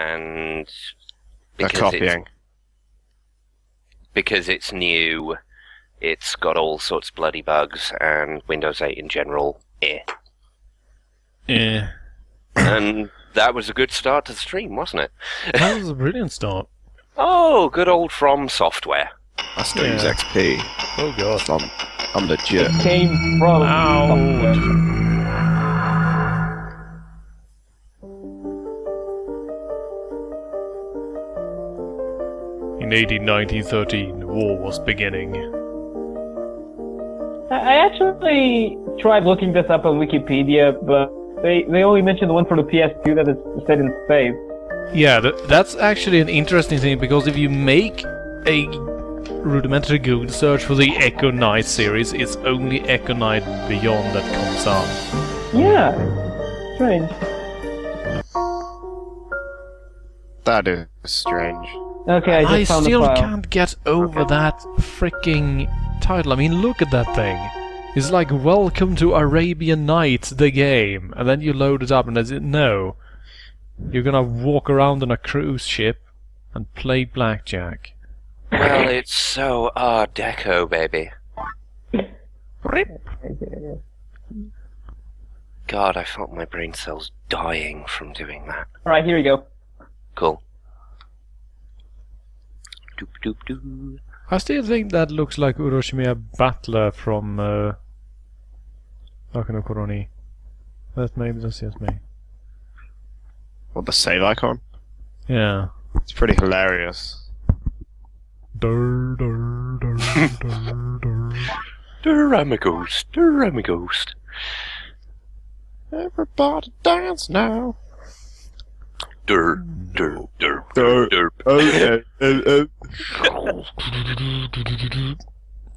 and They're copying. Because it's new, it's got all sorts of bloody bugs, and Windows 8 in general, Yeah. And that was a good start to the stream, wasn't it? That was a brilliant start. Oh, good old From Software. I still use XP. Oh god. So I'm legit. Came from. In AD 1913, the war was beginning. I actually tried looking this up on Wikipedia, but they only mentioned the one for the PS2 that is set in space. Yeah, that's actually an interesting thing, because if you make a rudimentary Google search for the Echo Knight series, it's only Echo Knight Beyond that comes up. Yeah, strange. That is strange. Okay, I just found the still file. can't get over that freaking title. I mean, look at that thing. It's like Welcome to Arabian Nights, the game, and then you load it up and it's no. You're gonna walk around on a cruise ship and play blackjack. Well, it's so Art Deco, baby. Rip. God, I felt my brain cells dying from doing that. Alright, here we go. Cool. Doop doop doo. I still think that looks like Uroshimiya Butler from Aku no Koroni. That's maybe that's just me. What, the save icon? Yeah. It's pretty hilarious. Dur, dur, dur, dur, dur. I'm a ghost. I'm a ghost. Everybody dance now. Dur, dur, dur, dur, dur.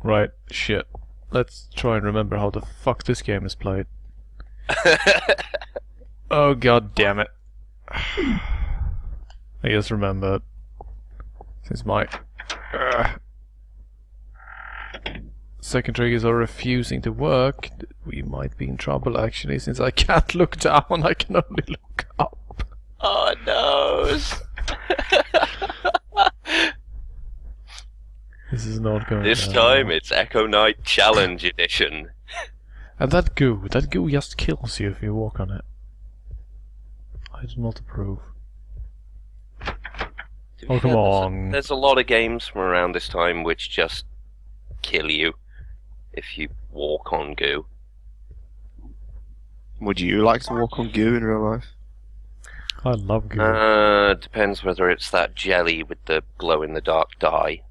Right, shit. Let's try and remember how the fuck this game is played. Oh god damn it. I just remembered. Since my second triggers are refusing to work, we might be in trouble actually, since I can't look down, I can only look up. Oh no! This is not going This down. time it's Echo Knight Challenge Edition. And that goo just kills you if you walk on it. I do not approve. Oh, come on. There's a lot of games from around this time which just kill you if you walk on goo. Would you like to walk on goo in real life? I love goo. Depends whether it's that jelly with the glow-in-the-dark dye.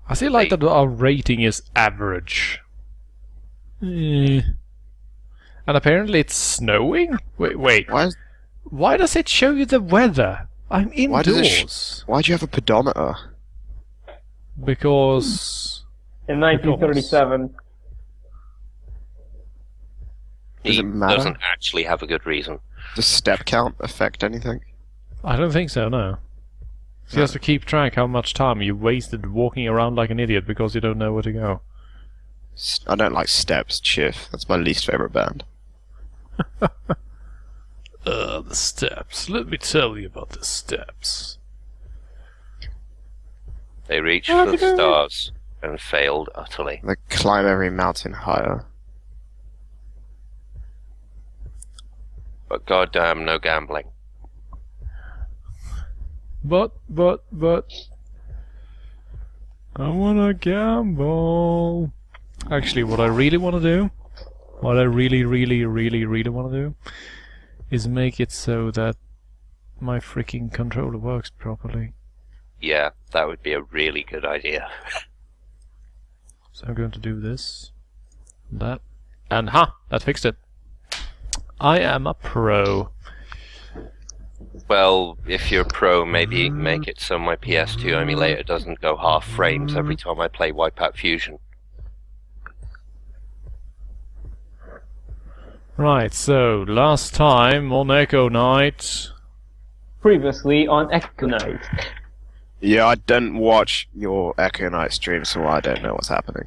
I still like that our rating is average. And apparently it's snowing? Wait. Why does it show you the weather? I'm indoors. Why do you have a pedometer? Because... In 1937. Does He it matter? doesn't actually have a good reason. Does step count affect anything? I don't think so, no. So you have to keep track how much time you wasted walking around like an idiot because you don't know where to go. I don't like Steps, Chiff. That's my least favourite band. The steps. Let me tell you about the steps. They reached for the stars and failed utterly. They climb every mountain higher. But goddamn, no gambling. But... I wanna gamble. Actually, what I really wanna do, what I really wanna do, is make it so that my freaking controller works properly. Yeah, that would be a really good idea. So I'm going to do this, that, and that fixed it. I am a pro. Well, if you're pro, maybe make it so my PS2 emulator doesn't go half frames every time I play Wipeout Fusion. Right, so, last time on Echo Knight... Previously on Echo Knight. Yeah, I didn't watch your Echo Knight stream, so I don't know what's happening.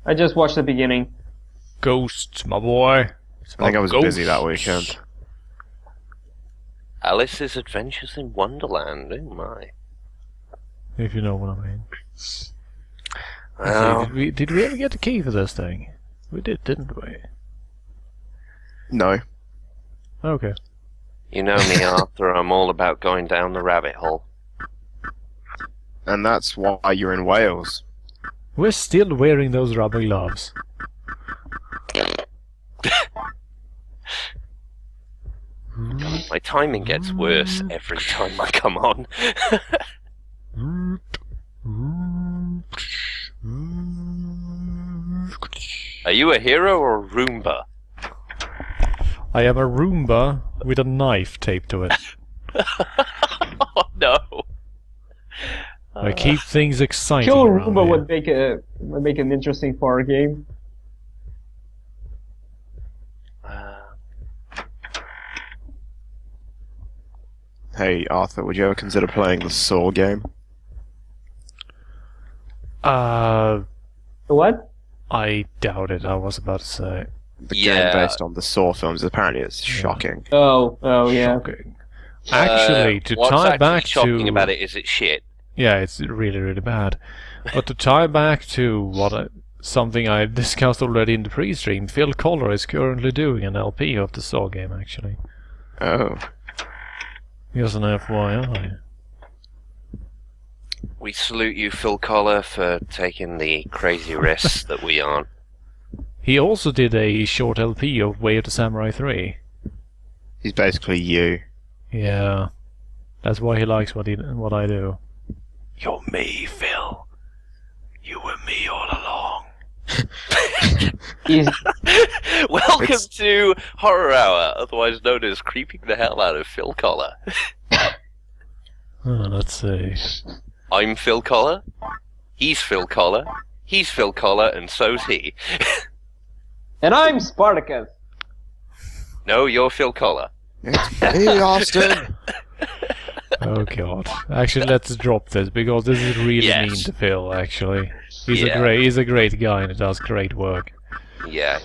I just watched the beginning. Ghost, my boy. I think I was busy that weekend. Alice's Adventures in Wonderland. Oh my. If you know what I mean. Well, Did we ever get the key for this thing? We did, didn't we? No. Okay. you know me, Arthur. I'm all about going down the rabbit hole. And that's why you're in Wales. We're still wearing those rubber gloves. My timing gets worse every time I come on. Are you a hero or a Roomba? I am a Roomba with a knife taped to it. Oh no! I keep things exciting Kill around Roomba here. would make an interesting for our game. Hey, Arthur, would you ever consider playing the Saw game? What? I doubt it, I was about to say. The Yeah. game based on the Saw films, apparently it's shocking. Oh, yeah. Shocking. Actually, to what's tie actually back shocking to... about it is it's shit. Yeah, it's really, really bad. But to tie back to something I discussed already in the pre-stream, Phil Collar is currently doing an LP of the Saw game, actually. Oh. Just an FYI. We salute you, Phil Collar, for taking the crazy risks that we aren't. He also did a short LP of Way of the Samurai 3. He's basically you. Yeah. That's why he likes what I do. You're me, Phil. You were me all along. He's, Welcome to Horror Hour, otherwise known as Creeping the Hell Out of Phil Collar. Let's see. I'm Phil Collar. He's Phil Collar. He's Phil Collar, and so's he. and I'm Spartacus. No, you're Phil Collar. It's me, Austin! Oh god. Actually, let's drop this because this is really Yes. mean to Phil. Actually, he's Yeah. a great guy and he does great work. Yeah.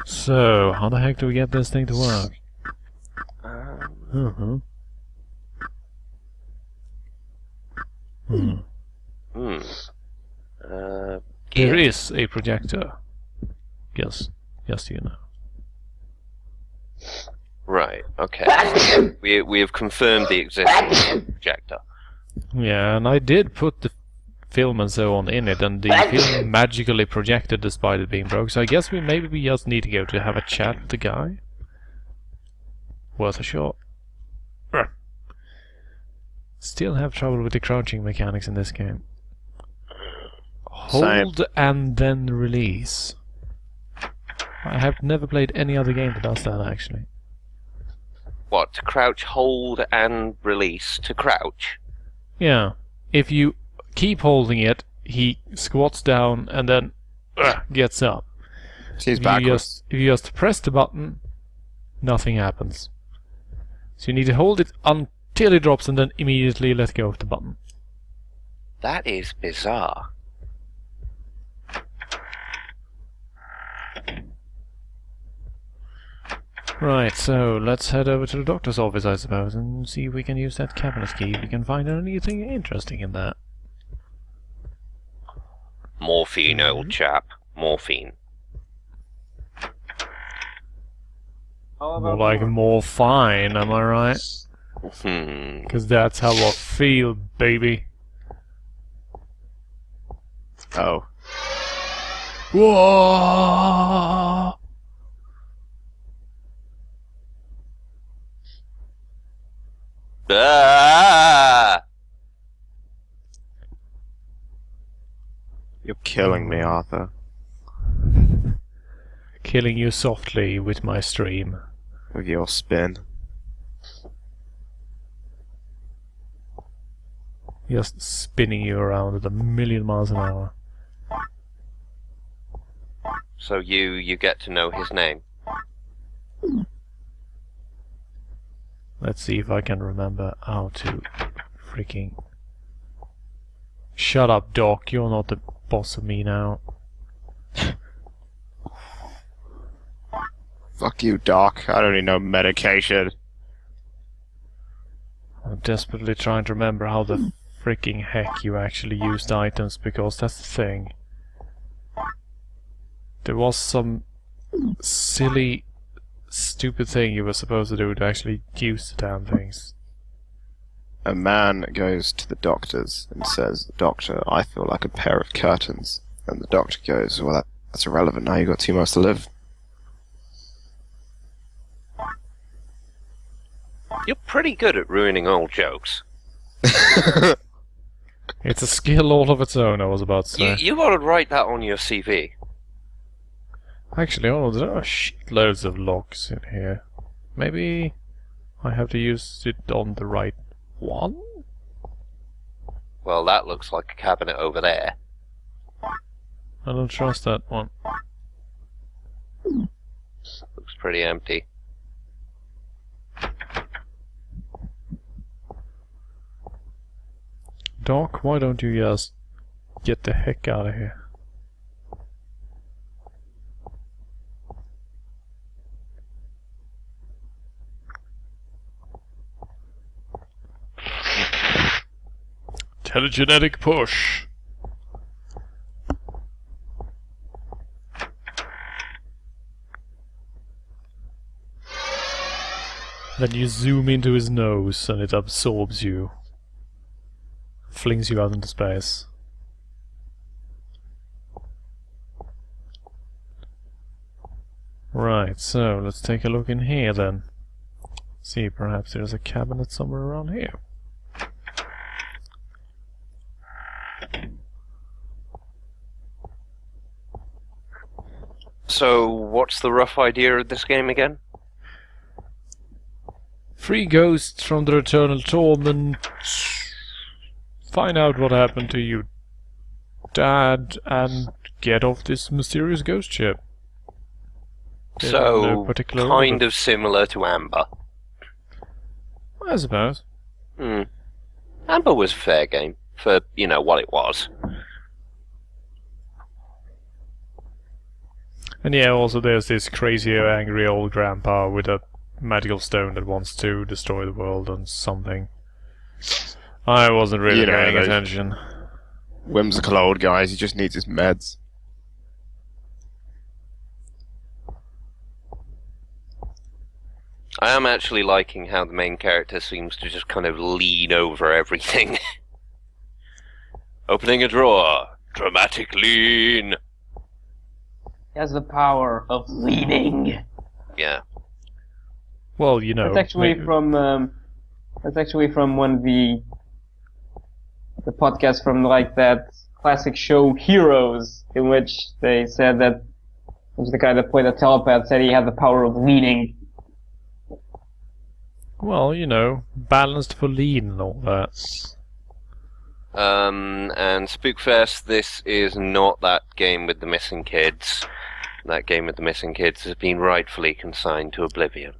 So, how the heck do we get this thing to work? Um, Hmm. hmm. There Yeah. is a projector. Yes, you know. Right, okay. We have confirmed the existence of the projector. Yeah, and I did put the film and so on in it, and the film magically projected despite it being broke. So I guess maybe we just need to go to have a chat with the guy. Worth a shot. Brr. Still have trouble with the crouching mechanics in this game. Hold and then release. I have never played any other game that does that, actually. What, to crouch, hold, and release? To crouch? Yeah. If you keep holding it, he squats down and then gets up. He's backwards. If you just press the button, nothing happens. So you need to hold it until it drops and then immediately let go of the button. That is bizarre. Right, so let's head over to the doctor's office, I suppose, and see if we can use that cabinet key. If we can find anything interesting in that. Morphine, old chap. Morphine. How More about like more? more fine, am I right? Hmm. Because that's how I feel, baby. Oh. Whoa! Ah! You're killing me, Arthur. Killing you softly with my stream. With your spin. Just spinning you around at 1,000,000 miles an hour. So you get to know his name. Let's see if I can remember how to freaking... Shut up, Doc. You're not the boss of me now. Fuck you, Doc. I don't need no medication. I'm desperately trying to remember how the freaking heck you actually used items, because that's the thing. There was some silly, stupid thing you were supposed to do to actually use the damn things. A man goes to the doctor's and says, "Doctor, I feel like a pair of curtains." And the doctor goes, "Well, that's irrelevant now, you've got 2 months to live." You're pretty good at ruining old jokes. It's a skill all of its own, I was about to say. You ought to write that on your CV. Actually, oh, there are shitloads of locks in here. Maybe I have to use it on the right one? Well, that looks like a cabinet over there. I don't trust that one. Looks pretty empty. Doc, why don't you just get the heck out of here? Telegenetic push. Then you zoom into his nose and it absorbs you. Flings you out into space. Right, so let's take a look in here then. See, perhaps there's a cabinet somewhere around here. So, what's the rough idea of this game again? Free ghosts from their eternal torment. Find out what happened to you, Dad, and get off this mysterious ghost ship. So, particular kind order. of similar to Amber. I suppose. Amber was a fair game, for, you know, what it was. And yeah, also there's this crazy angry old grandpa with a magical stone that wants to destroy the world and something. I wasn't really You know, paying those attention. Whimsical old guys, he just needs his meds. I am actually liking how the main character seems to just kind of lean over everything. Opening a drawer. Dramatic lean. He has the power of leaning. Yeah. Well, you know. That's actually from one of the podcast from like that classic show Heroes, in which they said that it was the guy that played the telepath said he had the power of leaning. Well, you know, balanced for lean and all that. And Spookfest, this is not that game with the missing kids. That game with the missing kids has been rightfully consigned to oblivion.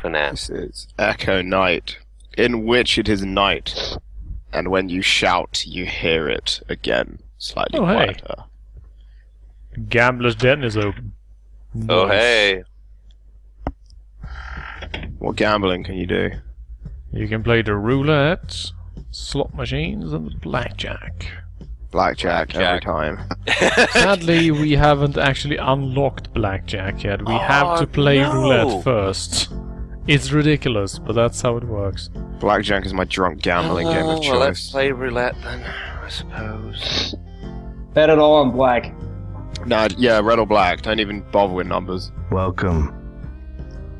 For now. This is Echo Night, in which it is night, and when you shout, you hear it again, slightly Oh, hey. quieter. Gambler's Den is open. Oh, Nice. hey. What gambling can you do? You can play the roulette, slot machines, and the blackjack. Blackjack every Blackjack. time. Sadly, we haven't actually unlocked blackjack yet. We have to play no. roulette first. It's ridiculous, but that's how it works. Blackjack is my drunk gambling game of Well, let's choice. play roulette then, I suppose. Bet it all on black. Nah, yeah, red or black. Don't even bother with numbers. Welcome.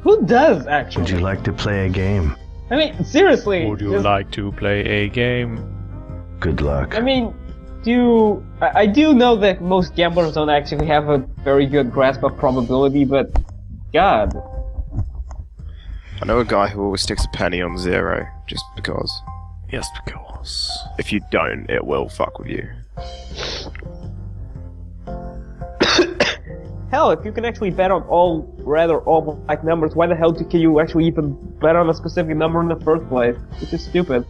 Who does actually? Would you like to play a game? I mean, seriously. Would you just- like to play a game? Good luck. I mean, I do know that most gamblers don't actually have a very good grasp of probability, but God. I know a guy who always sticks a penny on zero, just because. Yes, because. If you don't, it will fuck with you. Hell, if you can actually bet on all red or all black numbers, why the hell can you actually even bet on a specific number in the first place? It's just stupid.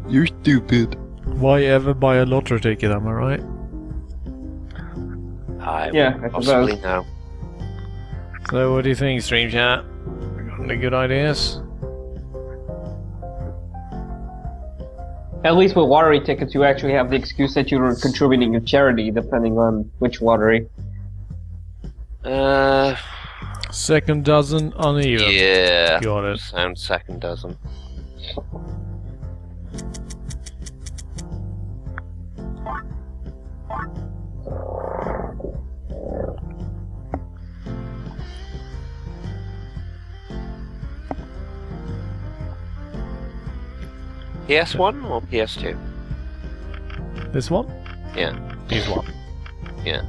You're stupid. Why ever buy a lottery ticket, am I right? I Yeah, wouldn't I possibly suppose. know. So what do you think, Stream Chat? Got any good ideas? At least with lottery tickets, you actually have the excuse that you're contributing to charity, depending on which lottery. Second dozen uneven. Yeah. Got it. Sounds second dozen. PS1 or PS2? This one? Yeah. This one. Yeah.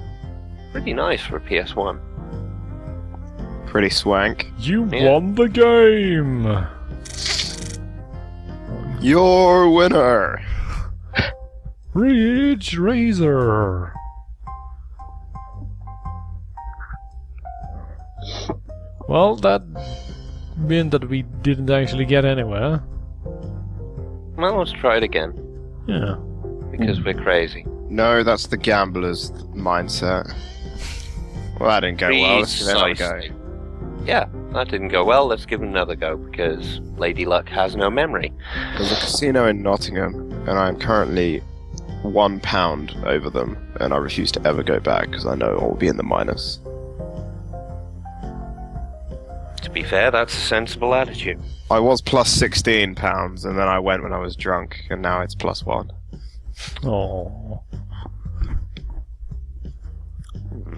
Pretty nice for a PS1. Pretty swank. You Yeah. won the game! Your winner! Ridge Razor! Well, that meant that we didn't actually get anywhere. Well, let's try it again. Yeah. Because we're crazy. No, that's the gambler's mindset. Well, that didn't go well. Let's give it another go. Precisely. Yeah, that didn't go well. Let's give it another go because Lady Luck has no memory. There's a casino in Nottingham, and I'm currently £1 over them, and I refuse to ever go back because I know I'll be in the minus. To be fair, that's a sensible attitude. I was plus £16, and then I went when I was drunk, and now it's +1. Oh.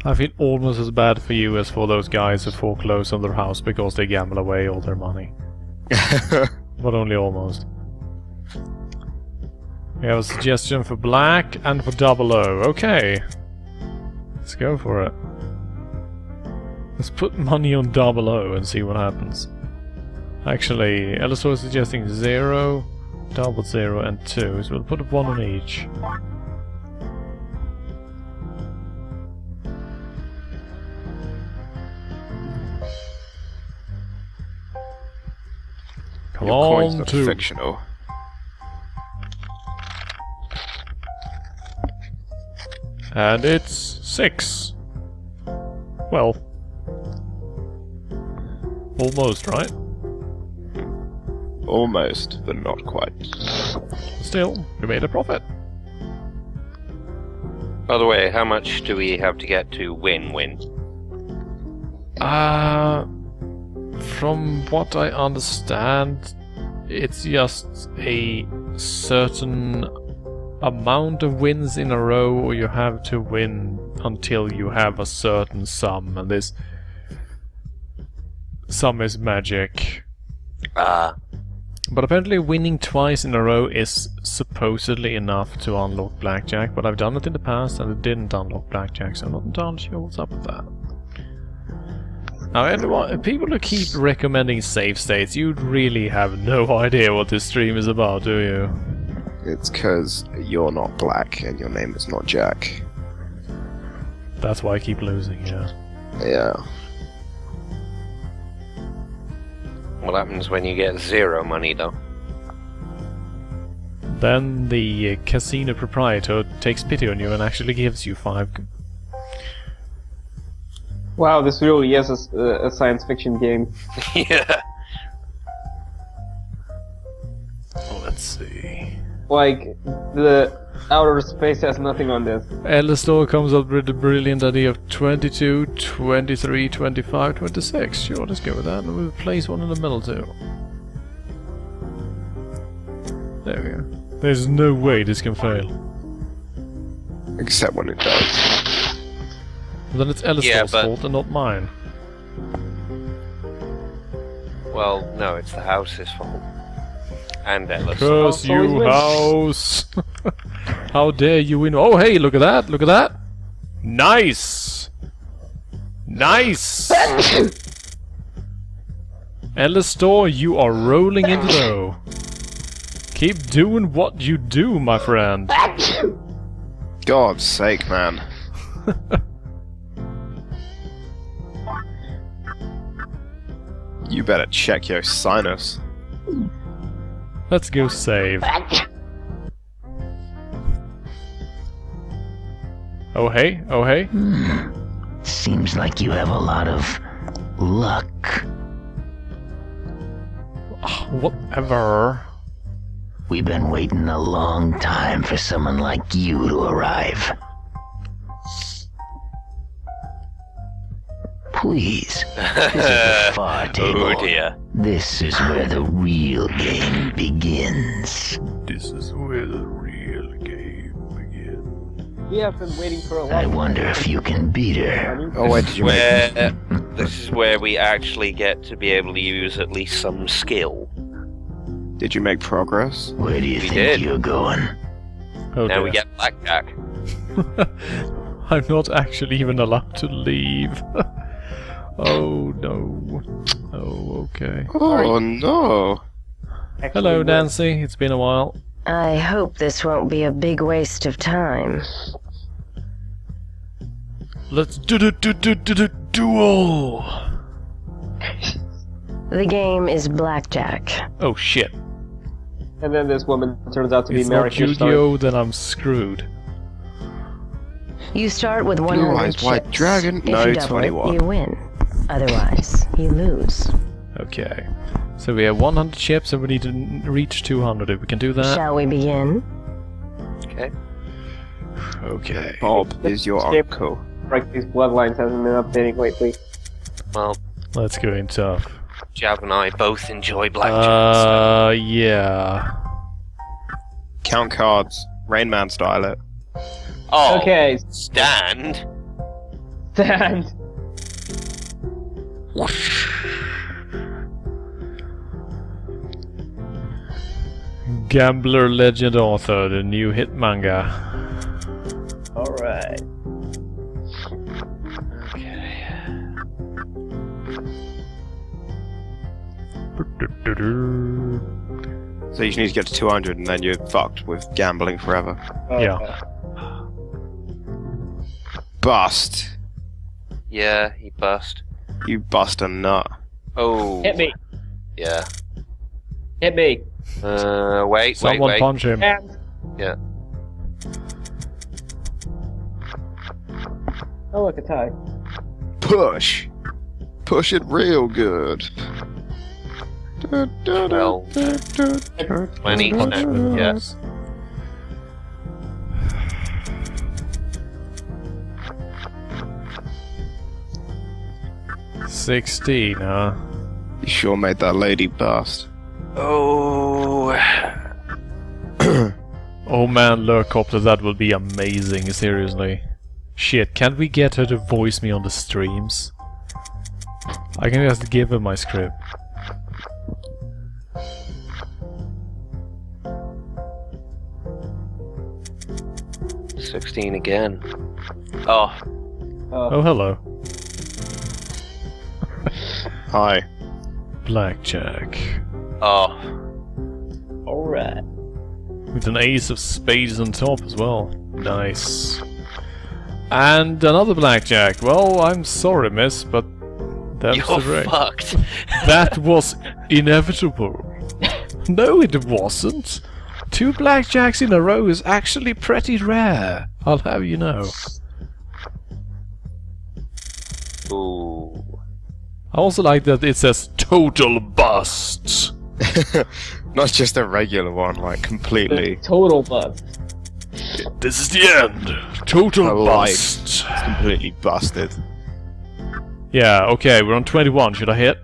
I feel almost as bad for you as for those guys who foreclose on their house because they gamble away all their money. But only almost. We have a suggestion for black and for 00. Okay. Let's go for it. Let's put money on 00 and see what happens. Actually, Elisor is suggesting 0, 00 and 2, so we'll put 1 on each. Come Your coins on, are 2. fictional. And it's 6. Well, almost, right? Almost, but not quite. Still, we made a profit. By the way, how much do we have to get to win-win? From what I understand, it's just a certain amount of wins in a row, or you have to win until you have a certain sum, and this sum is magic. But apparently winning twice in a row is supposedly enough to unlock blackjack, but I've done it in the past and it didn't unlock blackjack, so I'm not entirely sure what's up with that. Now, people who keep recommending save states, you really have no idea what this stream is about, do you? It's because you're not black and your name is not Jack. That's why I keep losing, yeah. Yeah. What happens when you get 0 money, though? Then the casino proprietor takes pity on you and actually gives you 5. Wow, this really is a science fiction game. Yeah. Let's see. Like, the outer space has nothing on this. Elistor comes up with the brilliant idea of 22, 23, 25, 26. Sure, let's go with that. And we'll place one in the middle too. There we go. There's no way this can fail. Except when it does. Then it's Elistor's Yeah, but- fault and not mine. Well, no, it's the house's fault. And Ellis. Curse So always you, wins. house! How dare you win? Oh, hey, look at that! Look at that! Nice! Nice! Elistor, you are rolling in the dough. Keep doing what you do, my friend. God's sake, man. You better check your sinus. Let's go save. Oh hey, oh hey. Seems like you have a lot of luck. Whatever. We've been waiting a long time for someone like you to arrive. Please, this is the far table. Oh dear. This is where the real game begins. This is where the real game begins. We have been waiting for a long I time. wonder if you can beat her. Oh wait, did you make? This is where we actually get to be able to use at least some skill. Did you make progress? Where do you We think did. you're going? Oh Now dear. we get blackjack. I'm not actually even allowed to leave. Oh no. Oh, okay. Oh no! Actually, Hello, we're- Nancy. It's been a while. I hope this won't be a big waste of time. Let's duel. The game is blackjack. Oh shit. And then this woman turns out to be It's Mary not Fish. Yu-Gi-Oh, then I'm screwed. You start with 100 Blue-eyes white chips. dragon? If No, you double 21. it, you win. Otherwise, you lose. Okay. So we have 100 chips and we need to reach 200. If we can do that. Shall we begin? Okay. Okay. Bob is your Skip. uncle. Like these bloodlines hasn't been updating lately. Well, Let's go in tough. Jav and I both enjoy blackjack. Yeah. Count cards. Rain Man style it. Oh, Okay, stand. stand. Gambler Legend Author, the new hit manga. Alright. Okay. So you just need to get to 200 and then you're fucked with gambling forever. Yeah. Bust. Yeah, he bust. You bust a nut. Oh. Hit me. Yeah. Hit me. Wait, Someone wait. punch him. And. Yeah. Oh, look, a tie. Push. Push it real good. 12. 20. Yeah. $16, huh? You sure made that lady bust. Oh. Oh man, Lurkopter, that will be amazing, seriously. Shit, can't we get her to voice me on the streams? I can just give her my script. $16 again. Oh. Oh, hello. Hi. Blackjack. Oh. Alright. With an ace of spades on top as well. Nice. And another blackjack. Well, I'm sorry, miss, but that's You're the rate. fucked. That was inevitable. No, it wasn't. 2 blackjacks in a row is actually pretty rare. I'll have you know. Ooh. I also like that it says total bust. Not just a regular one, like completely. Total bust. This is the end. Total A life. bust. Completely busted. Yeah, okay, we're on 21. Should I hit?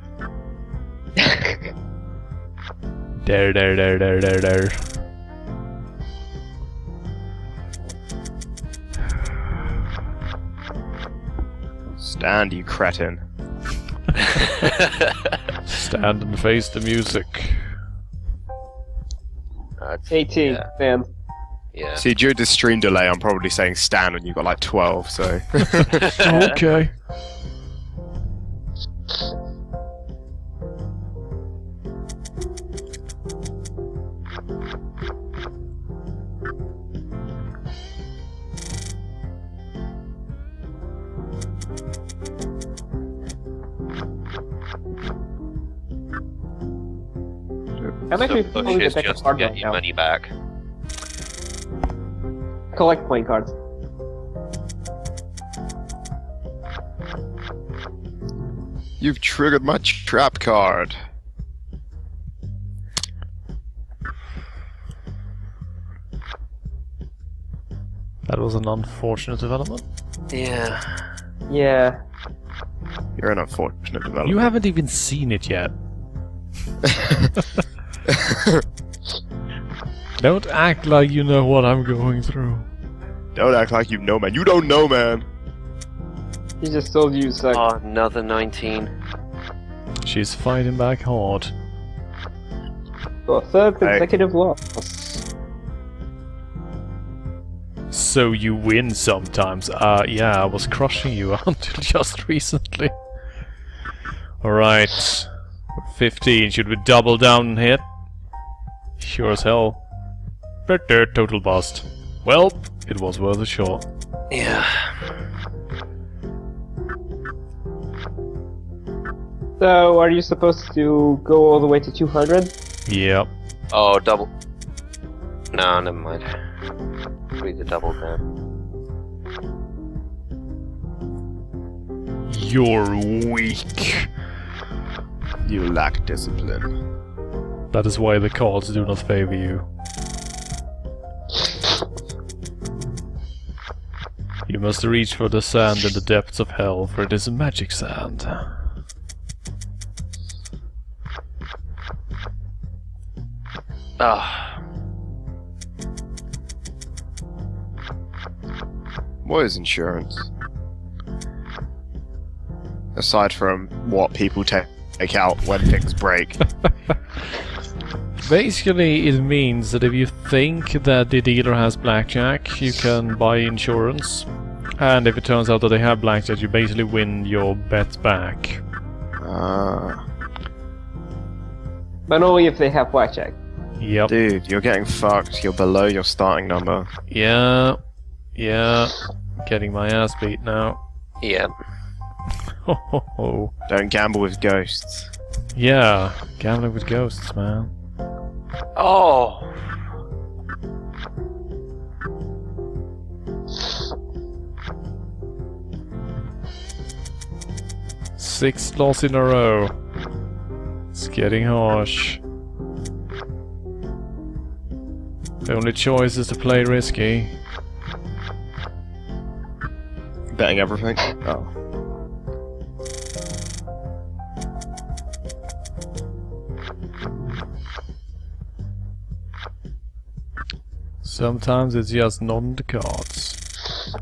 There. Stand, you cretin. Stand and face the music. That's, 18, Yeah. man. yeah. See, due to stream delay, I'm probably saying stand when you've got like 12, so. Okay. I'm actually Some pulling the pushes deck of just to cards get right your now. money back. Collect playing cards. You've triggered my trap card. That was an unfortunate development. Yeah. Yeah. You're an unfortunate development. You haven't even seen it yet. Don't act like you know what I'm going through. Don't act like you know, man. You don't know, man. He just told you suck. Oh, another 19. She's fighting back hard. For a third consecutive loss. So you win sometimes. Yeah, I was crushing you until just recently. Alright. 15. Should we double down and hit? Sure as hell. Total bust. Well, it was worth a shot. Yeah. So, are you supposed to go all the way to 200? Yep. Oh, double. No, never mind. Read the double down. You're weak. You lack discipline. That is why the cards do not favor you. You must reach for the sand in the depths of hell, for it is magic sand. Ah. What is insurance? Aside from what people take out when things break. Basically, it means that if you think that the dealer has blackjack, you can buy insurance. And if it turns out that they have blackjack, you basically win your bet back. But only if they have blackjack. Yep. Dude, you're getting fucked. You're below your starting number. Yeah. Yeah. Getting my ass beat now. Yeah. Ho ho ho. Don't gamble with ghosts. Yeah. Gambling with ghosts, man. Oh. Sixth loss in a row. It's getting harsh. The only choice is to play risky. Betting everything? Oh. Sometimes it's just not in the cards.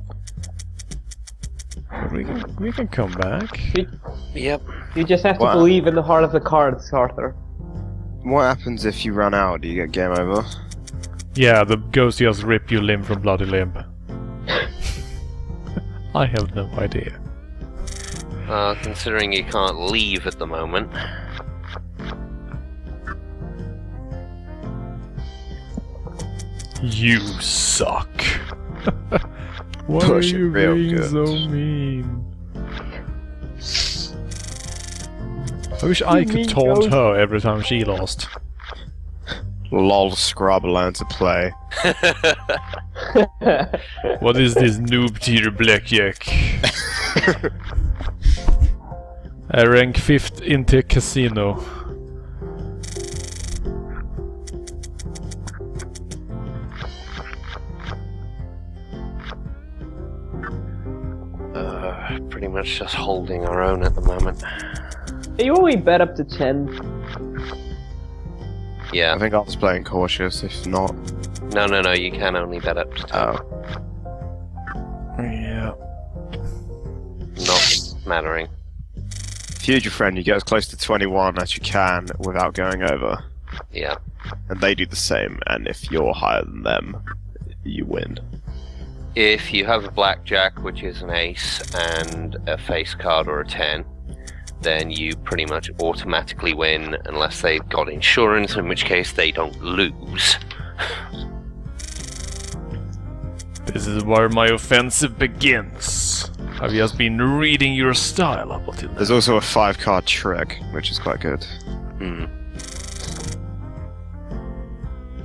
But we can come back. Yep. You just have to Wow. believe in the heart of the cards, Arthur. What happens if you run out? Do you get game over? Yeah, the ghost just rip your limb from bloody limb. I have no idea. Considering you can't leave at the moment. You suck. Why Push are it you real being good. so mean? I wish I could mean taunt ghost. her every time she lost. Lol, scrub learn to play. What is this noob tier blackjack? I rank 5th into casino. Pretty much just holding our own at the moment. You only bet up to 10. Yeah. I think I was playing cautious, if not. No, you can only bet up to 10. Oh. Yeah. Not mattering. Feud your friend, you get as close to 21 as you can without going over. Yeah. And they do the same, and if you're higher than them, you win. If you have a blackjack, which is an ace, and a face card or a 10, then you pretty much automatically win unless they've got insurance, in which case they don't lose. This is where my offensive begins. I've just been reading your style up until now. There's also a 5-card trick, which is quite good. Hmm.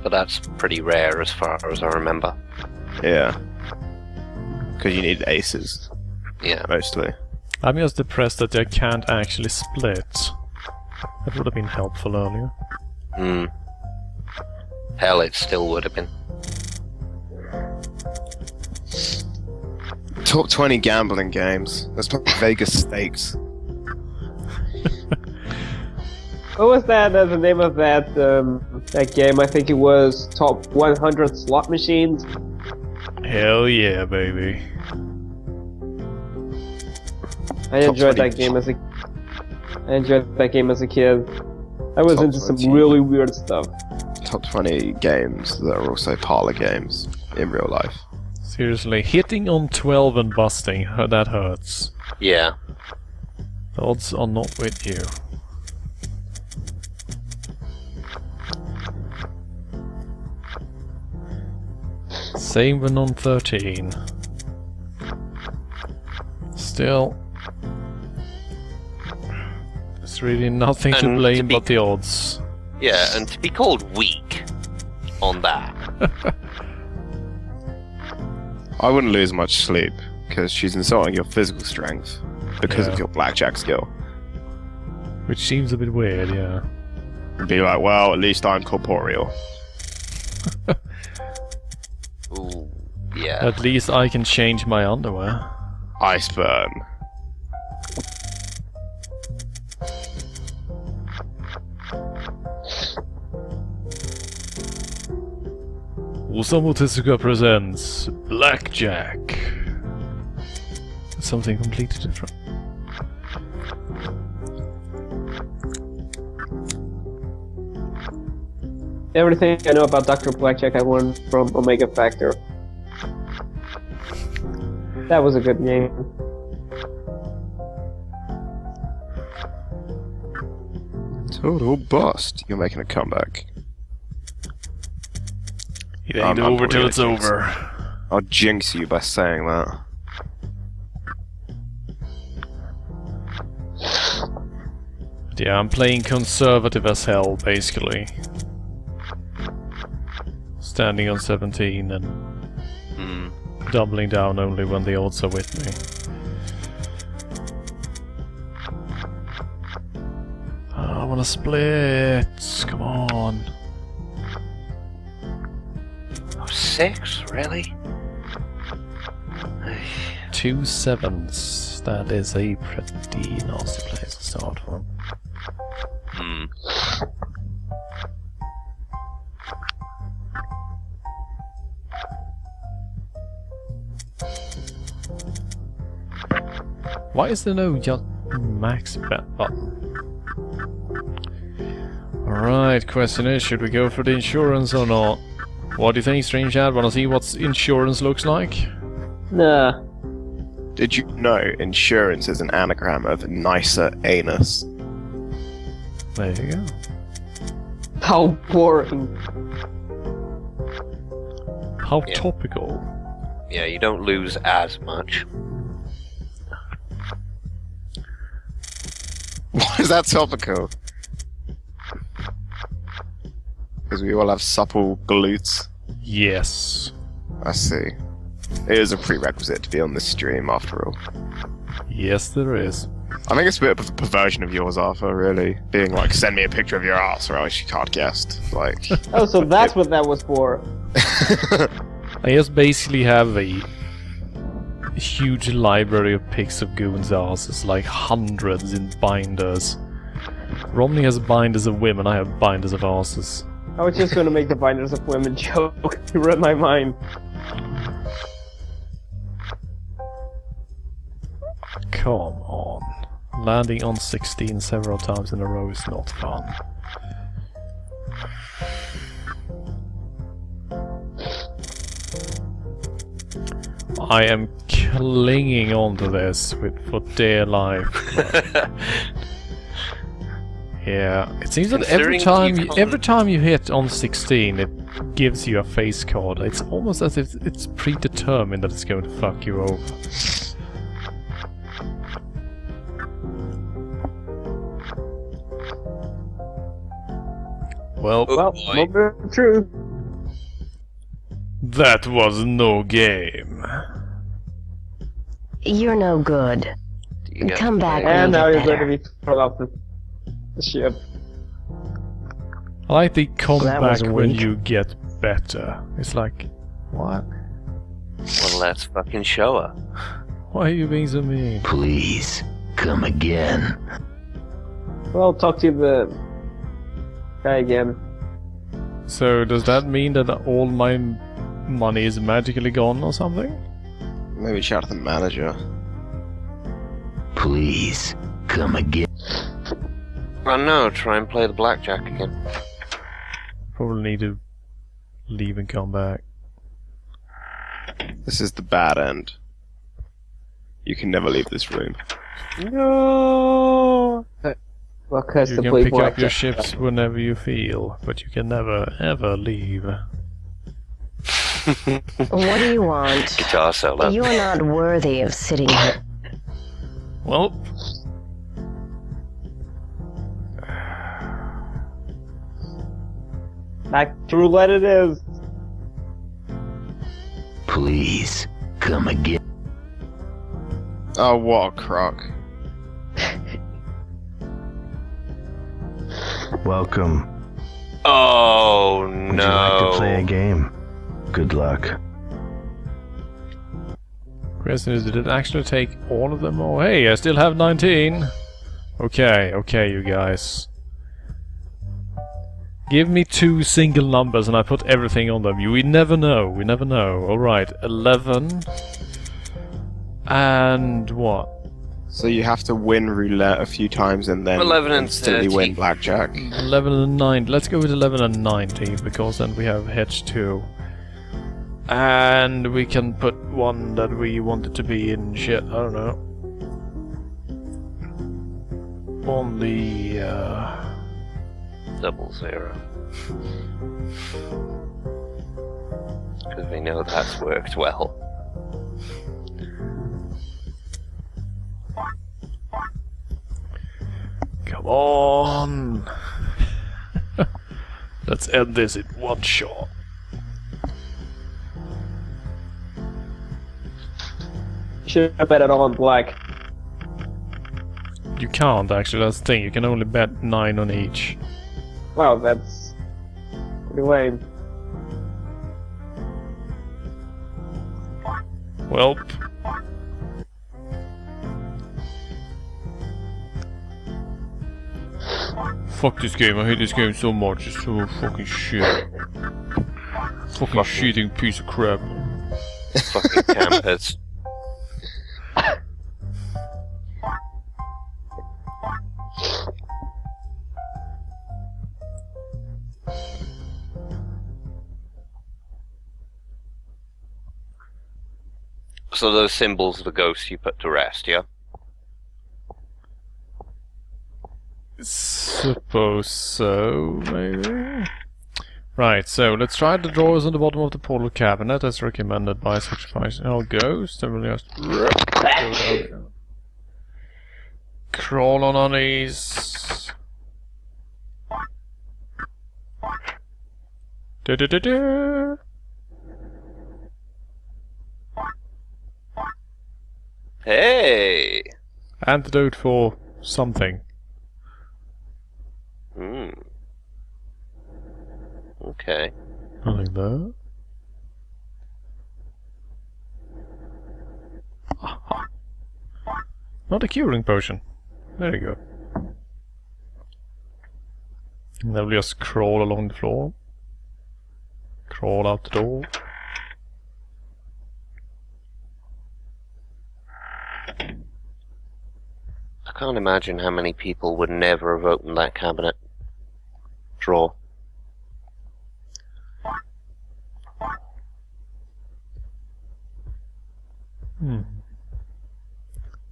But that's pretty rare as far as I remember. Yeah. Because you need aces, Yeah. mostly. I'm just depressed that I can't actually split. That would have been helpful earlier. Hmm. Hell, it still would have been. Top 20 gambling games. Let's play Vegas Stakes. What was that? The name of that that game? I think it was top 100 slot machines. Hell yeah, baby. I enjoyed that game as a. I enjoyed that game as a kid. I was into some really weird stuff. Top 20 games that are also parlor games in real life. Seriously, hitting on 12 and busting, that hurts. Yeah. The odds are not with you. Same when on 13. Still, there's really nothing to And blame to be- but the odds. Yeah, and to be called weak on that. I wouldn't lose much sleep, because she's insulting your physical strength because Yeah. of your blackjack skill. Which seems a bit weird, yeah. And be like, well, at least I'm corporeal. Ooh, yeah. At least I can change my underwear. Ice burn. Osamu Tezuka presents Blackjack. Something completely different. Everything I know about Dr. Blackjack I learned from Omega Factor. That was a good game. Total bust. You're making a comeback. It ain't I'm over till probably it's gonna jinx over. I'll jinx you by saying that. But yeah, I'm playing conservative as hell, basically. Standing on 17 and Hmm. doubling down only when the odds are with me. I wanna split. Come on. Oh, 6? Really? 2 sevens. That is a pretty nasty place to start from. Hmm. Why is there no just max bet button? Alright, question is, should we go for the insurance or not? What do you think, Strange Ad? Wanna see what insurance looks like? Nah. Did you know insurance is an anagram of nicer anus? There you go. How boring. How Yeah. topical. Yeah, you don't lose as much. Why is that topical? Because we all have supple glutes. Yes. I see. It is a prerequisite to be on this stream, after all. Yes, there is. I think it's a bit of a perversion of yours, Arthur, really. Being like, send me a picture of your ass, or else you can't guess. Like... Oh, so that's what that was for. I just basically have a huge library of pics of goons' asses, like hundreds in binders. Romney has binders of women, I have binders of asses. I was just gonna make the binders of women joke. You read my mind. Come on. Landing on 16 several times in a row is not fun. I am clinging on to this for dear life. but- yeah, it seems that every Considering time you hit on 16, it gives you a face card. It's almost as if it's predetermined that it's going to fuck you over. Well, Oh, Well, boy. moment of truth. that was no game. You're no good. Do You get Come to back play. when And you now get you're going better. to be thrown off the ship. I like the come That back was when weak. you get better. It's like, what? Well, let's fucking show her. Why are you being so mean? Please, come again. Well, talk to the guy again. So does that mean that all my money is magically gone or something? Maybe shout to the manager. Please, come again. Oh no, try and play the blackjack again. Probably need to leave and come back. This is the bad end. You can never leave this room. No. Well, cause You to can play pick up your blackjack. ships whenever you feel, but you can never ever leave. What do you want? Guitar solo. You're not worthy of sitting here. Well, Back to roulette it is. Please, come again. Oh, what a crock. Welcome. Oh Would you like to play a no. game? Good luck. question is, did it actually take all of them? Oh, hey, I still have 19. Okay, you guys. Give me 2 single numbers and I put everything on them. We never know. Alright, 11. And what? So you have to win roulette a few times and then 11 and instantly 30. win blackjack. 11 and 9. Let's go with 11 and 19 because then we have hedge 2. And we can put one that we want it to be in shit, I don't know. On the 00. Because we know that's worked well. Come on! Let's end this in one shot. Should have bet it all on black. You can't actually, that's the thing. You can only bet 9 on each. Wow, that's pretty lame. Well. Fuck this game, I hate this game so much. It's so fucking shit. Fucking shitting piece of crap. Fucking campers. So those symbols are the ghosts you put to rest, yeah? Suppose so, maybe? Right, so let's try the drawers on the bottom of the portal cabinet as recommended by sacrificing our ghost. And we'll just crawl on our knees. Da-da-da-da. Hey! Antidote for something. Hmm. Okay. Nothing there. Aha. Not a curing potion. Very good. And then we'll just crawl along the floor. Crawl out the door. I can't imagine how many people would never have opened that cabinet drawer.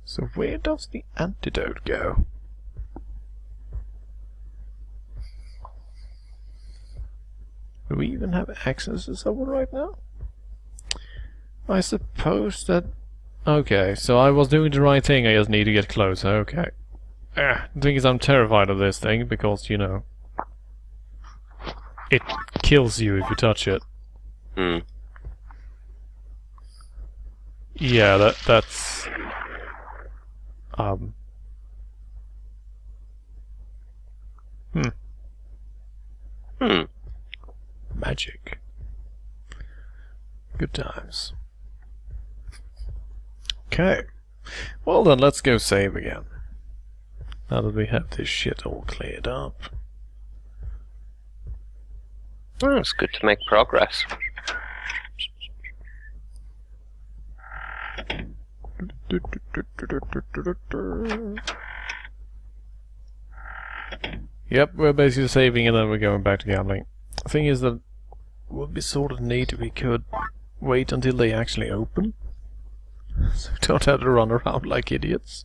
So where does the antidote go? Do we even have access to someone right now? I suppose that... Okay, so I was doing the right thing, I just need to get closer, okay. The thing is, I'm terrified of this thing, because, you know... It kills you if you touch it. Hmm. Yeah, that's... Magic. Good times. Okay. Well then, let's go save again. Now that we have this shit all cleared up. Oh, it's good to make progress. Yep, we're basically saving and then we're going back to gambling. The thing is that it would be sort of neat if we could wait until they actually open. So we don't have to run around like idiots.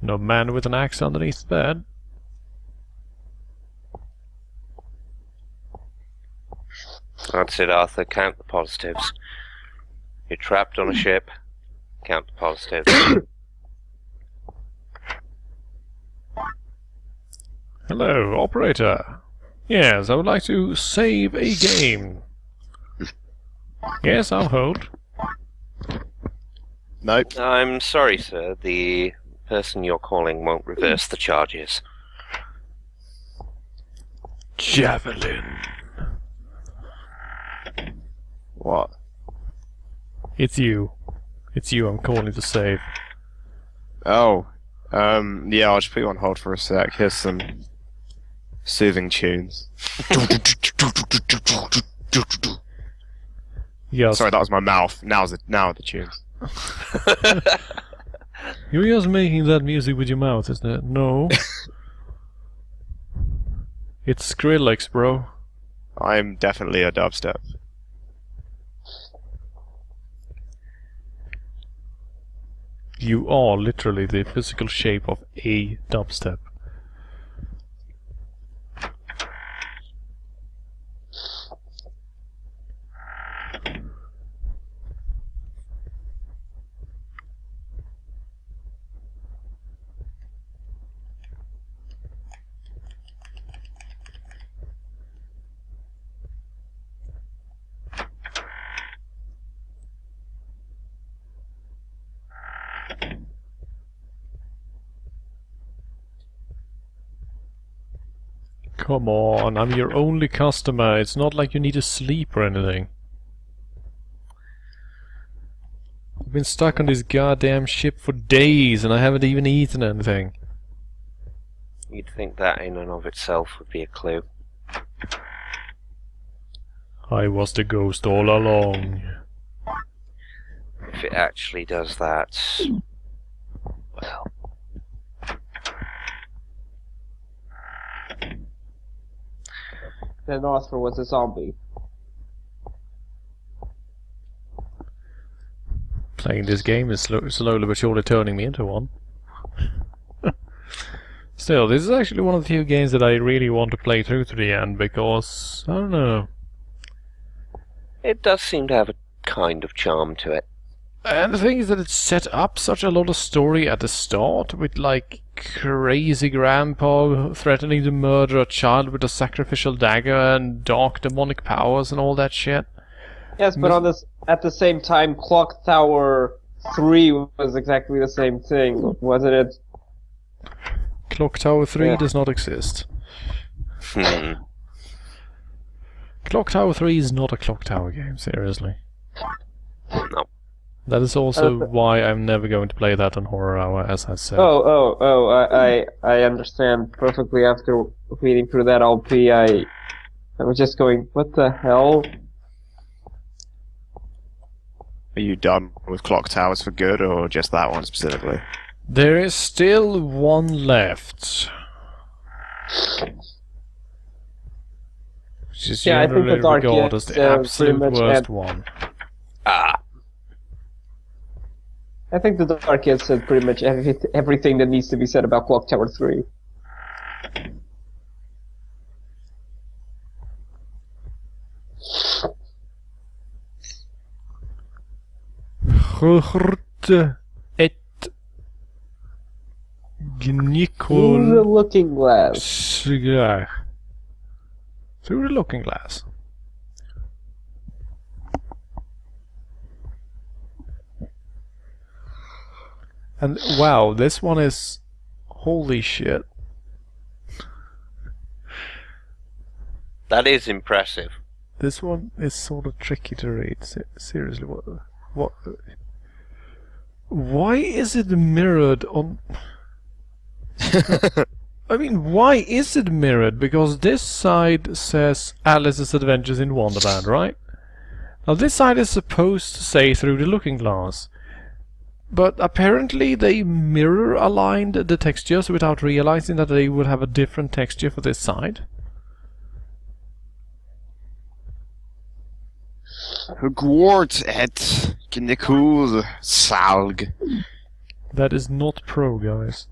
No man with an axe underneath the bed. That's it, Arthur. Count the positives. You're trapped on a ship. Count the positives. Hello, operator. Yes, I would like to save a game. Yes, I'll hold. Nope. I'm sorry, sir. The person you're calling won't reverse the charges. Javelin. What? It's you. It's you I'm calling to save. Oh. Yeah, I'll just put you on hold for a sec. Here's some soothing tunes. Yes. Sorry, that was my mouth. Now the tunes. You're just making that music with your mouth, isn't it? No. It's Skrillex, bro. I'm definitely a dubstep. You are literally the physical shape of a dubstep. Come on, I'm your only customer. It's not like you need to sleep or anything. I've been stuck on this goddamn ship for days and I haven't even eaten anything. You'd think that in and of itself would be a clue. I was the ghost all along. If it actually does that, well... Then Arthur was a zombie. Playing this game is slowly but surely turning me into one. Still, this is actually one of the few games that I really want to play through to the end because, I don't know. It does seem to have a kind of charm to it. And the thing is that it set up such a lot of story at the start with like crazy grandpa threatening to murder a child with a sacrificial dagger and dark demonic powers and all that shit. Yes, but on this, at the same time, Clock Tower 3 was exactly the same thing, wasn't it? Clock Tower 3 does not exist. Clock Tower 3 is not a Clock Tower game, seriously. No. That is also why I'm never going to play that on Horror Hour, as I said. I understand perfectly. After reading through that LP, I was just going, what the hell? Are you done with Clock Towers for good, or just that one specifically? There is still one left. Which is Yeah, I think the generally Dark regarded as Gate, the absolute pretty much worst one. Ah. I think the Dark Gate said pretty much everything that needs to be said about Clock Tower 3. Et Through the Gnikol looking glass. Cigar. Through the looking glass. And wow, this one is... Holy shit. That is impressive. This one is sort of tricky to read. Seriously, what? Why is it mirrored on... I mean, why is it mirrored? Because this side says Alice's Adventures in Wonderland, right? Now this side is supposed to say Through the Looking Glass. But apparently they mirror aligned the textures without realizing that they would have a different texture for this side. Hogwarts et Gnikul Salg. That is not pro, guys.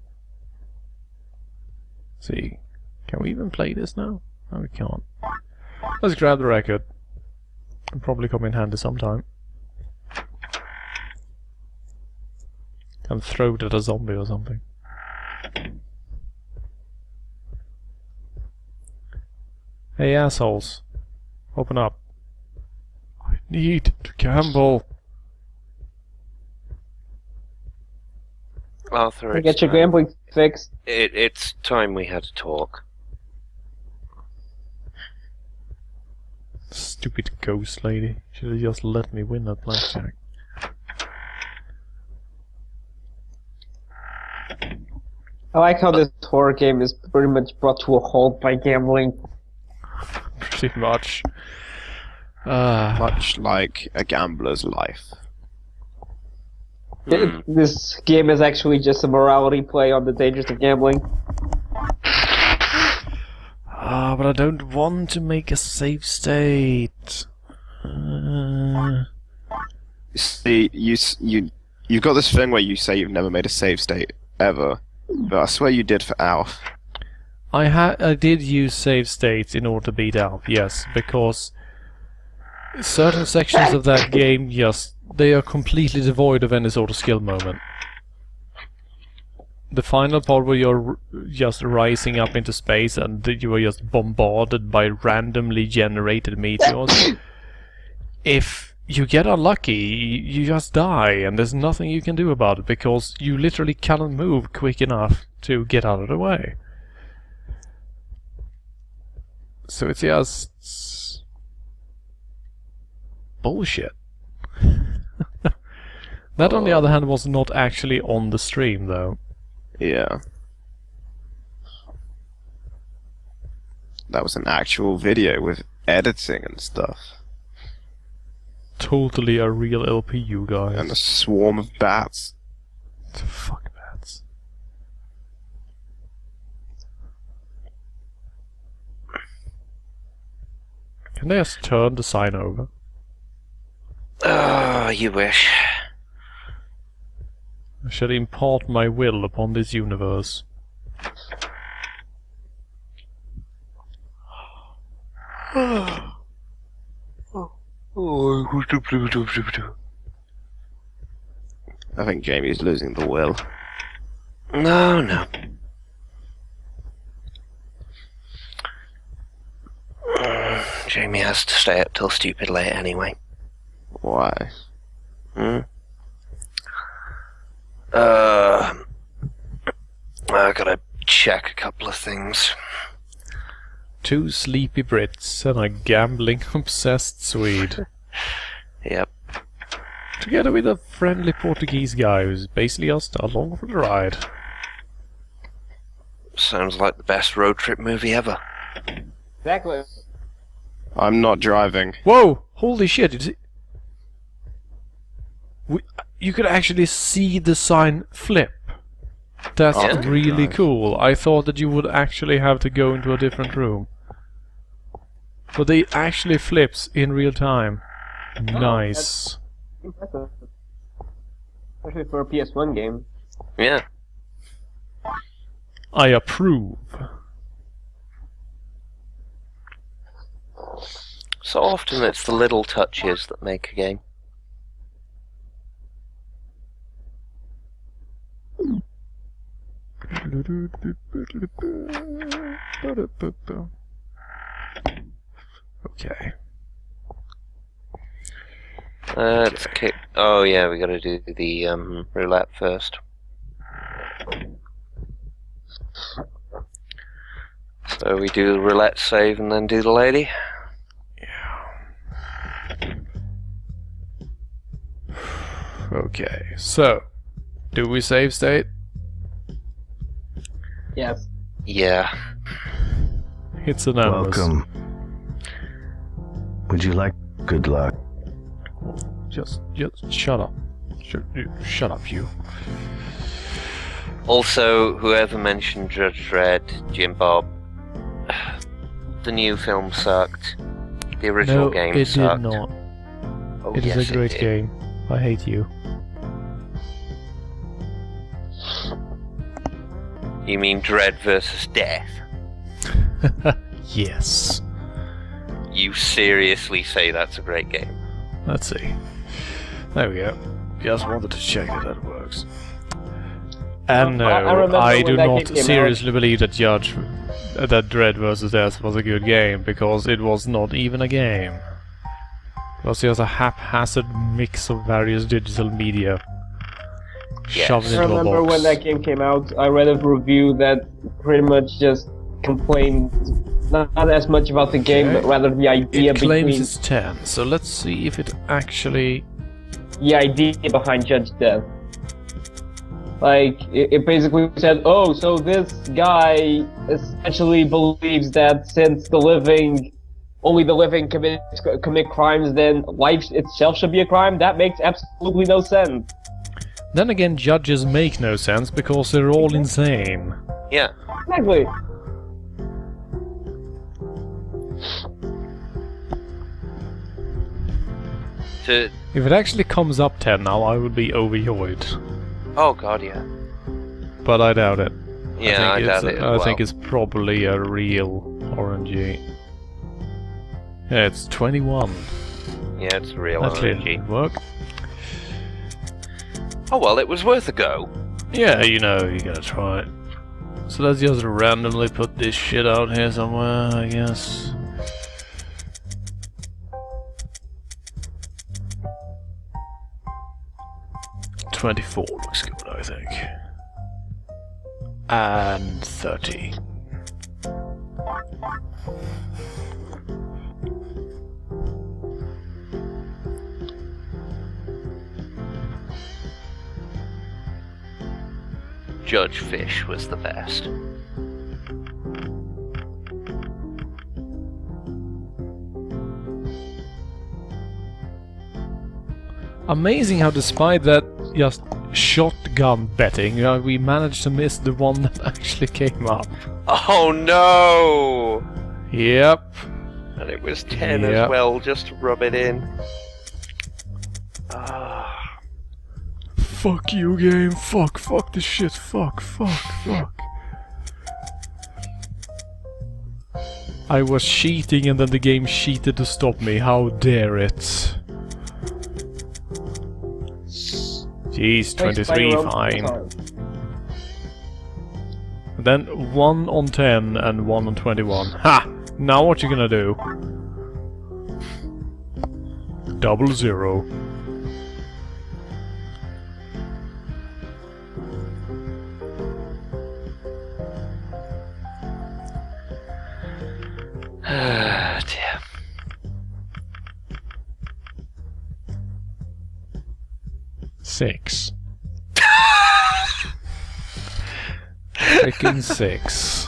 See, can we even play this now? No, we can't. Let's grab the record. It'll probably come in handy sometime. And throw it at a zombie or something. Hey assholes, open up. I need to gamble. Arthur, Get your gambling fixed. it's time we had a talk. Stupid ghost lady. Should have just let me win that blackjack. I like how this horror game is pretty much brought to a halt by gambling. Pretty much. Much like a gambler's life. This game is actually just a morality play on the dangers of gambling. But I don't want to make a save state. See, you've got this thing where you say you've never made a save state ever, but I swear you did for Alf. I did use save states in order to beat Alf, yes, because certain sections of that game, yes, they are completely devoid of any sort of skill moment. The final part where you're just rising up into space and you are just bombarded by randomly generated meteors. If you get unlucky, you just die, and there's nothing you can do about it because you literally cannot move quick enough to get out of the way. So it's just bullshit. That, on the other hand, was not actually on the stream, though. Yeah. That was an actual video with editing and stuff. Totally a real LP, you guys. And a swarm of bats. Fuck bats. Can they just turn the sign over? Ah, you wish. I shall impart my will upon this universe. I think Jamie's losing the will. No. Jamie has to stay up till stupid late anyway. Why? I gotta check a couple of things. 2 sleepy Brits and a gambling-obsessed Swede. Yep. Together with a friendly Portuguese guy who's basically just along for the ride. Sounds like the best road trip movie ever. Exactly. I'm not driving. Whoa! Holy shit! You could actually see the sign flip. That's Oh, really nice. cool. I thought that you would actually have to go into a different room. But it actually flips in real time. Nice. Impressive. Especially for a PS1 game. Yeah. So often it's the little touches that make a game. Okay. Let's kick. Oh yeah, we gotta do the roulette first. So we do the roulette save and then do the lady. Okay, so do we save state? Yes. Yeah. It's anonymous. Welcome. Would you like good luck? Just shut up. Shut up, you. Also, whoever mentioned Judge Dredd, Jim Bob, the new film sucked. The original No, game it sucked. did not. Oh, It yes, is a great did. game. I hate you. You mean Dread versus Death? Yes. You seriously say that's a great game? Let's see. There we go. Just wanted to check that that works. And no, I remember I when do that not game came seriously believe that that Dread vs. Death was a good game, because it was not even a game. It was just a haphazard mix of various digital media Yes. shoved I into a remember box. when that game came out, I read a review that pretty much just complained not as much about the game, Okay. but rather the idea It claims between it's 10, so let's see if it actually... the idea behind Judge Death. Like, it basically said, oh, so this guy essentially believes that since only the living commit crimes, then life itself should be a crime? That makes absolutely no sense. Then again, judges make no sense because they're all insane. Yeah. Exactly. To If it actually comes up 10 now, I would be overjoyed. oh god, yeah. But I doubt it. Yeah, I doubt it as I think well. it's probably a real RNG. Yeah, it's 21. Yeah, it's real That clearly RNG. didn't work. Oh well, it was worth a go. Yeah, you know, you gotta try it. So let's just randomly put this shit out here somewhere, I guess. $24 looks good, I think. And 30. Judge Fish was the best. Amazing how despite that just shotgun betting, we managed to miss the one that actually came up. Oh no! Yep. And it was 10 Yep. as well, just to rub it in. Ah. Fuck you, game. Fuck this shit. Fuck. I was cheating and then the game cheated to stop me. How dare it? Jeez, 23, fine. Then 1 on 10 and 1 on 21. Ha! Now what you gonna do? 00. Ah, dear. Six. Freaking 6.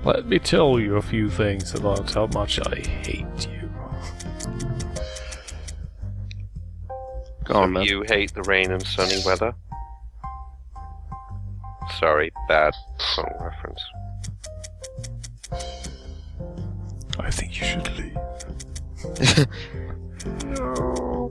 Let me tell you a few things about how much I hate you. Go on, man. You hate the rain and sunny weather? Sorry, bad song reference. I think you should leave. No.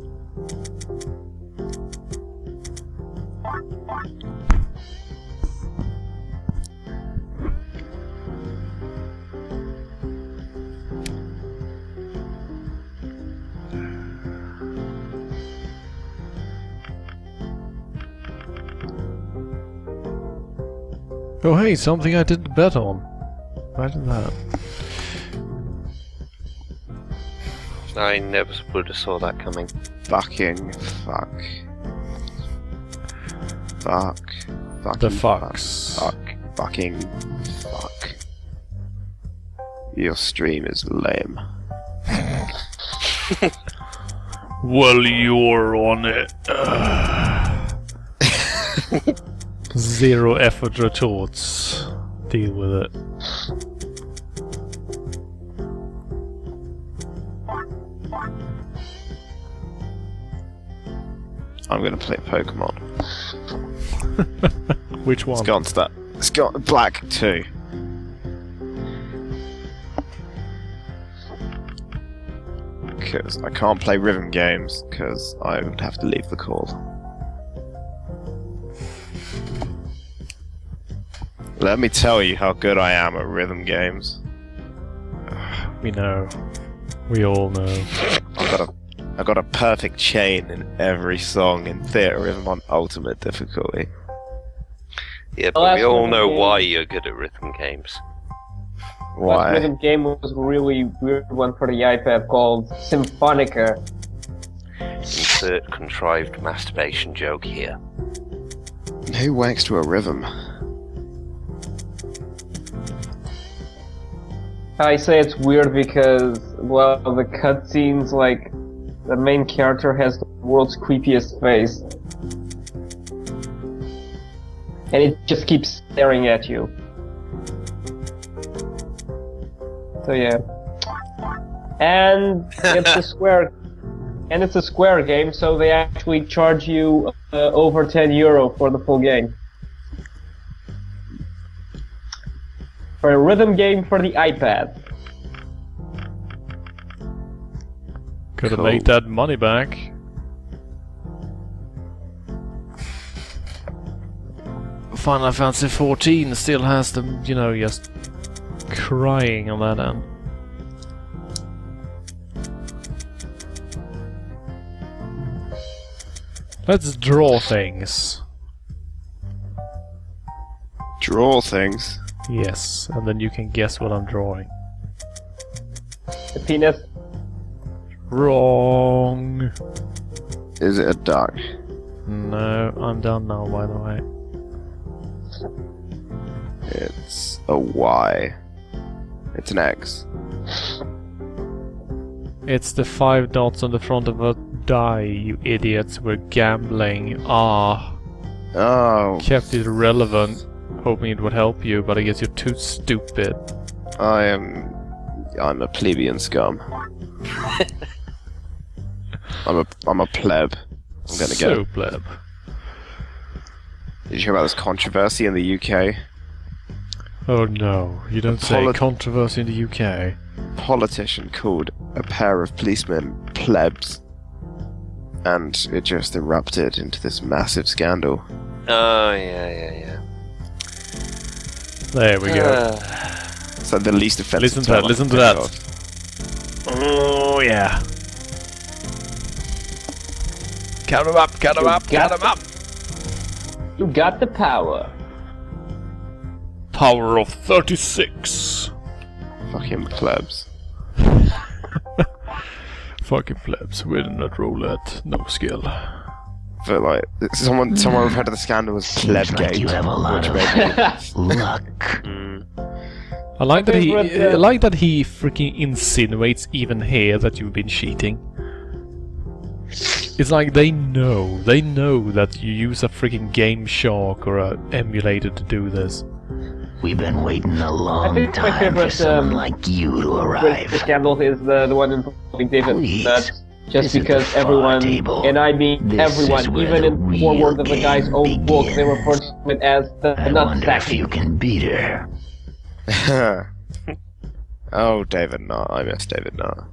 Oh hey, something I didn't bet on. Imagine that. I never would have saw that coming. Fucking fuck. Fuck. Fucking The fucks. Fuck. Fucking fuck. Your stream is lame. Well, you're on it. Zero effort retorts. Deal with it. I'm gonna play Pokemon. Which one? It's gone to that. It's got Black 2. Because I can't play rhythm games, because I would have to leave the call. Let me tell you how good I am at rhythm games. We know. We all know. I got a perfect chain in every song in theatre rhythm on ultimate difficulty. Yeah, but we all know why you're good at rhythm games. Why? Last rhythm game was a really weird one for the iPad called Symphonica. Insert contrived masturbation joke here. Who wanks to a rhythm? I say it's weird because, well, the cutscenes, like, the main character has the world's creepiest face. And it just keeps staring at you. So yeah. And it's a Square game, so they actually charge you over €10 for the full game. For a rhythm game for the iPad. Could have Cool. made that money back. Final Fantasy 14 still has them, you know, just crying on that end. Let's draw things. Draw things. Yes, and then you can guess what I'm drawing. The penis. Wrong. Is it a duck? No, I'm done now, by the way. It's a Y. It's an X. It's the 5 dots on the front of a die, you idiots. We're gambling. Ah, Oh, kept it relevant, hoping it would help you, but I guess you're too stupid. I'm a plebeian scum. I'm a pleb. I'm gonna So get. pleb. Did you hear about this controversy in the UK? Oh no, you don't say Polit- controversy in the UK. Politician called a pair of policemen plebs, and it just erupted into this massive scandal. Oh, yeah. There we go. It's like the least offensive. Listen to that, term I listen can to think that. of. Oh yeah. Count 'em up, count 'em up, count 'em up! You got the power. Power of 36. Fucking plebs. Fucking plebs, winning at roulette, no skill. But like, someone referred to the scandal as Seems plebgate, like you have a lot which of made me luck. I like that he, favorite, I like that he freaking insinuates even here that you've been cheating. It's like they know that you use a freaking Game Shark or a emulator to do this. We've been waiting a I long think my time for favorite someone like you to arrive. the scandal is the one involving David. Please. That's just This is because the everyone, far table. and I mean This is everyone, where even the in real forward of the guy's game own book, they refer begins. to it as the I nut wonder if you sacking. can beat her. Oh, David Knott. I miss David Knott.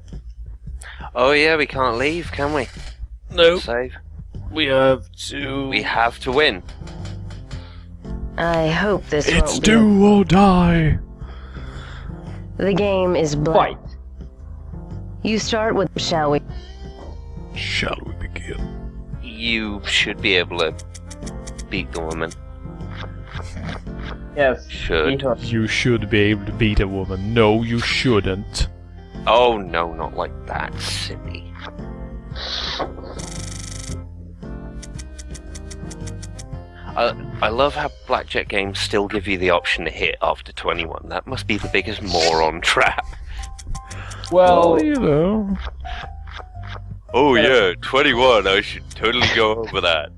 Oh, yeah, we can't leave, can we? No, Save. we have to. We have to win. I hope this It's won't be. do or die. The game is black. Fight. You start with, shall we? Shall we begin? You should be able to beat the woman. Yes. Should. You should be able to beat a woman. No, you shouldn't. Oh no, not like that, silly. I love how blackjack games still give you the option to hit after 21. That must be the biggest moron trap. Well, you know. Oh yeah, 21, I should totally go over that.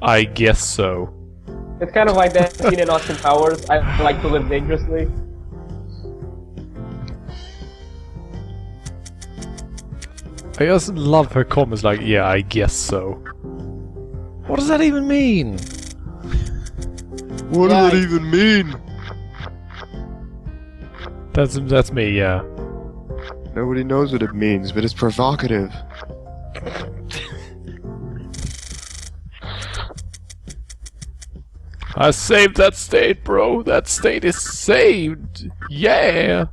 I guess so. it's kind of like that scene in Austin Powers. I like to live dangerously. I just love her comments like, yeah, I guess so. What does that even mean? What does that even mean? That's me, yeah. Nobody knows what it means, but it's provocative. I saved that state, bro. That state is saved. Yeah.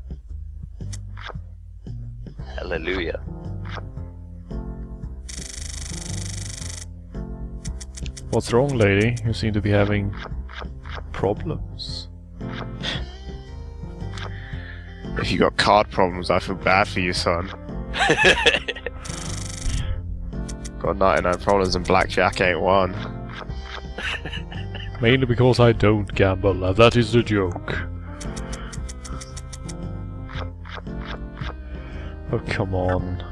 Hallelujah. What's wrong, lady? You seem to be having problems. If you got card problems, I feel bad for you, son. Got 99 problems and blackjack ain't one. Mainly because I don't gamble. That is the joke. Oh, come on.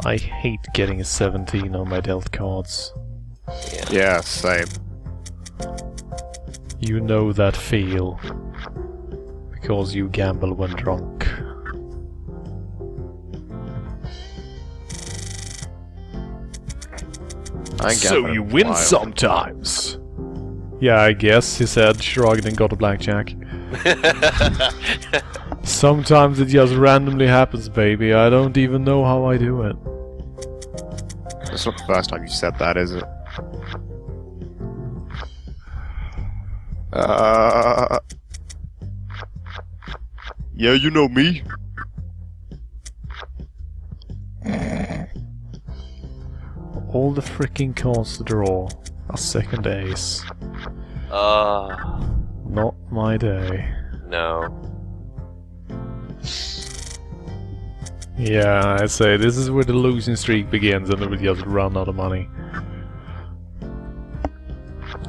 I hate getting a 17 on my dealt cards. Yeah, same. You know that feel. Because you gamble when drunk. So you win sometimes! Yeah, I guess, he said, shrugged and got a blackjack. Sometimes it just randomly happens, baby. I don't even know how I do it. It's not the first time you said that, is it? Yeah, you know me. All the freaking cards to draw are second ace. Not my day. No. Yeah, I say, this is where the losing streak begins and then we just run out of money.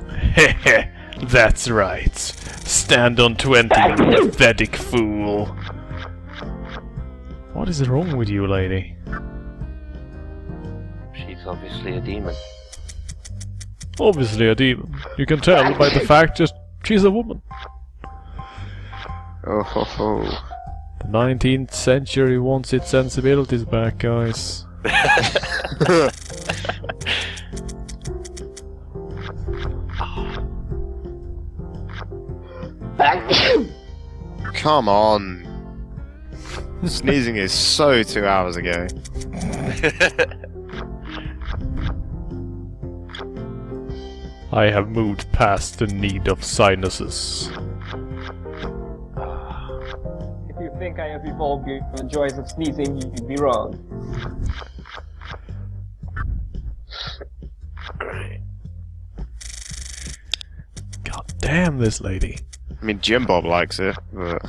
Heh, that's right. Stand on 20, you pathetic fool. What is wrong with you, lady? She's obviously a demon. Obviously a demon. You can tell by the fact just she's a woman. Oh ho ho. The 19th century wants its sensibilities back, guys. Come on. Sneezing is so 2 hours ago. I have moved past the need of sinuses. If you think I have evolved beyond the joys of sneezing, you'd be wrong. God damn this lady. I mean, Jim Bob likes it, but...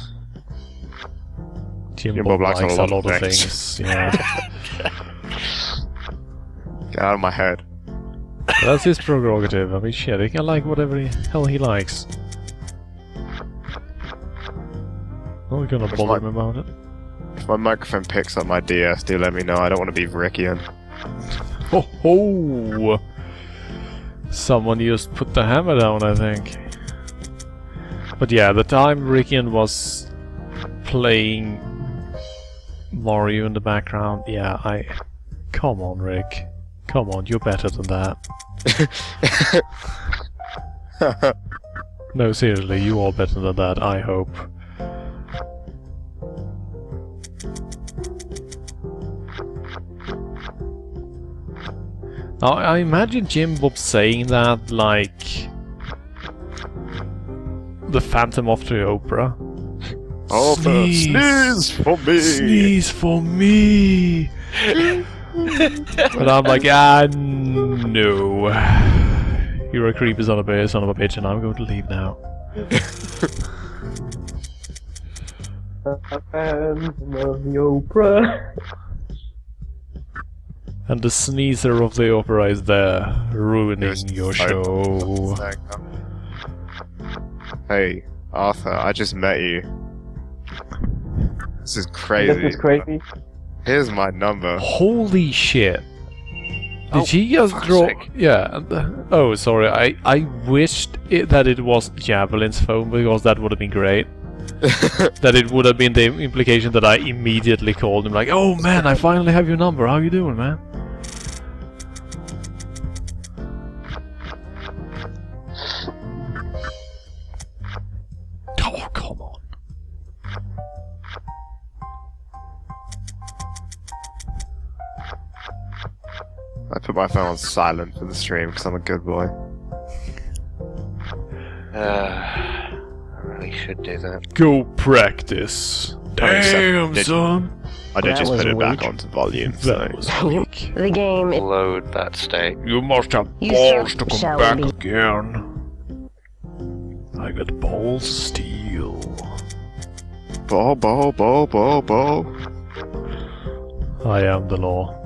Jim Bob likes a lot of things. Yeah. Get out of my head. That's his prerogative. I mean, shit, he can like whatever the hell he likes. Not we're gonna bother him about it. If my microphone picks up my DS, do let me know. I don't want to be Rickian. Ho ho! Someone just put the hammer down, I think. But yeah, the time Rickian was playing Mario in the background, yeah, come on, Rick. Come on, you're better than that. No, seriously, you are better than that, I hope. Now, I imagine Jim Bob saying that like the Phantom of the Opera. Oh, sneeze for me! Sneeze for me! But I'm like, no. You're a creepy son of a bitch, and I'm going to leave now. And the sneezer of the opera is there, ruining your show. Hey, Arthur, I just met you. This is crazy. This is crazy. Here's my number. Holy shit! Did she just draw? Yeah. Oh, sorry. I wished that it was Javelin's phone, because that would have been great. That it would have been the implication that I immediately called him, like, "Oh man, I finally have your number. How you doing, man?" Oh, come on. I put my phone on silent for the stream because I'm a good boy. I really should do that. Go practice. Damn, son. I did That just was put it back weak. onto volume. That was weak. The game is... Load that state. You must have You balls start, to come shall back we? again. I got balls of steel. Ball, ball, ball, ball, ball. I am the law.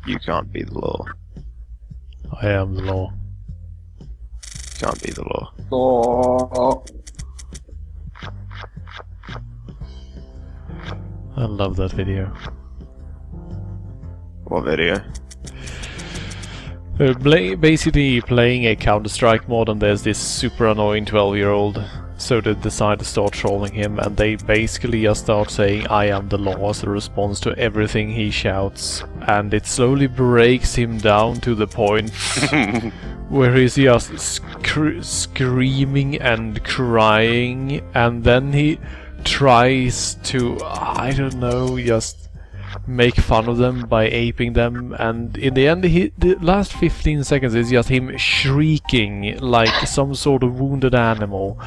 You can't be the law. I am the law. You can't be the law. Oh. I love that video. What video? Basically playing a Counter-Strike mod, and there's this super annoying 12-year-old, so they decide to start trolling him, and they basically just start saying "I am the law" as a response to everything he shouts, and it slowly breaks him down to the point where he's just screaming and crying, and then he tries to, I don't know, just make fun of them by aping them, and in the end the last 15 seconds is just him shrieking like some sort of wounded animal.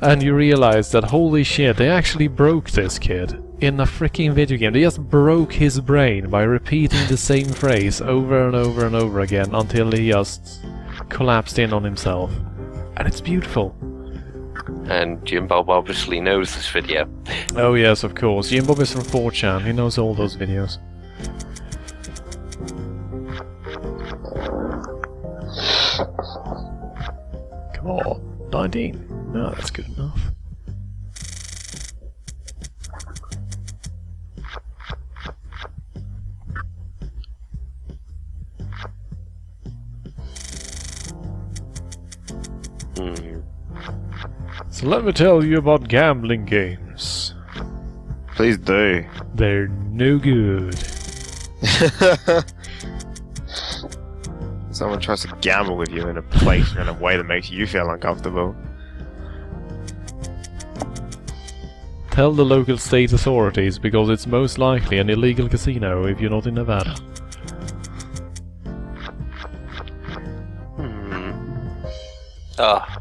And you realize that, holy shit, they actually broke this kid in a freaking video game. They just broke his brain by repeating the same phrase over and over and over again until he just collapsed in on himself. And it's beautiful. And Jim Bob obviously knows this video. Oh yes, of course. Jim Bob is from 4chan. He knows all those videos. Come on, 19. No, that's good enough. So let me tell you about gambling games. Please do. They're no good. Someone tries to gamble with you in a place in a way that makes you feel uncomfortable. Tell the local state authorities, because it's most likely an illegal casino if you're not in Nevada. Ah.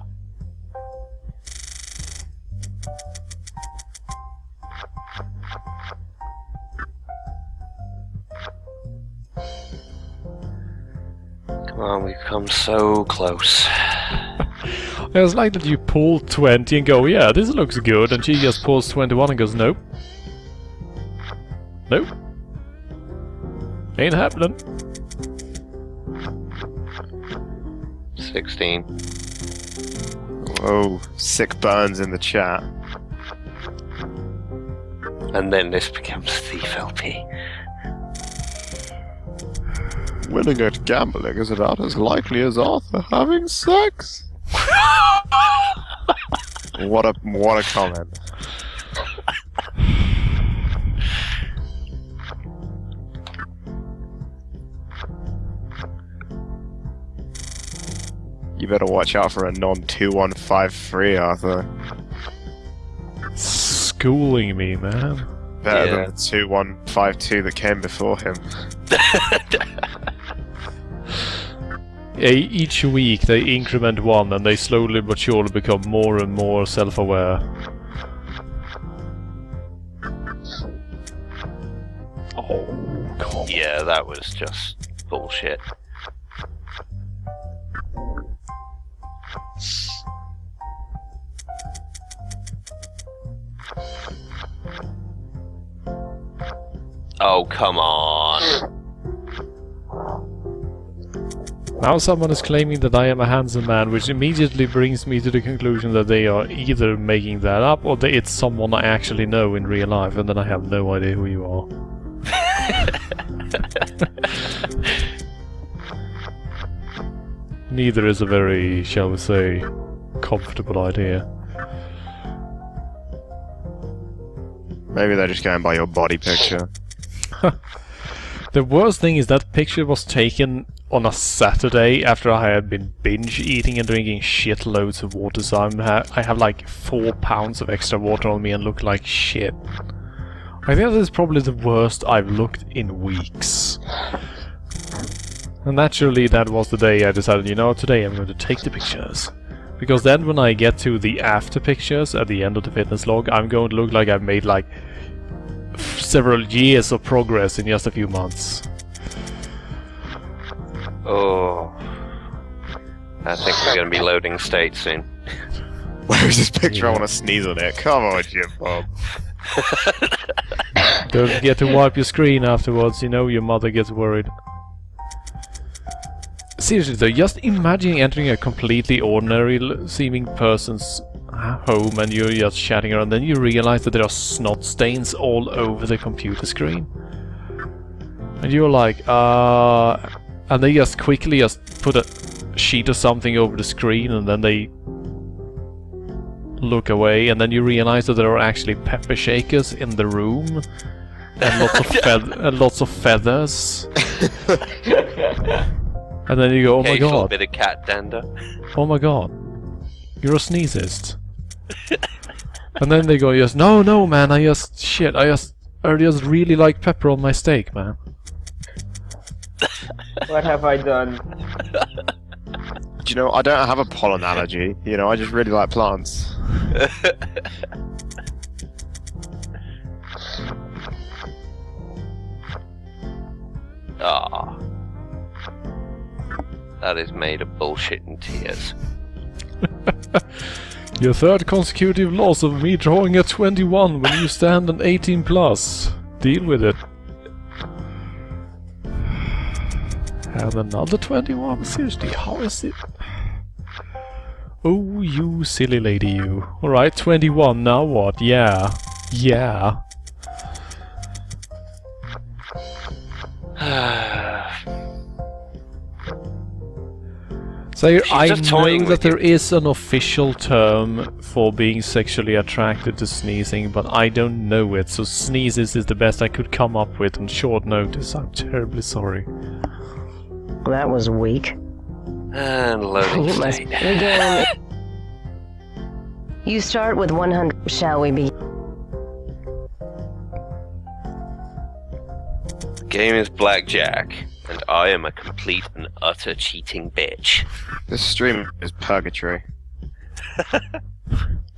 Come on, we've come so close. It's like that you pull 20 and go, yeah, this looks good, and she just pulls 21 and goes, nope. Nope. Ain't happening. 16. Oh, sick burns in the chat. And then this becomes Thief LP. Winning at gambling is about as likely as Arthur having sex. What a comment. You better watch out for a non-2153, Arthur. Schooling me, man. Better Yeah. than the 2152 that came before him. Each week they increment one, and they slowly but surely become more and more self-aware. Oh, come on. Yeah, that was just bullshit. Oh, come on. Now someone is claiming that I am a handsome man, which immediately brings me to the conclusion that they are either making that up or that it's someone I actually know in real life, and then I have no idea who you are. Neither is a very, shall we say, comfortable idea. Maybe they're just going by your body picture. The worst thing is that picture was taken on a Saturday after I had been binge eating and drinking shitloads of water, so I have like 4 pounds of extra water on me and look like shit. I think that is probably the worst I've looked in weeks. And naturally that was the day I decided, you know, today I'm going to take the pictures. Because then when I get to the after pictures at the end of the fitness log, I'm going to look like I've made like several years of progress in just a few months. Oh. I think we're going to be loading state soon. Where is this picture? I want to sneeze on it. Come on, Jim Bob. Don't forget to wipe your screen afterwards, you know your mother gets worried. Seriously though, just imagine entering a completely ordinary seeming person's home and you're just chatting around, then you realize that there are snot stains all over the computer screen. And you're like, and they just quickly just put a sheet or something over the screen and then they look away, and then you realize that there are actually pepper shakers in the room and lots of feathers. And then you go, oh my god. Bit of cat dander. Oh my god. You're a sneezist. And then they go, yes, no, man, I just really like pepper on my steak, man. What have I done? Do you know, I don't have a pollen allergy. You know, I just really like plants. Ah. That is made of bullshit and tears. Your third consecutive loss of me drawing a 21 when you stand an 18 plus. Deal with it. And another 21? Seriously, how is it? Oh, you silly lady, you. Alright, 21, now what? Yeah. Yeah. So I know that there is an official term for being sexually attracted to sneezing, but I don't know it, so sneezes is the best I could come up with on short notice. I'm terribly sorry. That was weak. And loading You must state. begin. You start with 100. Shall we be? The game is blackjack, and I am a complete and utter cheating bitch. This stream is purgatory.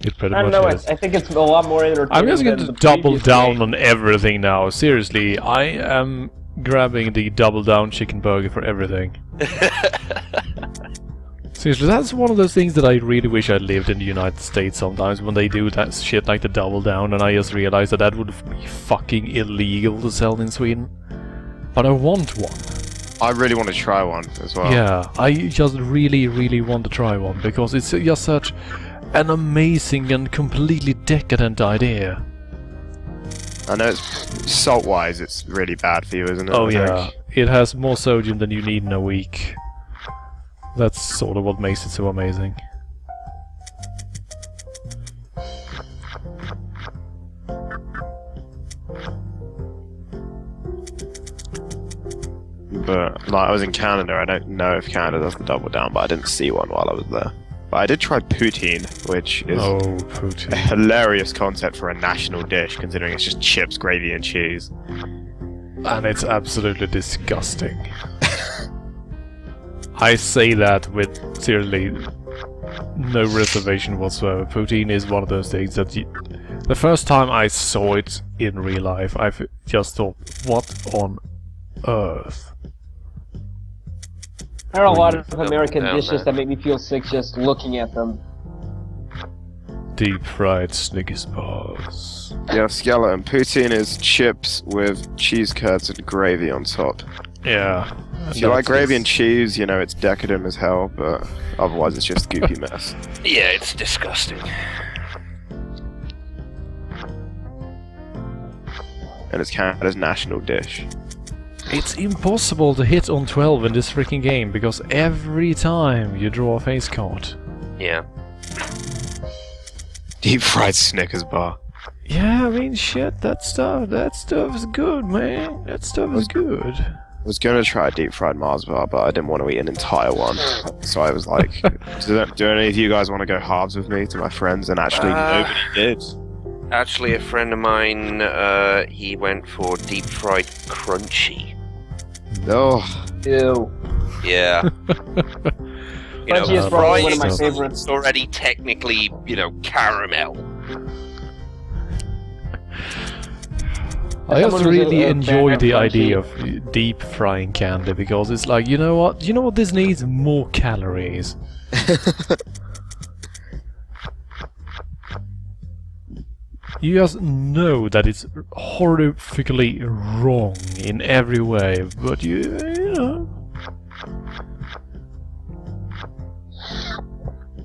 It pretty I don't much know, is. I think it's a lot more entertaining. I'm just going than to the double previous down game. on everything now. Seriously, I am grabbing the double down chicken burger for everything. Seriously, that's one of those things that I really wish I lived in the United States sometimes, when they do that shit like the double down, and I just realized that that would be fucking illegal to sell in Sweden. But I want one. I really want to try one as well. Yeah, I just really, really want to try one, because it's just such an amazing and completely decadent idea. I know it's salt-wise, it's really bad for you, isn't it? Oh I yeah, think. it has more sodium than you need in a week. That's sort of what makes it so amazing. But, like, I was in Canada, I don't know if Canada does the double down, but I didn't see one while I was there. But I did try poutine, which is Oh, a poutine. hilarious concept for a national dish, considering it's just chips, gravy, and cheese. And it's absolutely disgusting. I say that with, seriously, no reservation whatsoever. Poutine is one of those things that The first time I saw it in real life, I just thought, what on earth? There are a lot of American dishes that make me feel sick just looking at them. Deep fried Snickers bars. Yeah, skeleton. Poutine is chips with cheese curds and gravy on top. Yeah. If you like gravy and cheese, you know, it's decadent as hell, but otherwise it's just goopy mess. Yeah, it's disgusting. And it's Canada's national dish. It's impossible to hit on 12 in this freaking game, because every time you draw a face card. Yeah. Deep fried Snickers bar. Yeah, I mean, shit, that stuff is good, man. That stuff is good. I was gonna try a deep fried Mars bar, but I didn't want to eat an entire one. So I was like, do any of you guys want to go halves with me to my friends? And actually, nobody did. Actually, a friend of mine, he went for deep fried crunchy. Oh. Ew. Yeah. You know, Crunchy is probably one of my favorites. It's already technically, you know, caramel. I just Someone really who's a enjoy fan the of idea of deep frying candy, because it's like, you know what? You know what this needs? More calories. You just know that it's horrifically wrong in every way, but you know.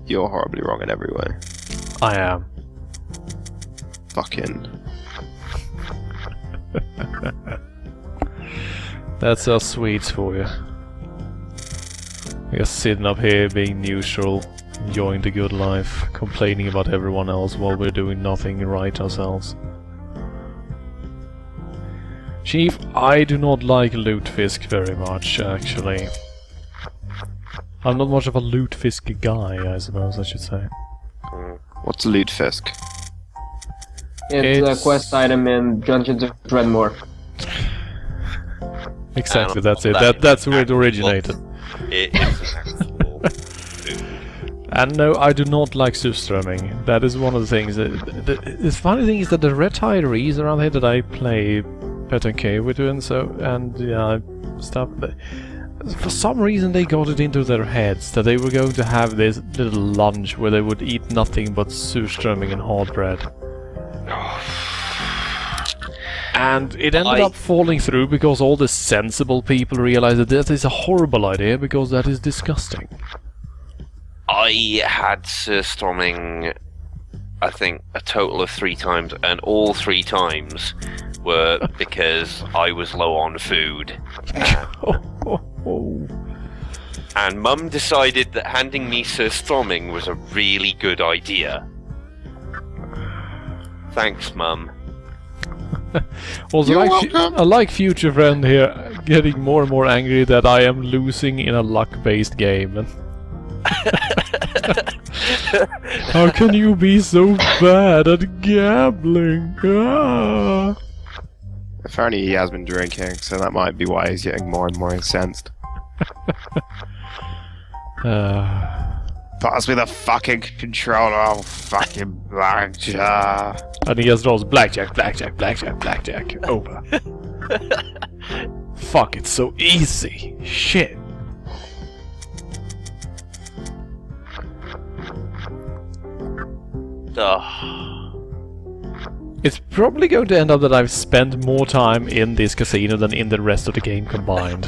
You're horribly wrong in every way. I am. Fucking. That's our sweets for you. We're just sitting up here being neutral, enjoying the good life, complaining about everyone else while we're doing nothing right ourselves. Chief, I do not like lutefisk very much, actually. I'm not much of a lutefisk guy, I suppose I should say. What's lutefisk? It's a quest item in Dungeons of Dreadmore. Exactly, that's it. That's where it originated. It is actual food. And no, I do not like surströmming. That is one of the things. The funny thing is that the retirees around here that I play Pet and K with, and so, and yeah, stuff. For some reason they got it into their heads that they were going to have this little lunch where they would eat nothing but surströmming and hard bread. And it ended up falling through because all the sensible people realized that that is a horrible idea because that is disgusting. I had surströmming, I think, a total of 3 times, and all 3 times were because I was low on food. And Mum decided that handing me surströmming was a really good idea. Thanks, Mum. Also, I like future friend here getting more and more angry that I am losing in a luck-based game. How can you be so bad at gambling? Ah. Apparently he has been drinking, so that might be why he's getting more and more incensed. Pass me the fucking controller, I'll fucking blackjack. And he just draws blackjack, blackjack, blackjack, blackjack. Over. Fuck, it's so easy. Shit. It's probably going to end up that I've spent more time in this casino than in the rest of the game combined.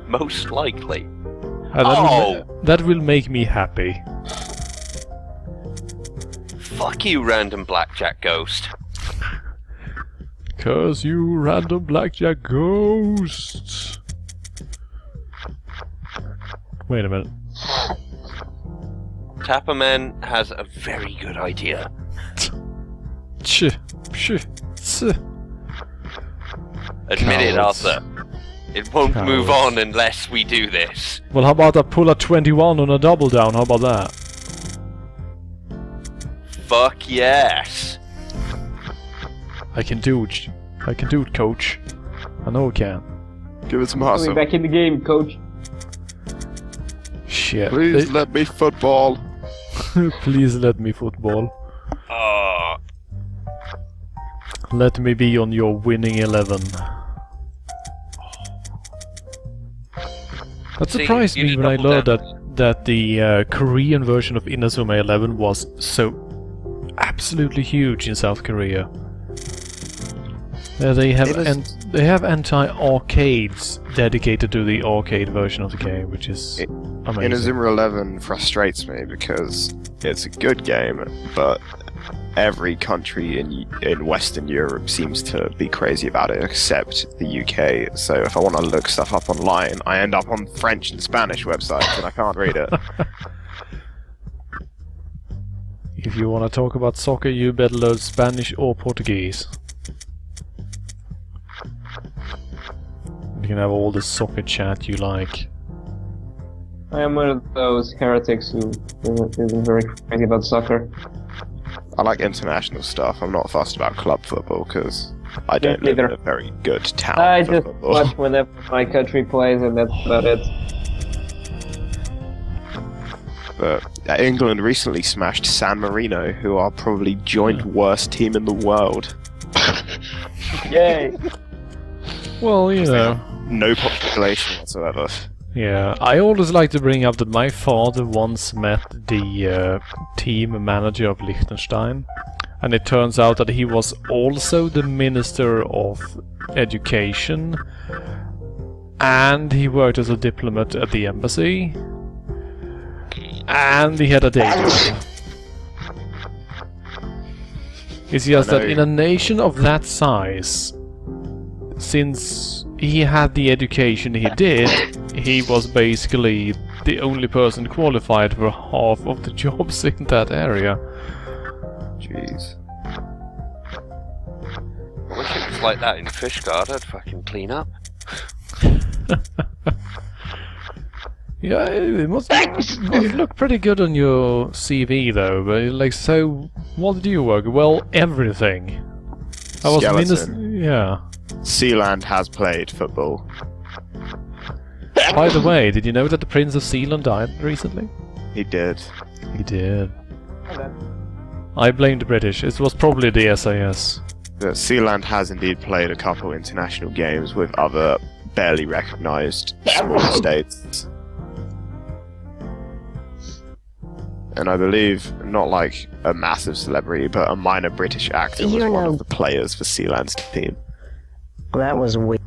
Most likely. And that will make me happy. Fuck you, random blackjack ghost. Curse you, random blackjack ghost. Wait a minute. Tapperman has a very good idea. Admit it, Arthur. It won't move on unless we do this. Well, how about I pull a 21 on a double down? How about that? Fuck yes. I can do it. I can do it, coach. I know I can. Give it some hustle. Back in the game, coach. Shit. Please let me football. Please let me football. Let me be on your winning 11. That surprised me when I learned that the Korean version of Inazuma 11 was so absolutely huge in South Korea. They have entire arcades dedicated to the arcade version of the game, which is amazing. Inazuma 11 frustrates me because it's a good game, but every country in Western Europe seems to be crazy about it, except the UK. So if I want to look stuff up online, I end up on French and Spanish websites, and I can't read it. If you want to talk about soccer, you better learn Spanish or Portuguese. You can have all the soccer chat you like. I am one of those heretics who isn't very crazy about soccer. I like international stuff. I'm not fussed about club football because I don't live in a very good town. I for just football. watch whenever my country plays, and that's about it. But England recently smashed San Marino, who are probably joint worst team in the world. Yay! Well, you know. No population whatsoever. Yeah, I always like to bring up that my father once met the team manager of Liechtenstein, and it turns out that he was also the Minister of Education, and he worked as a diplomat at the embassy, and he had a day job. It's just that in a nation of that size, since he had the education he did, he was basically the only person qualified for half of the jobs in that area. Jeez. I wish it was like that in Fishguard. I'd fucking clean up. Yeah, it must look pretty good on your CV though, but like, so what did you work? Well, everything. I was yeah. Sealand has played football. By the way, did you know that the Prince of Sealand died recently? He did. He did. I blame the British. It was probably the SAS. But Sealand has indeed played a couple international games with other barely recognised small states. And I believe, not like a massive celebrity, but a minor British actor was one of the players for Sealand's team. That was weak.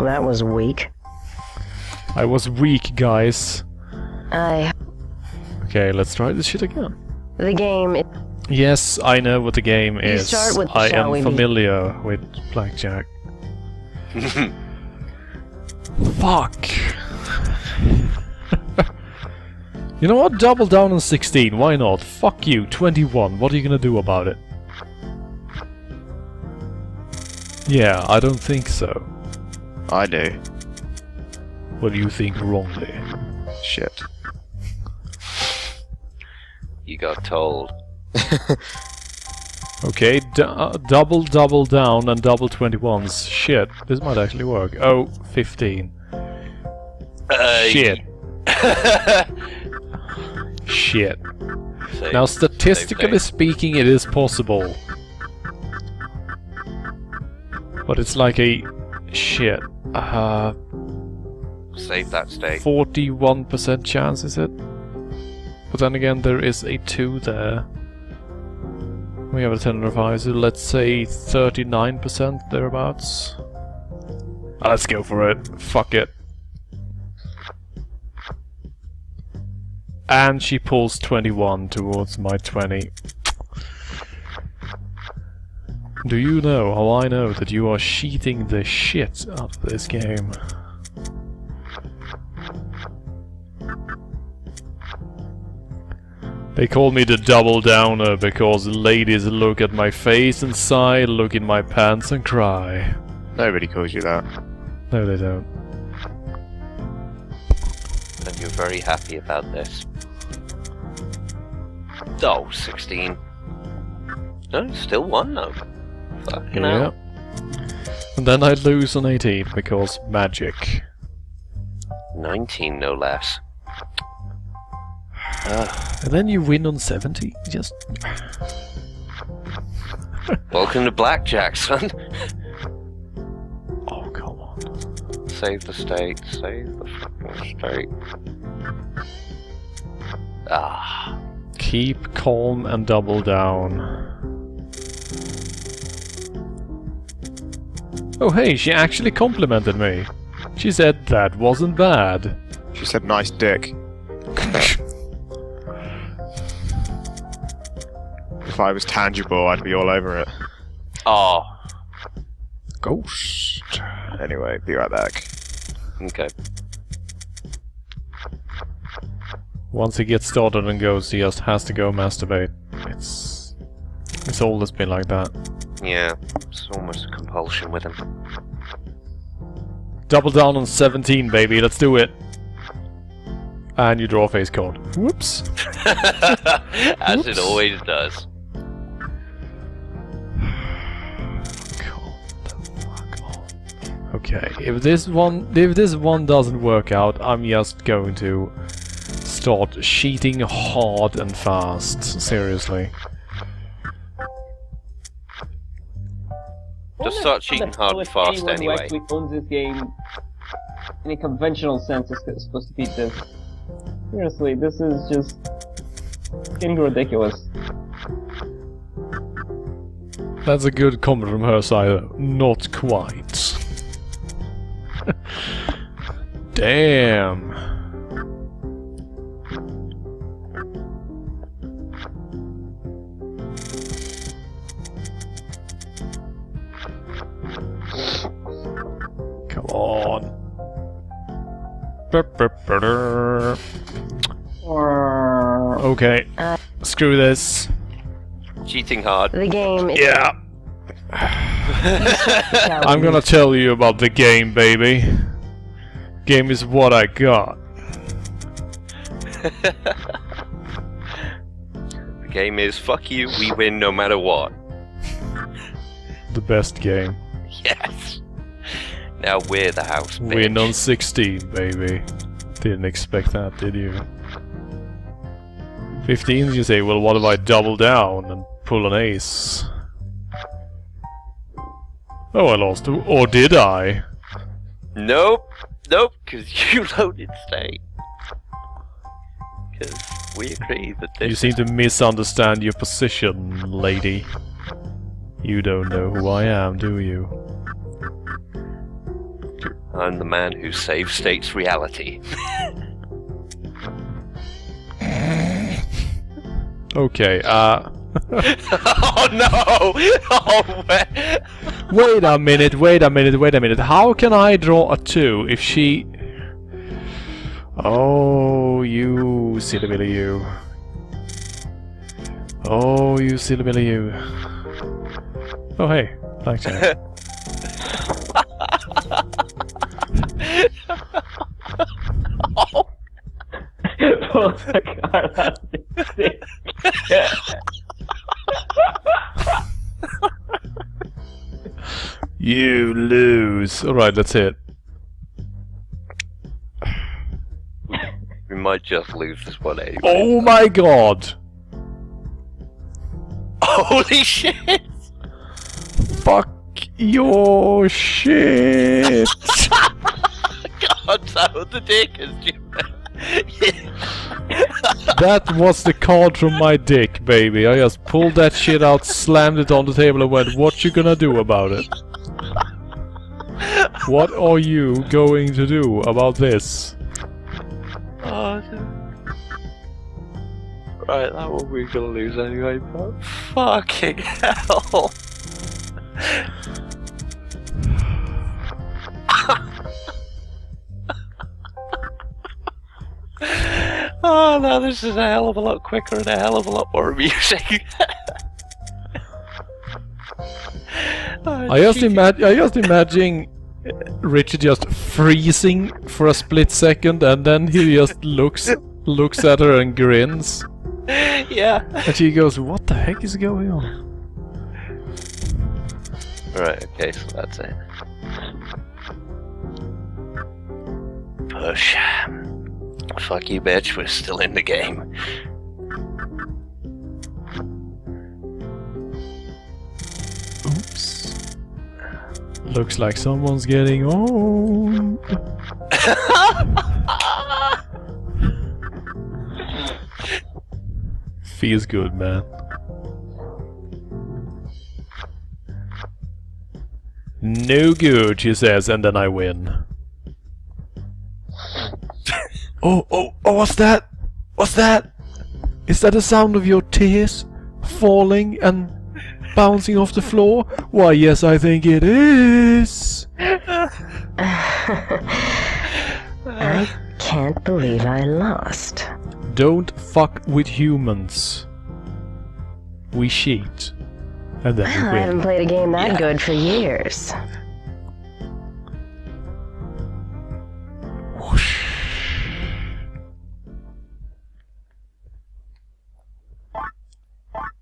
That was weak. I was weak, guys. Okay, let's try this shit again. the game. Yes, I know what the game is. Start with I shall we am be- familiar with blackjack. Fuck. You know what? Double down on 16. Why not? Fuck you. 21. What are you gonna do about it? Yeah, I don't think so. I do. What do you think wrongly? Shit. You got told. Okay, double down and double 21s. Shit, this might actually work. Oh, 15. Shit. Shit. Same, Now, statistically speaking, it is possible. But it's like a... shit. Save that state. 41% chance, is it? But then again, there is a 2 there. We have a 10 or 5, so let's say 39% thereabouts. Let's go for it. Fuck it. And she pulls 21 towards my 20. Do you know how I know that you are cheating the shit out of this game? They call me the double downer because ladies look at my face and sigh, look in my pants and cry. Nobody calls you that. No, they don't. And you're very happy about this. Oh, 16. No, still 1 though. Fucking hell. And then I lose on 18 because magic. 19 no less. And then you win on 70. Just... Welcome to Blackjack, son. Oh, come on. Save the state. Save the fucking state. Ah. Keep calm and double down. Oh hey, she actually complimented me. She said that wasn't bad. She said nice dick. If I was tangible, I'd be all over it. Oh. Ghost. Anyway, be right back. Okay. Once he gets started and goes, he just has to go masturbate. It's always been like that. Yeah. It's almost a compulsion with him. Double down on 17, baby. Let's do it. And you draw a face card. Whoops. As Whoops. it always does. Okay, if this one doesn't work out, I'm just going to start cheating hard and fast. Seriously. Just start cheating hard and fast anyone anyway. who actually owns this game in a conventional sense is supposed to beat this. Seriously, this is just getting ridiculous. That's a good comment from her side, though. Not quite. Damn. Come on. Okay. Screw this. Cheating hard. The game is Yeah. I'm gonna tell you about the game, baby. Game is what I got. The game is fuck you, we win no matter what. The best game. Yes. Now we're the house, bitch. Win on 16, baby. Didn't expect that, did you? 15, you say, well, what if I double down and pull an ace? Oh, I lost. Or did I? Nope. Nope, because you loaded state. Because we agree that this You seem to misunderstand your position, lady. You don't know who I am, do you? I'm the man who saves state's reality. Okay, Oh no! Oh, wait a minute. How can I draw a 2 if she... Oh, you silly billy you. Oh, you silly billy you. Oh, hey. Blackjack. Oh. Pull the card out of the stick. You lose. Alright, that's it. We might just lose this one anyway. Oh my god! Holy shit! Fuck your shit! God, so the dick is That was the card from my dick, baby. I just pulled that shit out, slammed it on the table and went, what you gonna do about it? What are you going to do about this? Oh, right, that one we're gonna lose anyway, but fucking hell. Oh no, this is a hell of a lot quicker and a hell of a lot more amusing. I just imagine Richard just freezing for a split second and then he just looks at her and grins. Yeah. And she goes, what the heck is going on? Right, okay, so that's it. Push. Fuck you, bitch, we're still in the game. Looks like someone's getting on. Feels good, man. No good, she says, and then I win. Oh, what's that? What's that? Is that the sound of your tears falling and bouncing off the floor? Why, yes, I think it is. I can't believe I lost. Don't fuck with humans. We cheat. And then we I win. haven't played a game that good for years.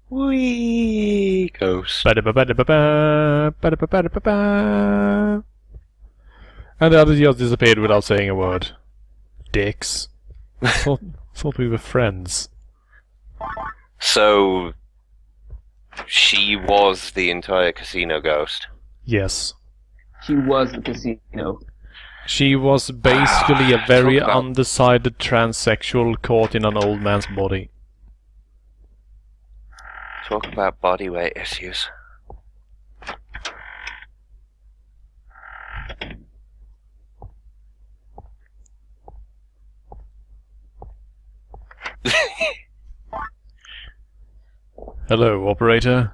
Wee ghost. Ba-da-ba-ba-da-ba-ba, ba-da-ba-ba-da-ba-ba. And the other just disappeared without saying a word. Dicks. Thought we were friends. So she was the entire casino ghost. Yes. She was the casino. She was basically a very Talk about- undecided transsexual caught in an old man's body. Talk about body weight issues. Hello, operator.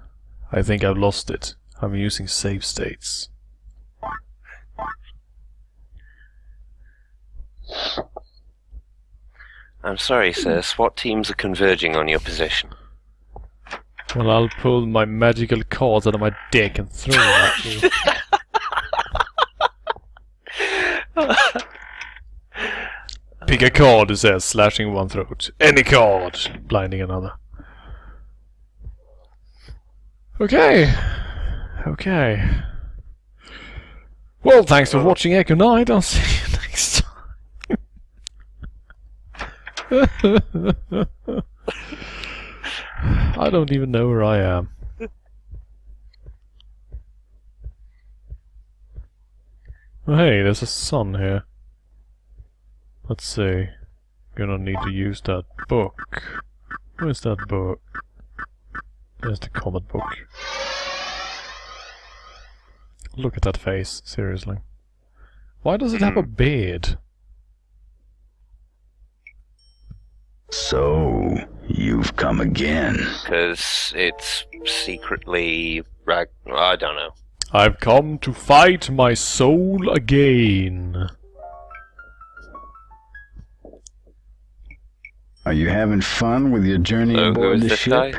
I think I've lost it. I'm using save states. I'm sorry, sir. SWAT teams are converging on your position. Well, I'll pull my magical cards out of my dick and throw them at you. Pick a card, it says, slashing one throat. Any card! Blinding another. Okay. Okay. Well, thanks for watching Echo Night. I'll see you next time. I don't even know where I am. Oh, hey, there's a sun here. Let's see. Gonna need to use that book. Where's that book? There's the comic book. Look at that face, seriously. Why does it have a beard? So, you've come again. Because it's secretly... I don't know. I've come to fight my soul again. Are you having fun with your journey So who aboard is the this ship? guy?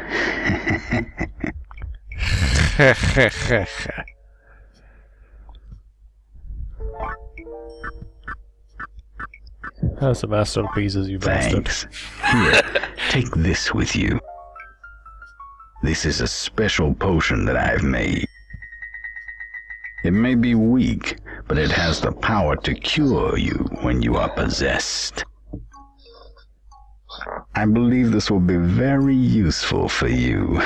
That's some masterpieces, you bastard. Thanks. Here, take this with you. This is a special potion that I've made. It may be weak, but it has the power to cure you when you are possessed. I believe this will be very useful for you.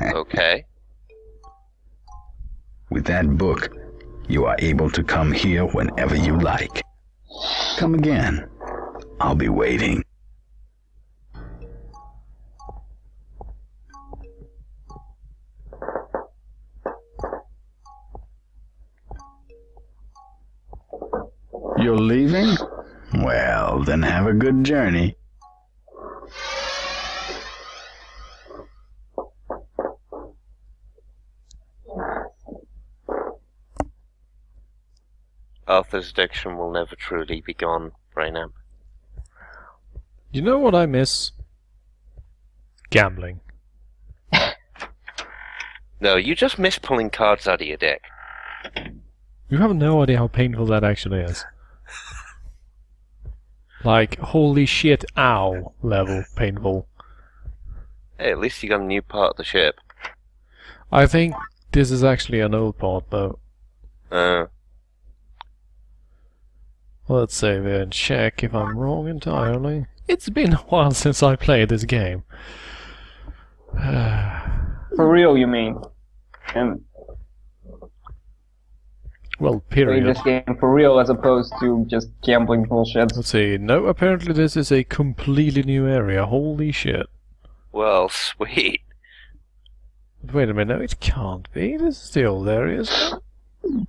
Okay. With that book, you are able to come here whenever you like. Come again. I'll be waiting. You're leaving? Well, then have a good journey. Arthur's addiction will never truly be gone, Brainamp. You know what I miss? Gambling. No, you just miss pulling cards out of your dick. You have no idea how painful that actually is. Like, holy shit, ow level painful. Hey, at least you got a new part of the ship. I think this is actually an old part, though. Let's save it and check if I'm wrong entirely. It's been a while since I played this game. For real, you mean? And Well, Play period. this game for real as opposed to just gambling bullshit. Let's see. No, apparently this is a completely new area. Holy shit. Well, sweet. But wait a minute, no, it can't be. This is the old area, isn't it?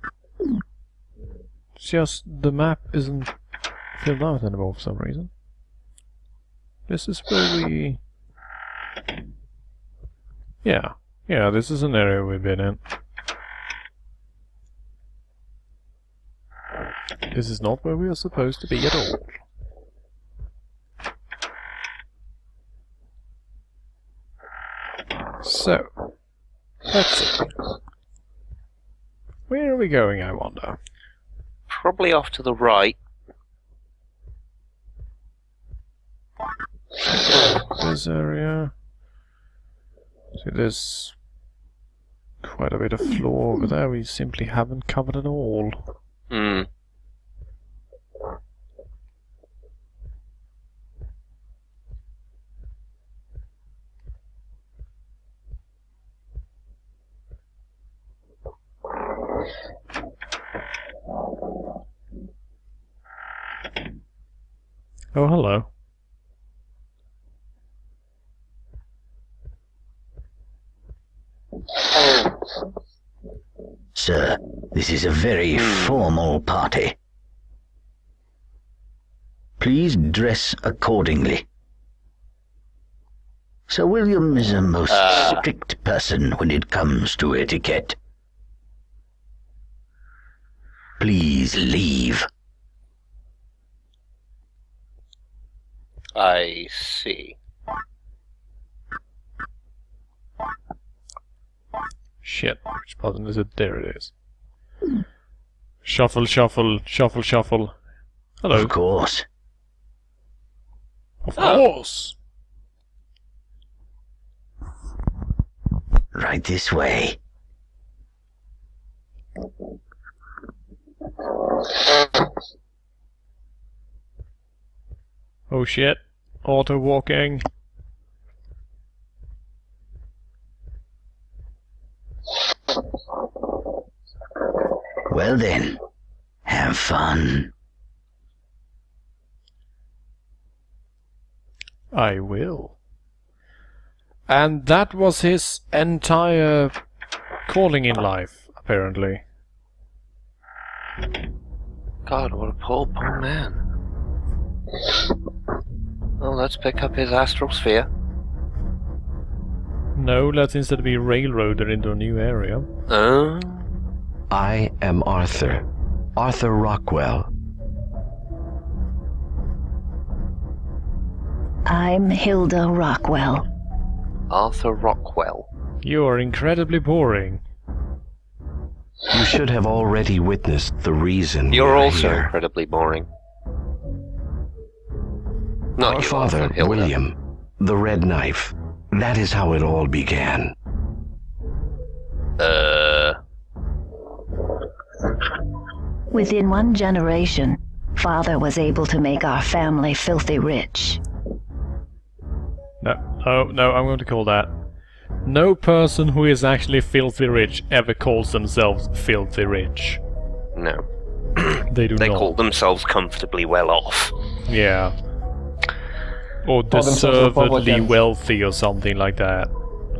It's just the map isn't filled out anymore for some reason. This is where we... Yeah, this is an area we've been in. This is not where we are supposed to be at all. So, let's see. Where are we going, I wonder? Probably off to the right. This area. See, there's quite a bit of floor over there we simply haven't covered at all. Hmm. Oh, hello. Sir, this is a very formal party. Please dress accordingly. Sir William is a most strict person when it comes to etiquette. Please leave. I see. Shit, which button is it? There it is. Shuffle, shuffle, shuffle, shuffle. Hello. Of course. Of course! Right this way. Oh shit. Auto walking. Well then, have fun. I will. And that was his entire calling in life, apparently. God, what a poor man. Well, let's pick up his astral sphere. No, let's instead be railroaded into a new area. I am Arthur. Arthur Rockwell. I'm Hilda Rockwell. Arthur Rockwell. You are incredibly boring. You should have already witnessed the reason You're we are also here. incredibly boring. Not Our you, father, Arthur, Hilda. William, the Red Knife. That is how it all began. Within one generation, Father was able to make our family filthy rich. No, I'm going to call that. No person who is actually filthy rich ever calls themselves filthy rich. No. They do They not. call themselves comfortably well off. Yeah. Or themselves deservedly Republicans. wealthy or something like that.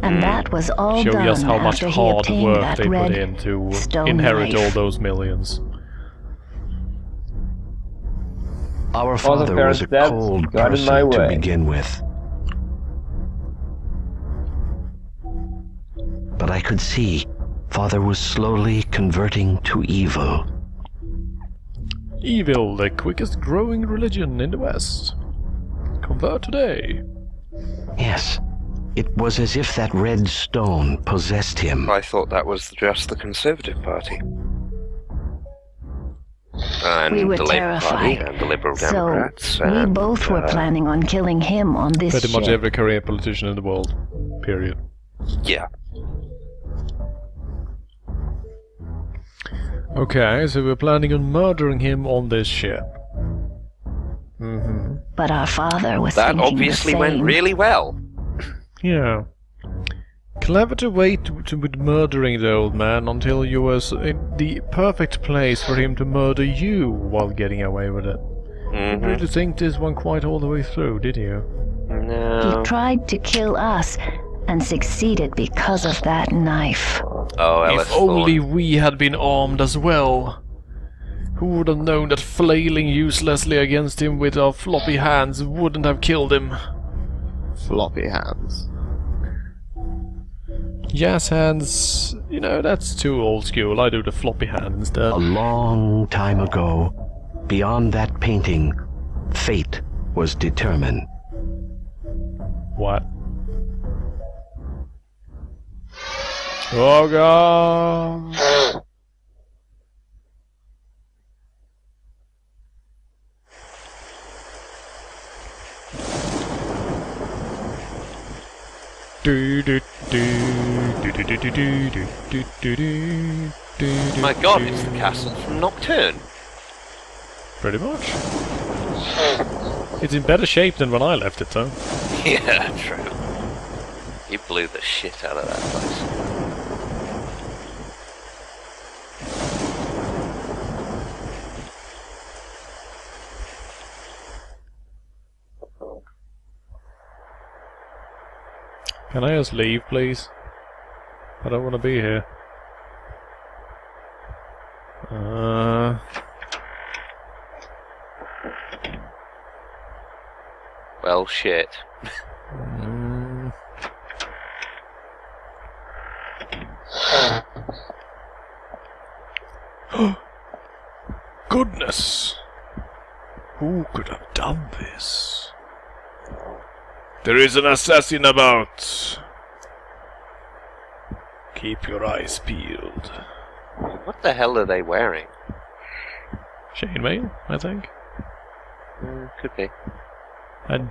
And that was all Show done just how much after he hard obtained work that they put red in to stone inherit knife. all those millions. Our the father was a parents' cold got in my person to way. begin with. But I could see Father was slowly converting to evil. Evil, the quickest growing religion in the West. Convert today. Yes, it was as if that red stone possessed him. I thought that was just the Conservative Party. And We were the Labour Party terrified. and the Liberal So Democrats. we and, both were planning on killing him on this Pretty much ship. every career politician in the world. Period. Yeah. Okay, so we're planning on murdering him on this ship. But our father was That thinking obviously the went same. really well. Yeah. Clever to wait with murdering the old man until you was in the perfect place for him to murder you while getting away with it. Didn't really think this one quite all the way through, did you? No. He tried to kill us and succeeded because of that knife. Oh, Ellis If only Thorne. we had been armed as well. Who would have known that flailing uselessly against him with our floppy hands wouldn't have killed him? Floppy hands. Jazz hands, you know, that's too old school. I do the floppy hand instead. A long time ago, beyond that painting, fate was determined. What? Oh god! My god, it's the castle from Nocturne. Pretty much. It's in better shape than when I left it, though. Yeah, true. You blew the shit out of that place. Can I just leave, please? I don't want to be here. Well, shit. Goodness! Who could have done this? There is an assassin about! Keep your eyes peeled. What the hell are they wearing? Chainmail, I think. Could be. And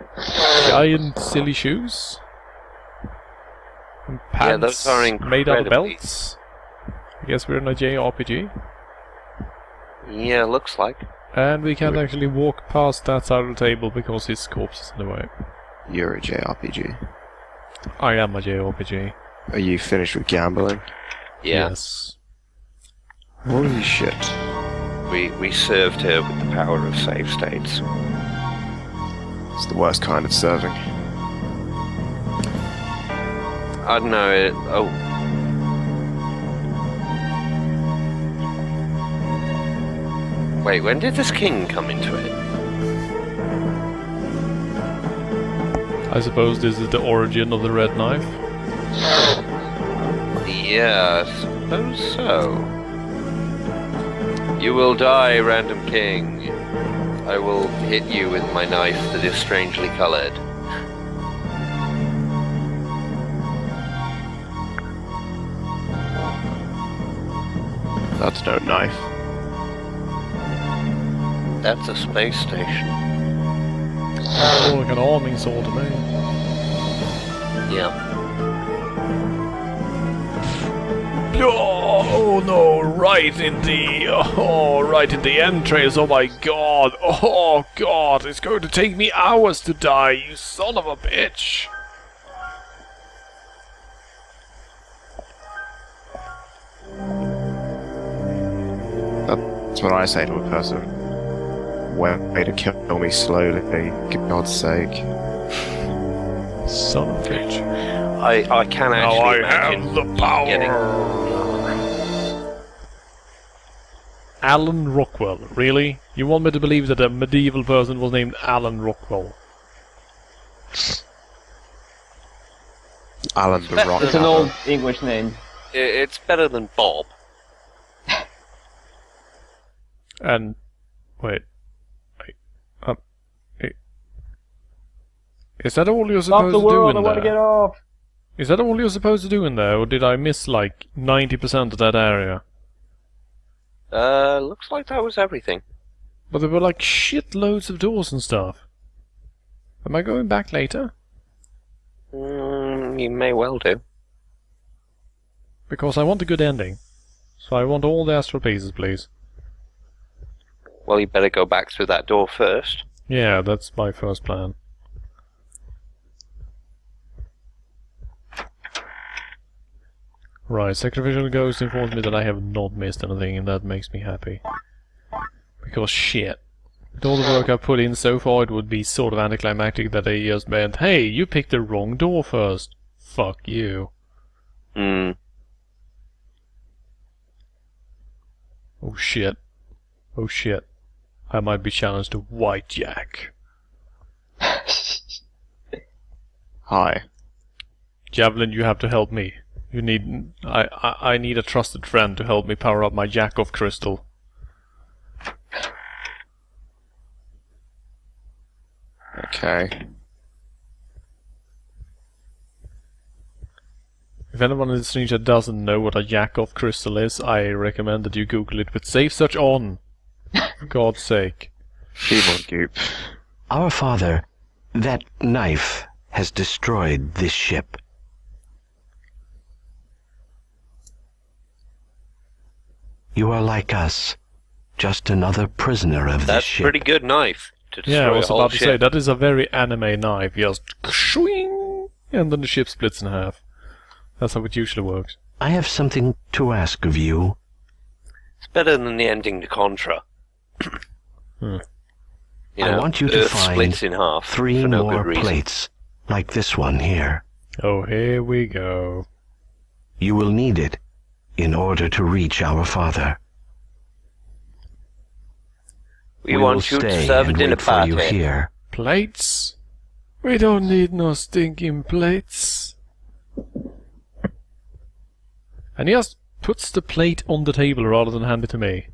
giant silly shoes? And Yeah, those pants are made out of incredibly- belts? I guess we're in a JRPG. Yeah, looks like. And we can't actually walk past that side of the table because his corpse is in the way. You're a JRPG. I am a JRPG. Are you finished with gambling? Yeah. Yes. Holy shit. We served her with the power of save states. It's the worst kind of serving. I don't know. Wait, when did this king come into it? I suppose this is the origin of the red knife. Yeah, I suppose so. You will die, random king. I will hit you with my knife that is strangely colored. That's no knife. That's a space station. Oh, like an arming sword to me. Yeah. Oh no, right in the entrails, oh my god, oh god, it's going to take me hours to die, you son of a bitch! That's what I say to a person. Way to kill me slowly, for God's sake. Son of a bitch. I can actually Now I imagine have the you power! getting- Alan Rockwell, really? You want me to believe that a medieval person was named Alan Rockwell? Alan the Rock. It's an old English name. It's better than Bob. And... wait. Is that all you're Stop supposed the to do world, I in want to there? get off! Is that all you're supposed to do in there, or did I miss like 90% of that area? Looks like that was everything. But there were like shitloads of doors and stuff. Am I going back later? You may well do. Because I want a good ending. So I want all the astral pieces, please. Well, you better go back through that door first. Yeah, that's my first plan. Right, Sacrificial Ghost informs me that I have not missed anything, and that makes me happy. Because shit. With all the work I've put in so far, it would be sort of anticlimactic that they just meant, hey, you picked the wrong door first. Fuck you. Hmm. Oh shit. Oh shit. I might be challenged to White Jack. Hi. Javelin, you have to help me. You need... I need a trusted friend to help me power up my Jack-off crystal. Okay. If anyone listening that doesn't know what a Jack-off crystal is, I recommend that you Google it with safe search on. For God's sake. Demon goop. Our father, that knife has destroyed this ship. You are like us, just another prisoner of this That's ship. pretty good knife to destroy Yeah, I was a whole about to say, ship. that is a very anime knife. Just swing, and then the ship splits in half. That's how it usually works. I have something to ask of you. It's better than the ending to Contra. Hmm. You I know, want you to Earth find splits in half 3 for no more good reason. plates, like this one here. Oh, here we go. You will need it in order to reach our father. We will want you to stay serve a and dinner wait for you party. here. Plates? We don't need no stinking plates. And he just puts the plate on the table rather than hand it to me.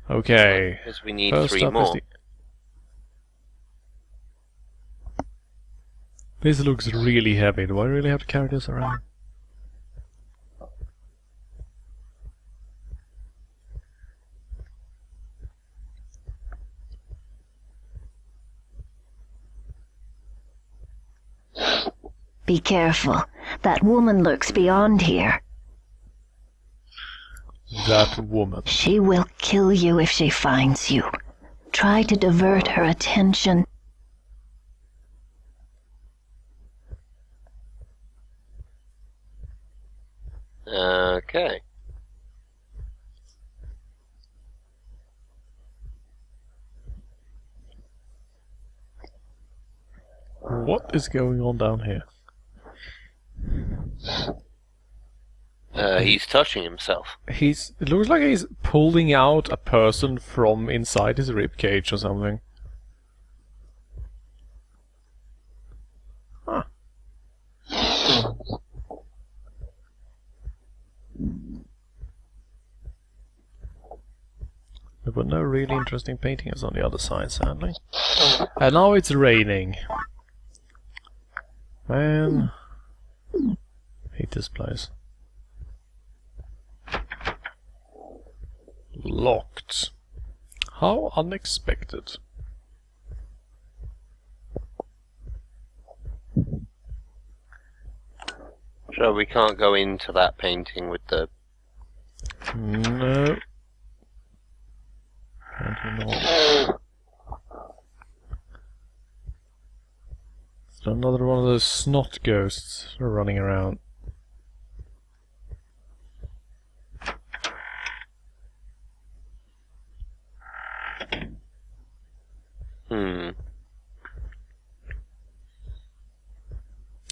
Okay. Because we need First 3 up is more. the... This looks really heavy. Do I really have to carry this around? Be careful. That woman lurks beyond here. That woman. She will kill you if she finds you. Try to divert her attention. Okay. What is going on down here? He's touching himself. It looks like he's pulling out a person from inside his ribcage or something. Huh. There were no really interesting paintings on the other side, sadly. And now it's raining. Man, hate this place. Locked. How unexpected. So we can't go into that painting with the... No. Apparently not. It's another one of those snot ghosts running around.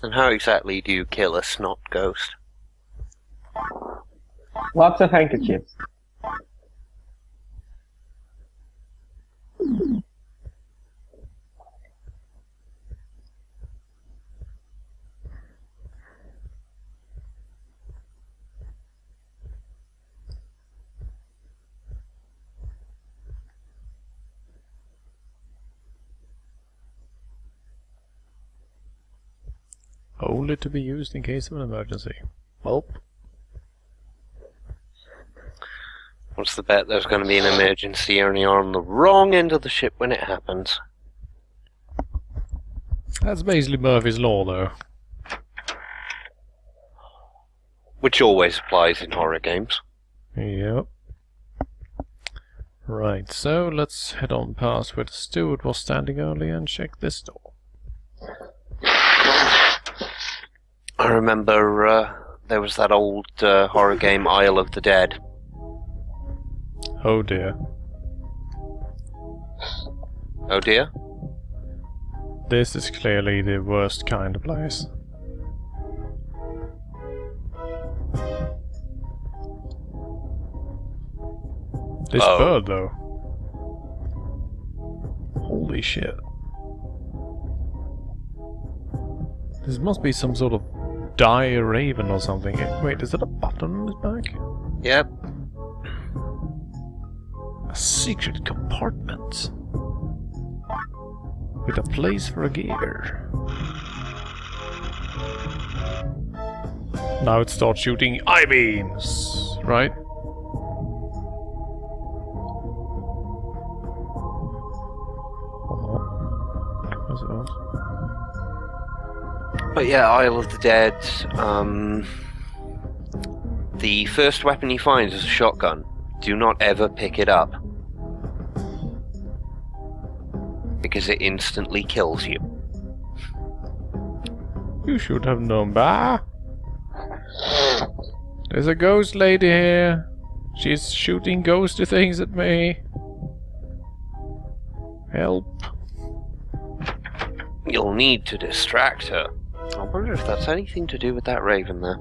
And how exactly do you kill a snot ghost? Lots of handkerchiefs. Only to be used in case of an emergency. Well, What's the bet there's going to be an emergency and you're on the wrong end of the ship when it happens? that's basically Murphy's Law, though. Which always applies in horror games. Yep. Right, so let's head on past where the steward was standing earlier and check this door. I remember there was that old horror game, Isle of the Dead. Oh dear. Oh dear? This is clearly the worst kind of place. This bird, though. Holy shit. This must be some sort of dire raven or something. Wait, is that a button on his back? Yep. A secret compartment. With a place for a gear. Now it starts shooting I-beams, right? But yeah, Isle of the Dead, the first weapon you find is a shotgun. Do not ever pick it up. Because it instantly kills you. You should have known, bah. There's a ghost lady here. She's shooting ghosty things at me. Help. You'll need to distract her. I wonder if that's anything to do with that raven there.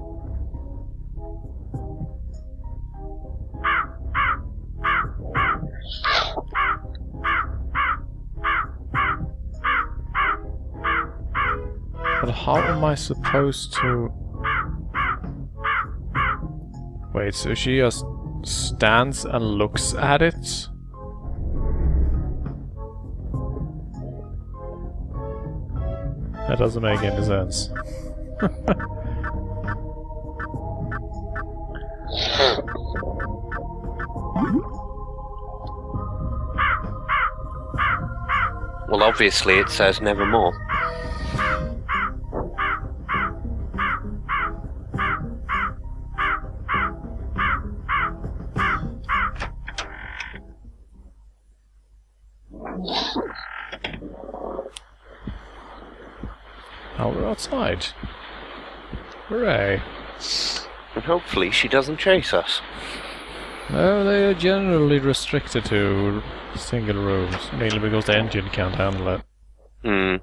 But how am I supposed to... Wait, so she just stands and looks at it? That doesn't make any sense. Well, obviously it says nevermore. Now we're outside. Hooray. And hopefully she doesn't chase us. No, they are generally restricted to single rooms, mainly because the engine can't handle it. Hmm.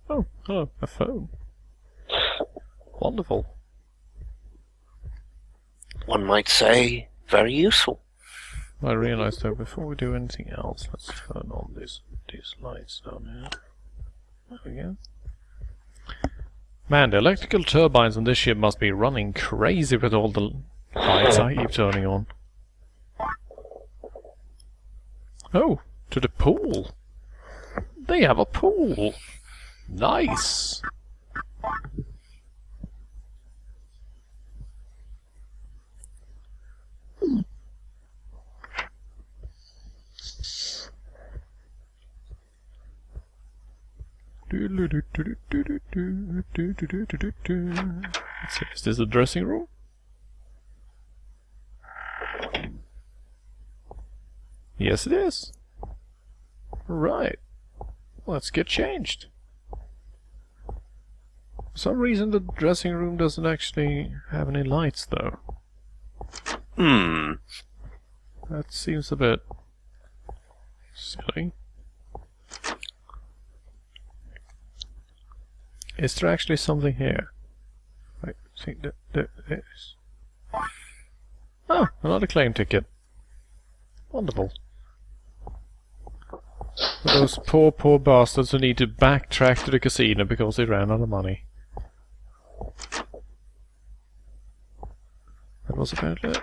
Oh, hello, a phone. Wonderful. One might say, very useful. I realized though, before we do anything else, let's turn on these lights down here. There we go. Man, the electrical turbines on this ship must be running crazy with all the lights I keep turning on. Oh, to the pool. They have a pool. Nice. Let's see, is this a dressing room? Yes, it is. Right. Let's get changed. For some reason, the dressing room doesn't actually have any lights, though. Hmm. That seems a bit silly. Is there actually something here? I think that there is. Oh, another claim ticket. Wonderful. For those poor bastards who need to backtrack to the casino because they ran out of money. That was apparently it.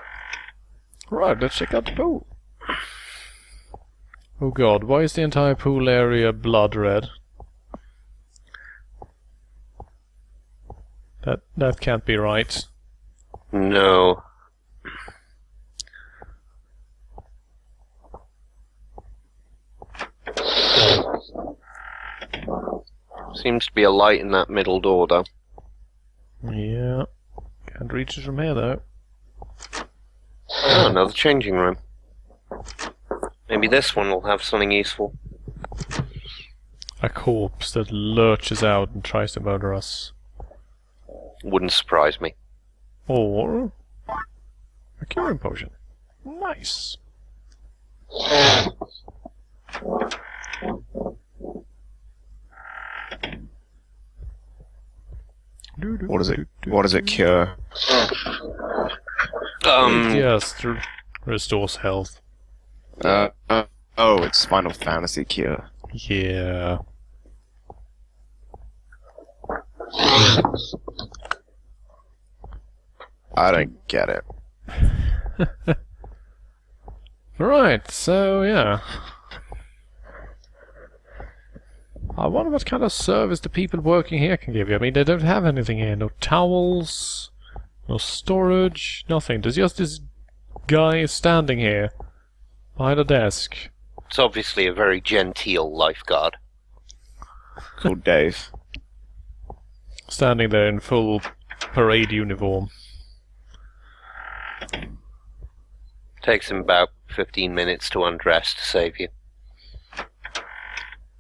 Right, let's check out the pool. Oh god, why is the entire pool area blood red? That can't be right. No. Seems to be a light in that middle door, though. Yeah. Can't reach it from here, though. Oh, another changing room. Maybe this one will have something useful. A corpse that lurches out and tries to murder us. Wouldn't surprise me. Or a curing potion. Nice. What does it cure? Yes, restores health. Oh, it's Final Fantasy cure. Yeah. I don't get it. Right, so yeah. I wonder what kind of service the people working here can give you. I mean, they don't have anything here. No towels, no storage, nothing. There's just this guy standing here behind a desk. It's obviously a very genteel lifeguard. Called Dave. Standing there in full parade uniform. Takes him about 15 minutes to undress to save you.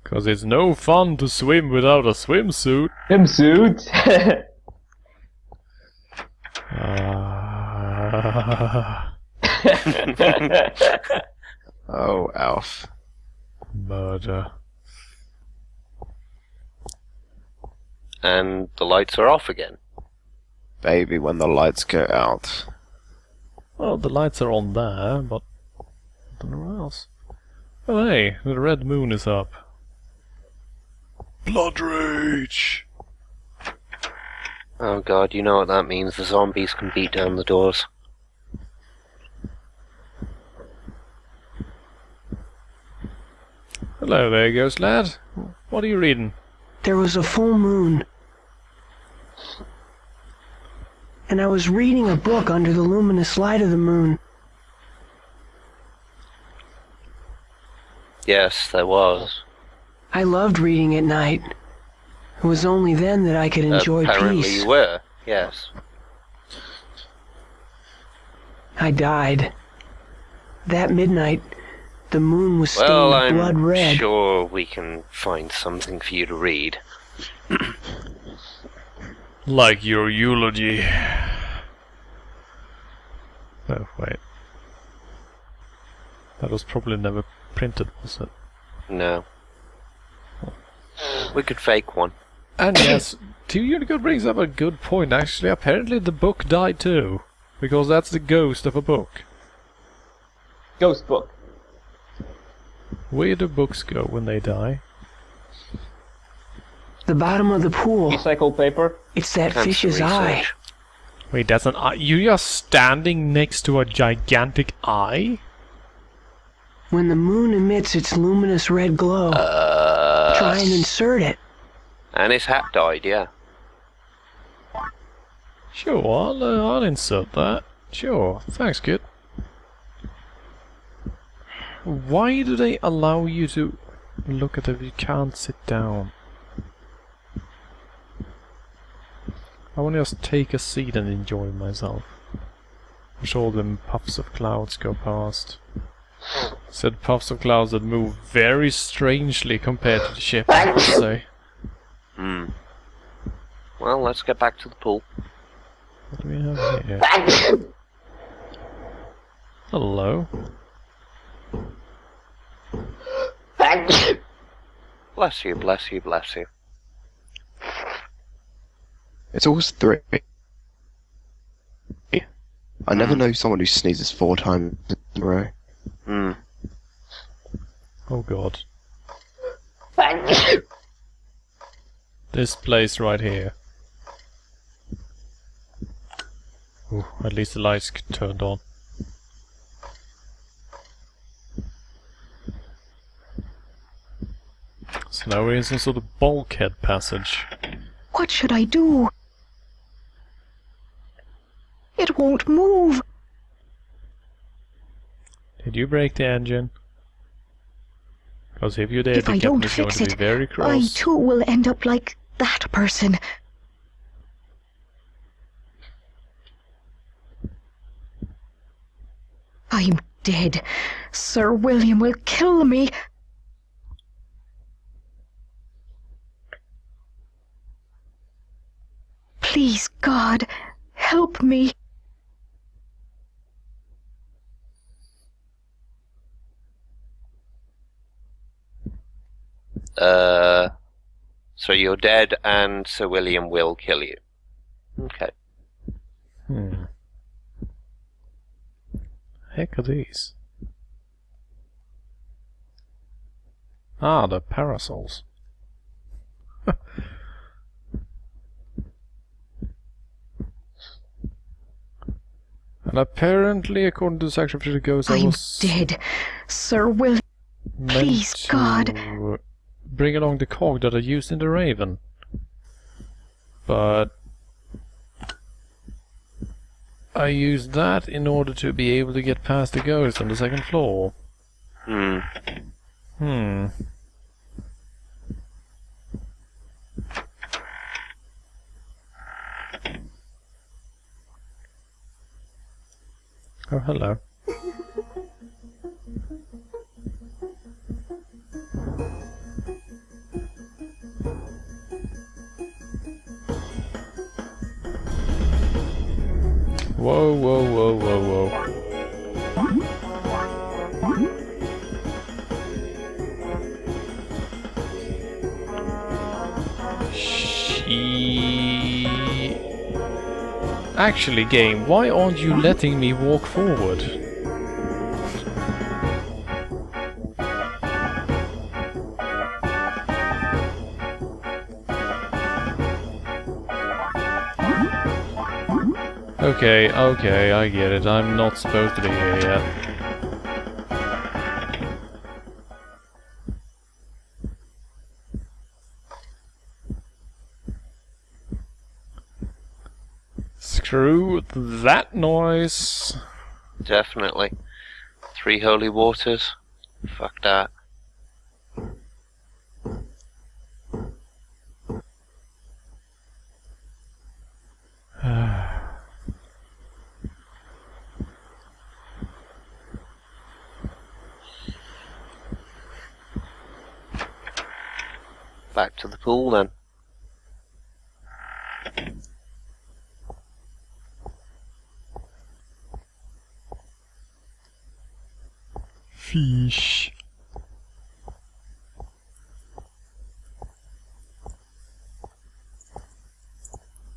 'Cause it's no fun to swim without a swimsuit. Swimsuit. Oh, Alf. Murder. And the lights are off again. Baby, when the lights go out. Well, the lights are on there, but I don't know where else. Oh hey, the red moon is up. Blood rage! Oh god, you know what that means. The zombies can beat down the doors. Hello there, ghost lad. What are you reading? There was a full moon, and I was reading a book under the luminous light of the moon. Yes, there was. I loved reading at night. It was only then that I could enjoy Apparently peace. you were, yes. I died. That midnight, the moon was stained Well, I'm blood red. sure we can find something for you to read. Like your eulogy. Oh, wait. That was probably never printed, was it? No. We could fake one. And yes, Two Unicorn brings up a good point, actually. Apparently the book died too. Because that's the ghost of a book. Ghost book. Where do books go when they die? The bottom of the pool. Recycled paper. It's that Cancer fish's eye. research. Wait, that's an eye? You're just standing next to a gigantic eye? When the moon emits its luminous red glow, try and insert it. And his hat died, yeah. Sure, I'll insert that. Sure, thanks, kid. Why do they allow you to look at it if you can't sit down? I want to just take a seat and enjoy myself. Watch all them puffs of clouds go past. Said puffs of clouds that move very strangely compared to the ship, I would say. Well, let's get back to the pool. What do we have here? Hello. Bless you, bless you, bless you. It's always 3. I never know someone who sneezes 4 times in a row. Oh god. This place right here. Ooh, at least the lights turned on. So now we're in some sort of bulkhead passage. What should I do? It won't move. Did you break the engine? Because if you did, If the I captain don't is going fix to be it, very I cross. too will end up like that person. I'm dead. Sir William will kill me. God, help me. So you're dead and Sir William will kill you. Okay. Heck are these? Ah, the parasols. And apparently, according to the sacrificial ghost, I was dead. Sir William, please, God. Bring along the cog that I used in the Raven. But I used that in order to be able to get past the ghost on the second floor. Oh, hello. Whoa, whoa, whoa, whoa, whoa. Actually, game, why aren't you letting me walk forward? Okay, okay, I get it. I'm not supposed to be here yet. Screw that noise. Definitely. 3 holy waters. Fuck that. Back to the pool then. Fish.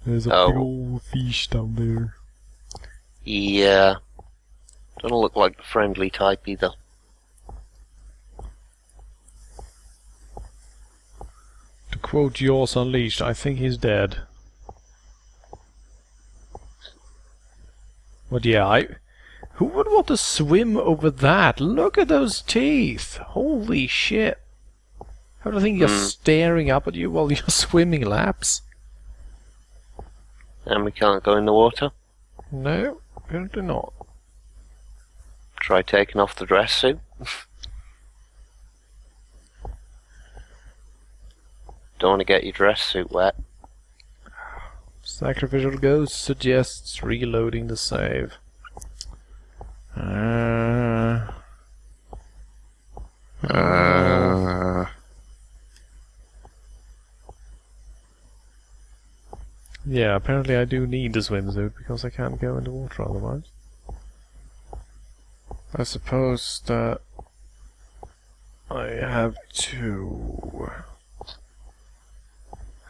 There's a big old fish down there. Yeah. Doesn't look like the friendly type either. To quote Jaws Unleashed, I think he's dead. But yeah, who would want to swim over that? Look at those teeth! Holy shit! How do you think you're staring up at you while you're swimming laps? And we can't go in the water? No, apparently not. Try taking off the dress suit. Don't want to get your dress suit wet. Sacrificial Ghost suggests reloading the save. Yeah, apparently I do need the swimsuit because I can't go in the water otherwise. I suppose that I have to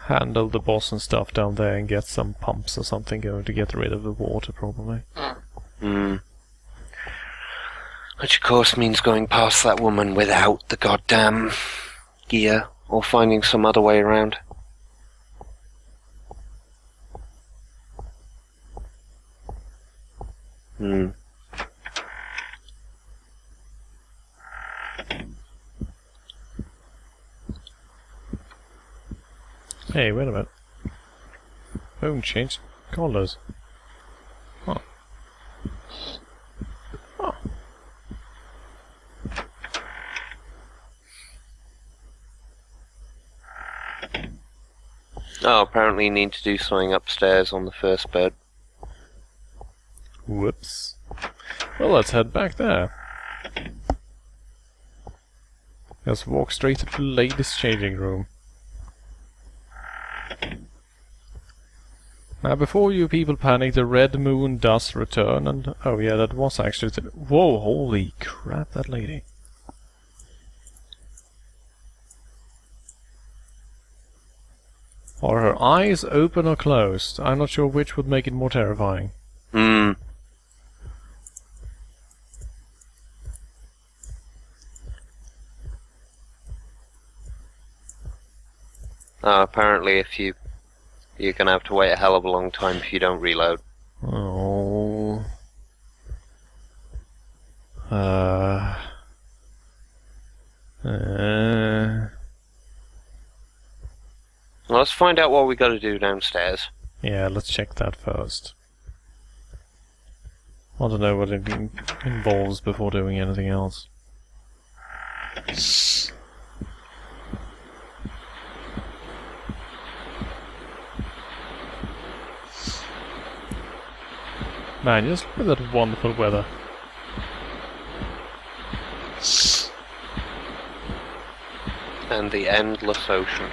handle the boss and stuff down there and get some pumps or something going to get rid of the water, probably. Which of course means going past that woman without the goddamn gear, or finding some other way around. Hey, wait a minute. Phone changed colours. Huh. Huh. Oh, apparently you need to do something upstairs on the first bed. Whoops. Well, let's head back there. Let's walk straight to the ladies' changing room. Now, before you people panic, the red moon does return, and oh yeah, that was actually whoa! Holy crap, that lady! Are her eyes open or closed? I'm not sure which would make it more terrifying. Hmm. Apparently, if you're gonna have to wait a hell of a long time if you don't reload. Oh. Well, let's find out what we got to do downstairs. Yeah, let's check that first. I want to know what it involves before doing anything else. Man, just look at that wonderful weather. And the endless ocean.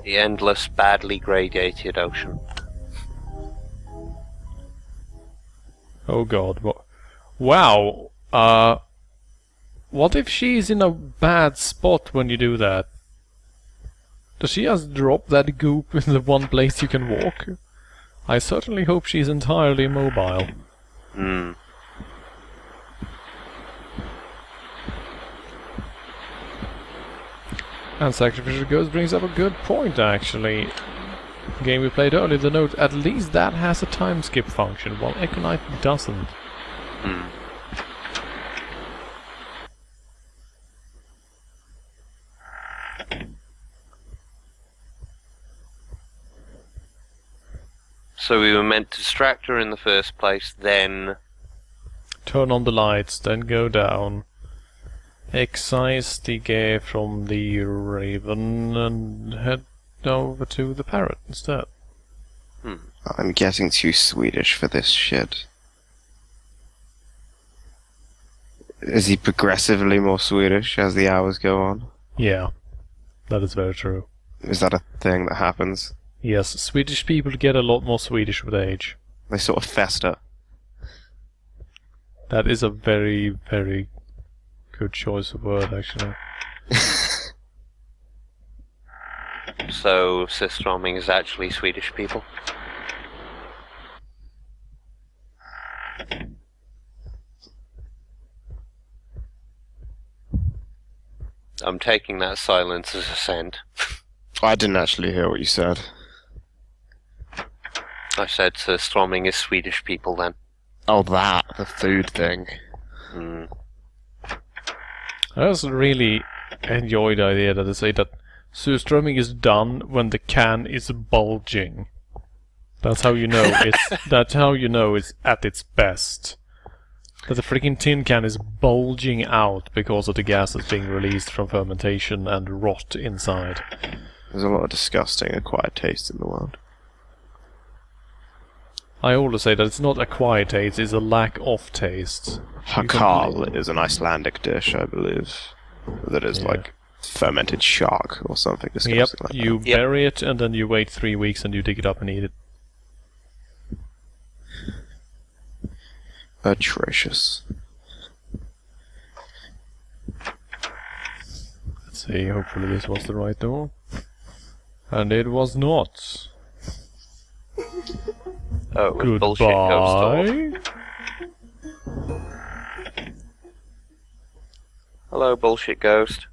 The endless, badly gradated ocean. Oh god, what? Wow! What if she's in a bad spot when you do that? Does she just drop that goop in the one place you can walk? I certainly hope she's entirely mobile. Hmm. And Sacrificial Ghost brings up a good point, actually. The game we played earlier, the note, at least that has a time skip function, while Econite doesn't. Hmm. So we were meant to distract her in the first place, then... Turn on the lights, then go down. Excise the gear from the Raven and head over to the Parrot instead. I'm getting too Swedish for this shit. Is he progressively more Swedish as the hours go on? Yeah, that is very true. Is that a thing that happens? Yes, Swedish people get a lot more Swedish with age. They sort of fester. That is a very, very good choice of word, actually. So, Sistroming is actually Swedish people? I'm taking that silence as assent. I didn't actually hear what you said. I said Sistroming is Swedish people then. Oh, that. The food thing. Hmm. I also really enjoy the idea that they say that surströmming is done when the can is bulging. That's how you know it's at its best. That the freaking tin can is bulging out because of the gases being released from fermentation and rot inside. There's a lot of disgusting acquired taste in the world. I always say that it's not acquired taste, it's a lack of taste. Hakal is an Icelandic dish, I believe. That is like fermented shark or something disgusting like that. You bury it and then you wait 3 weeks and you dig it up and eat it. Atrocious. Let's see, hopefully this was the right door. And it was not. Oh, it was bullshit ghost door. Hello, bullshit ghost.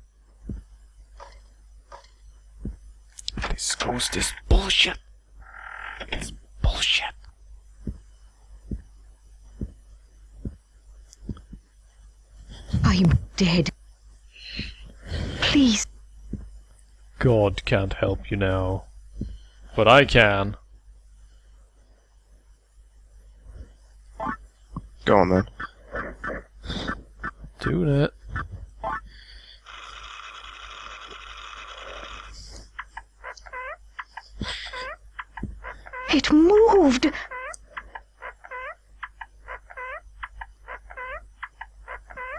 This ghost is bullshit. It's bullshit. I'm dead. Please. God can't help you now. But I can. Go on then. Doing it. It moved.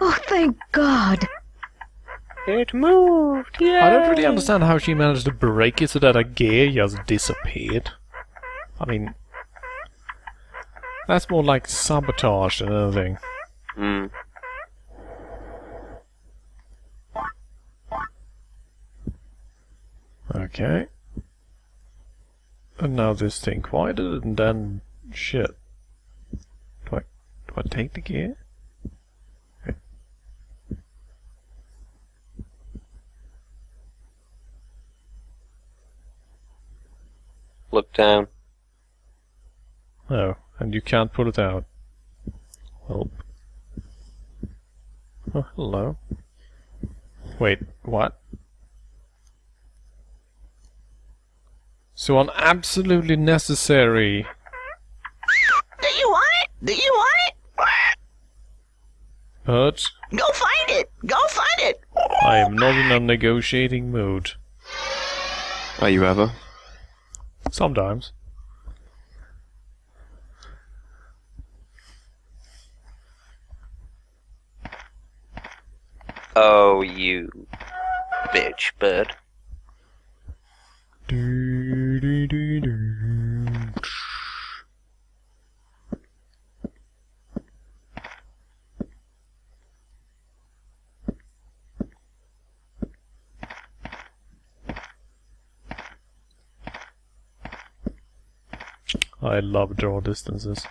Oh, thank God. It moved! Yeah. I don't really understand how she managed to break it so that a gear just disappeared. I mean, that's more like sabotage than anything. Hmm. Okay. And now this thing quieted, and then shit. Do I take the gear? Okay. Look down. Oh, and you can't pull it out. Well. Oh, hello. Wait, what? So on absolutely necessary. Do you want it? Do you want it? But Go find it! Go find it! I am not in a negotiating mood. Are you ever? Sometimes. Oh, you bitch, bird. Do, do, do, do. I love draw distances.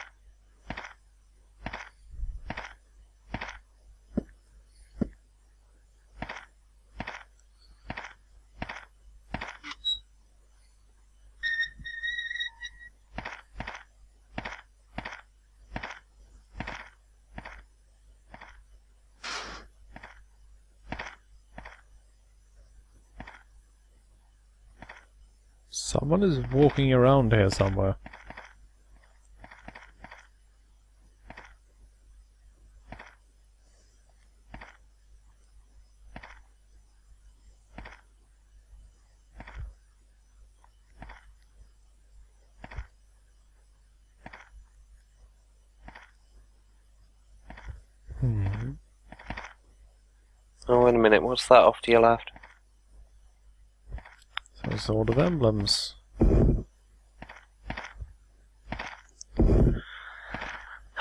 Someone is walking around here somewhere. Oh, wait a minute, what's that off to your left? Some sort of emblems.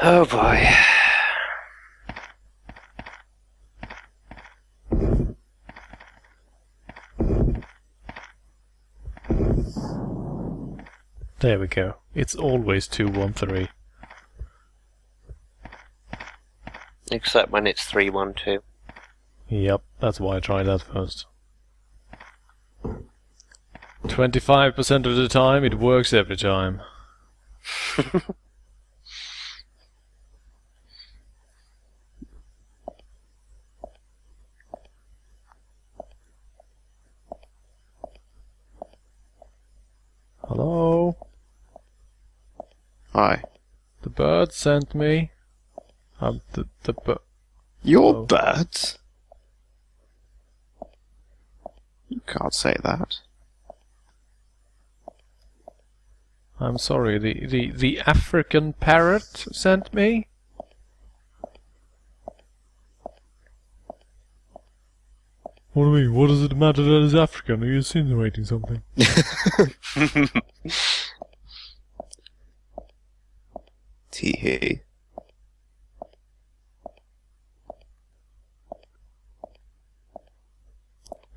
Oh boy. There we go. It's always 213. Except when it's 312. Yep, that's why I tried that first. 25% of the time, it works every time. Hello? Hi. The bird sent me. The bird. Your Oh. birds? You can't say that. I'm sorry, the African parrot sent me? What do you mean? What does it matter that it's African? Are you insinuating something? Tee-hee.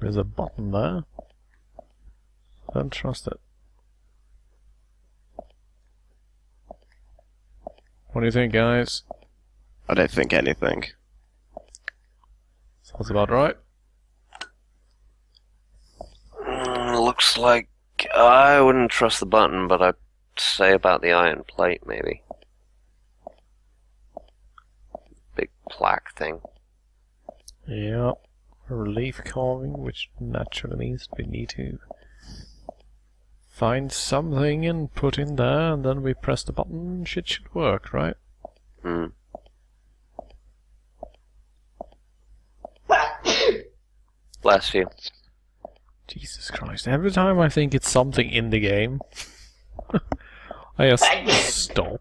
There's a button there. I don't trust it. What do you think, guys? I don't think anything. Sounds about right. Looks like I wouldn't trust the button, but I'd say about the iron plate, maybe. Big plaque thing. Yep. Relief carving, which naturally means we need to find something and put in there, and then we press the button, shit should work, right? Hmm. Bless you. Jesus Christ, every time I think it's something in the game, I just stop.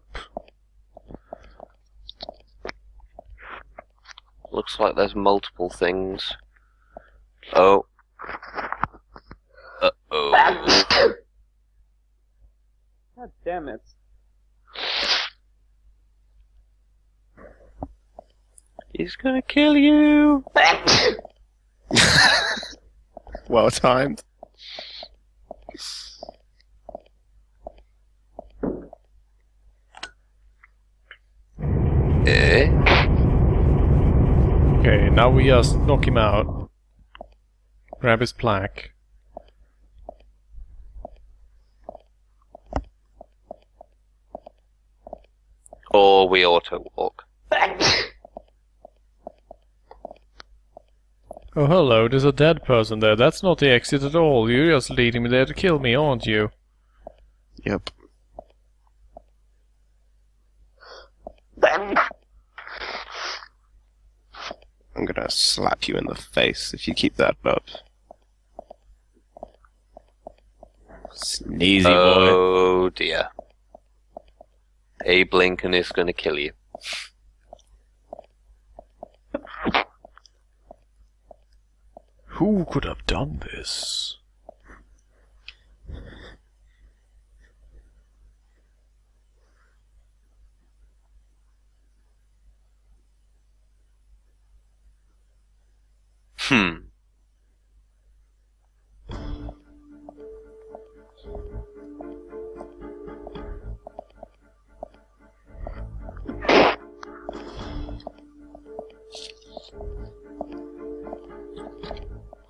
Looks like there's multiple things Oh. Uh-oh. God damn it. He's gonna kill you! Well timed. Eh? Okay, now we just knock him out. Grab his plaque. Or we auto-walk. Oh hello, there's a dead person there. That's not the exit at all. You're just leading me there to kill me, aren't you? Yep. I'm gonna slap you in the face if you keep that up. Sneezy boy. Oh dear. Abe Lincoln is gonna kill you. Who could have done this?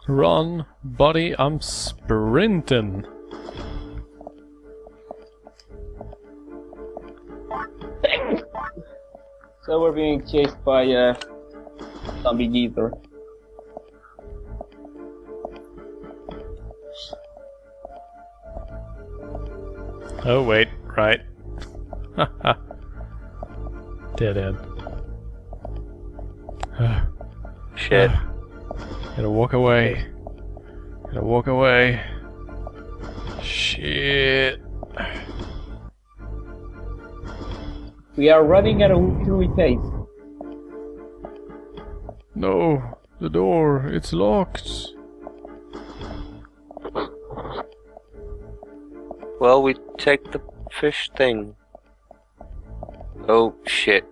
Run, buddy, I'm sprinting. So we're being chased by a zombie geezer. Oh wait, right. Haha. Dead end. Shit. Gotta walk away. Gotta walk away. Shit. We are running at a weekly pace. No, the door, it's locked. Well, we take the fish thing. Oh, shit.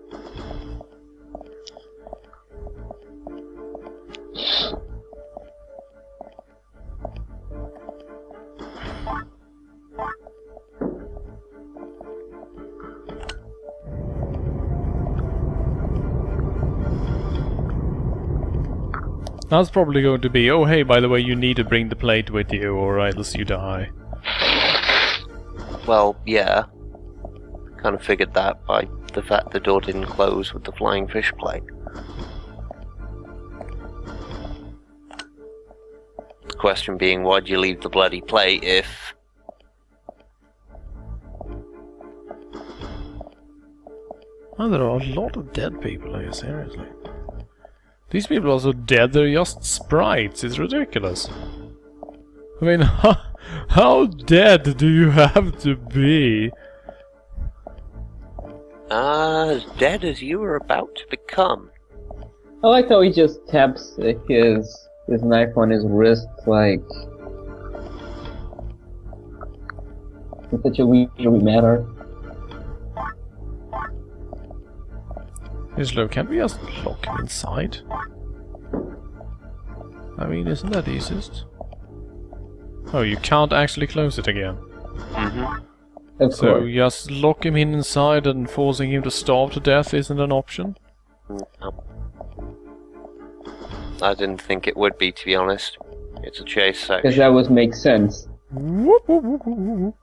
That's probably going to be, oh hey, by the way, you need to bring the plate with you, or else you die. Well, yeah. Kind of figured that by the fact the door didn't close with the flying fish plate. The question being, why'd you leave the bloody plate if... Oh, there are a lot of dead people here, seriously. These people are so dead, they're just sprites, it's ridiculous. I mean, how dead do you have to be? As dead as you were about to become. I like how he just taps his knife on his wrist, like... in such a leisurely manner. Islo, can't we just lock him inside? I mean, isn't that easiest? Oh, you can't actually close it again. Mm-hmm. So just lock him in inside and forcing him to starve to death isn't an option? No. I didn't think it would be, to be honest. It's a chase section. Because that would make sense. Whoop, whoop, whoop, whoop, whoop.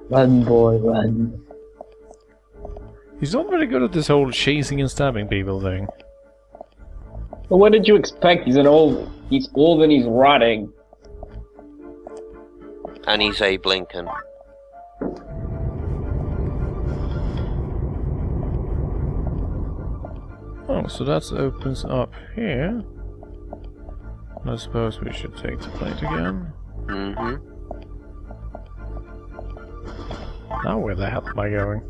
Run, boy, run. He's not very good at this whole chasing and stabbing people thing. But what did you expect? He's old and he's rotting. And he's Abe Lincoln. Oh, so that opens up here. I suppose we should take the plate again. Mm-hmm. Now where the hell am I going?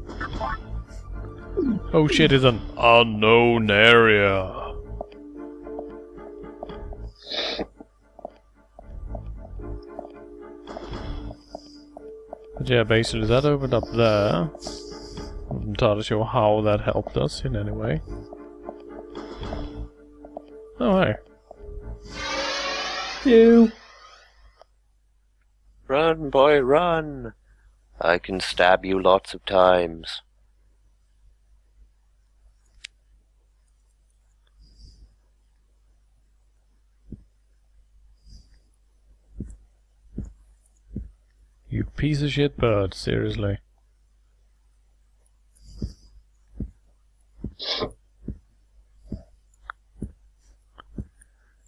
Oh shit, it's an unknown area. But yeah, basically that opened up there. I'm not entirely sure how that helped us in any way. Oh hey. You. Run, boy, run! I can stab you lots of times. You piece of shit bird, seriously.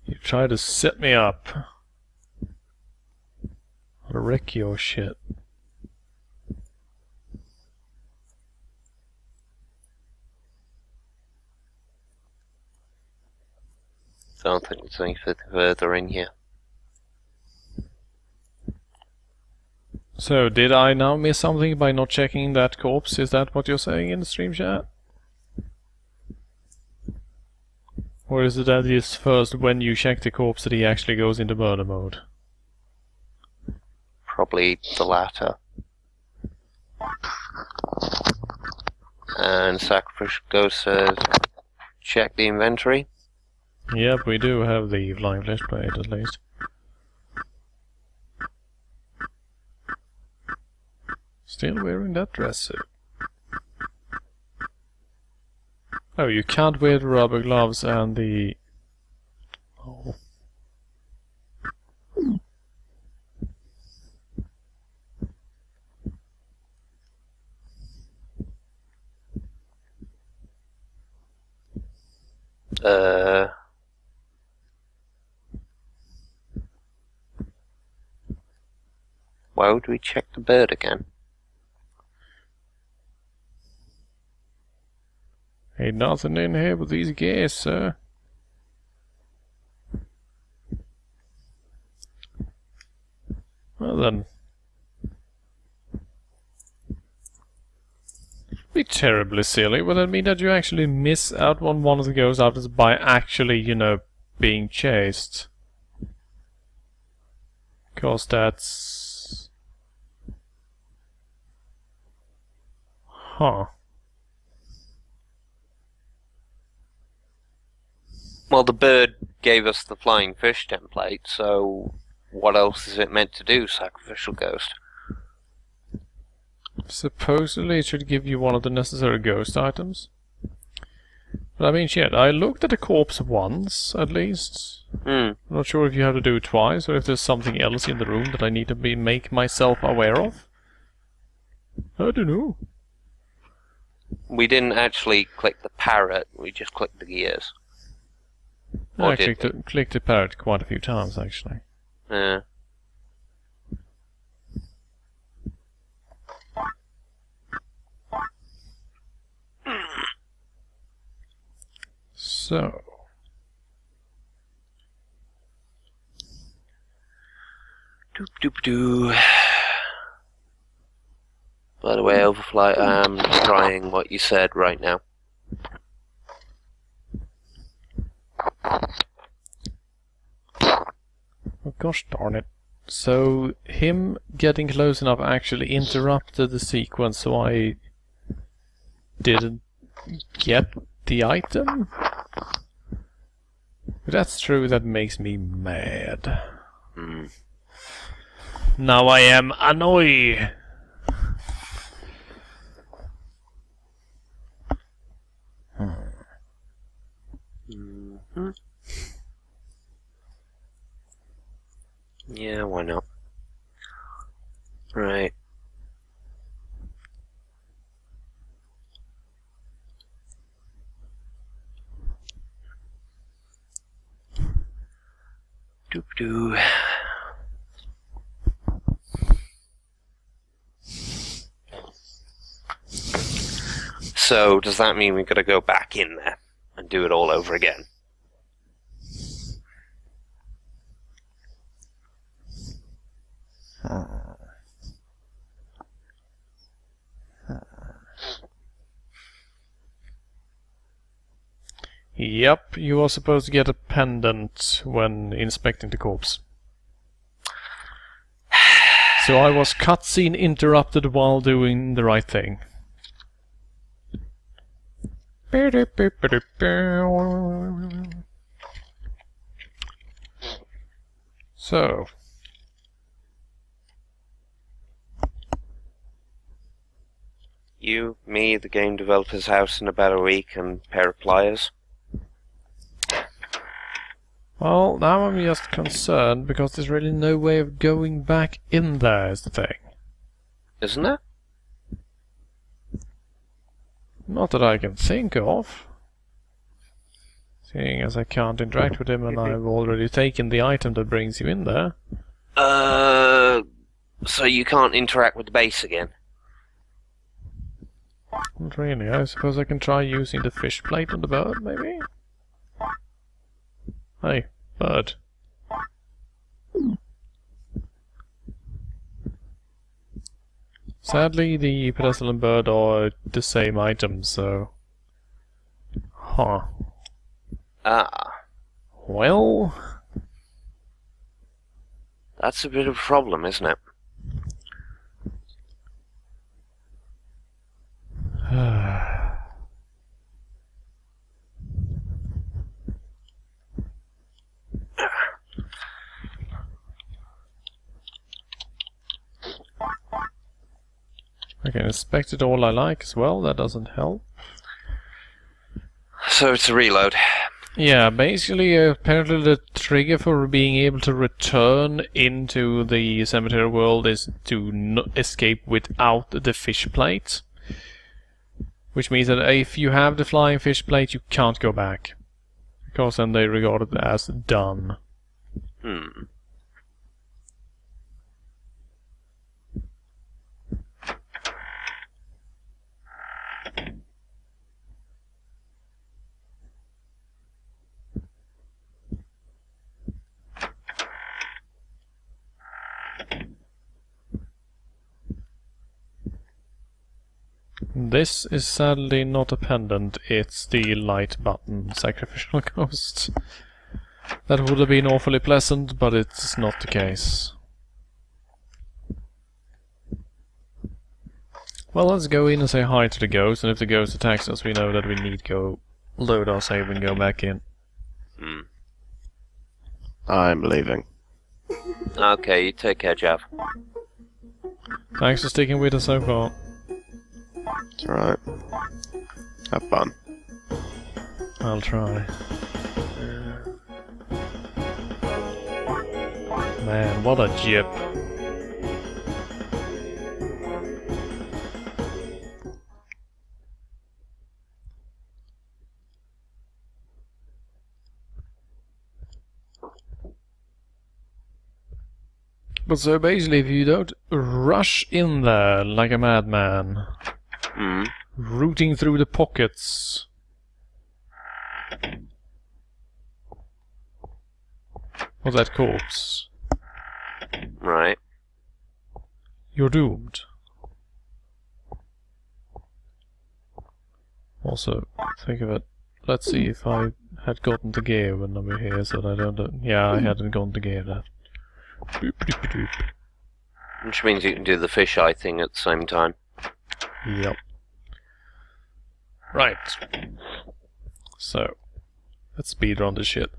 You try to set me up. I'll wreck your shit. Don't think there's anything further in here. So, did I now miss something by not checking that corpse? Is that what you're saying in the stream chat? Or is it that it's first when you check the corpse that he actually goes into murder mode? Probably the latter. And Sacrificial Ghost says, check the inventory. Yep, we do have the flying flesh plate at least. Still wearing that dress suit. Oh, you can't wear the rubber gloves and the... Oh. Why would we check the bird again? Ain't nothing in here but these gas, sir. Well then. Be terribly silly. Would that mean that you actually miss out on one of the ghost items by actually, you know, being chased? Cause that's... Huh. Well, the bird gave us the flying fish template, so what else is it meant to do, Sacrificial Ghost? Supposedly it should give you one of the necessary ghost items. But I mean, shit, I looked at the corpse once, at least. I'm not sure if you have to do it twice, or if there's something else in the room that I need to make myself aware of. I don't know. We didn't actually click the parrot, we just clicked the gears. I clicked the parrot quite a few times, actually. Yeah. So... Doop doop doo. By the way, Overflight, I am trying what you said right now. Oh, gosh darn it. So, him getting close enough actually interrupted the sequence, so I didn't get the item? If that's true, that makes me mad. Now I am annoyed! Yeah, why not? Right. Doop doo. So, does that mean we've got to go back in there and do it all over again? Yep, you are supposed to get a pendant when inspecting the corpse. So I was cutscene interrupted while doing the right thing. So. You, me, the game developer's house in about a week, and a pair of pliers. Well, now I'm just concerned because there's really no way of going back in there is the thing. Isn't there? Not that I can think of. Seeing as I can't interact with him and I've already taken the item that brings you in there. So you can't interact with the base again? Not really. I suppose I can try using the fish plate on the bird, maybe? Hey, bird. Sadly, the pedestal and bird are the same item, so... Huh. Ah. Well... That's a bit of a problem, isn't it? I can inspect it all I like as well, that doesn't help. So it's a reload. Yeah, basically, apparently the trigger for being able to return into the cemetery world is to escape without the fish plate. Which means that if you have the flying fish plate, you can't go back. Because then they regard it as done. Hmm. This is sadly not a pendant, it's the light button sacrificial ghost. That would have been awfully pleasant, but it's not the case. Well, let's go in and say hi to the ghost, and if the ghost attacks us, we know that we need to go load our save and go back in. Hmm. I'm leaving. Okay, you take care, Jav. Thanks for sticking with us so far. It's alright. Have fun. I'll try. Man, what a jip. But so basically, if you don't rush in there like a madman, rooting through the pockets, of that corpse, Right. you're doomed. Also, think of it. Let's see if I had gotten the gear when I was here, so that I don't. Yeah, I hadn't gotten the gear that. Boop, doop, doop. Which means you can do the fisheye thing at the same time. Yep. Right. So, let's speedrun this shit.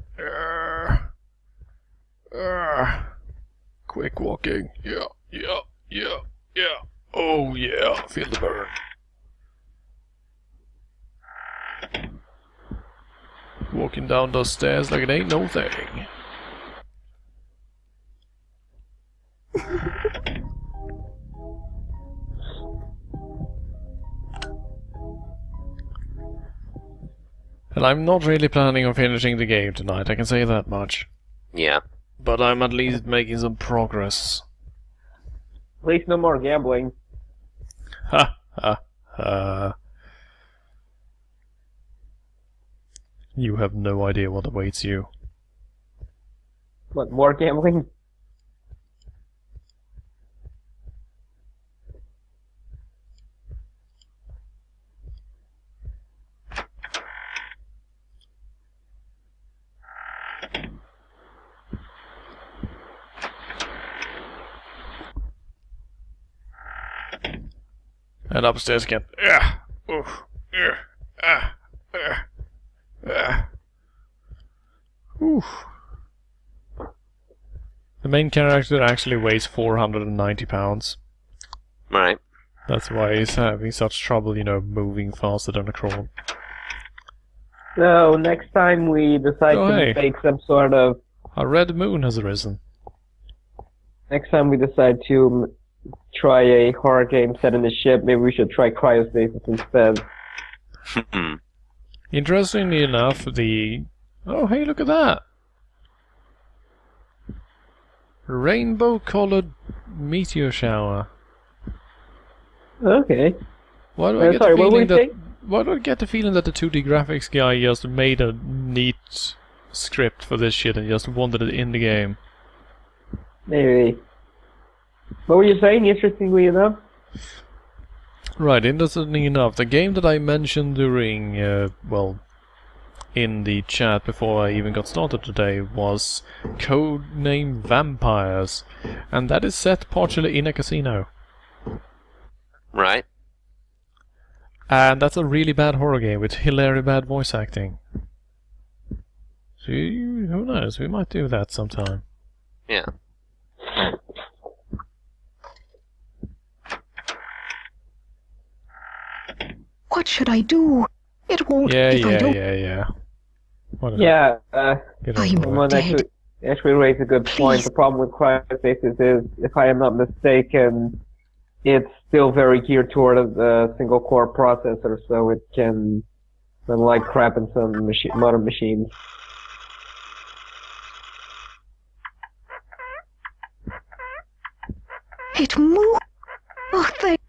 Quick walking. Yeah, yeah, yeah, yeah. Oh yeah, feel the burn. Walking down those stairs like it ain't no thing. And I'm not really planning on finishing the game tonight, I can say that much. Yeah. But I'm at least making some progress. Please, no more gambling. Ha ha ha. You have no idea what awaits you. What, more gambling? And upstairs again. Oof. Oof. The main character actually weighs 490 pounds. Right. That's why he's having such trouble, moving faster than a crawl. So, next time we decide to make some sort of... A red moon has arisen. Next time we decide to try a horror game set in a ship, maybe we should try cryostasis instead. Interestingly enough, Oh, hey, look at that! Rainbow-colored meteor shower. Okay. Why do I get the feeling that the 2D graphics guy just made a neat script for this shit and just wanted it in the game? Maybe. What were you saying, interestingly enough? Right, interestingly enough, the game that I mentioned during, in the chat before I even got started today was Codename Vampires, and that is set partially in a casino. Right. And that's a really bad horror game with hilarious bad voice acting. So who knows, we might do that sometime. Yeah. What should I do? It won't if I don't... Yeah. Yeah, I'm dead. actually raised a good point. The problem with cryostasis is, if I am not mistaken, it's still very geared toward a single-core processor, so it can run like crap in some modern machines. It moved. Oh, thank...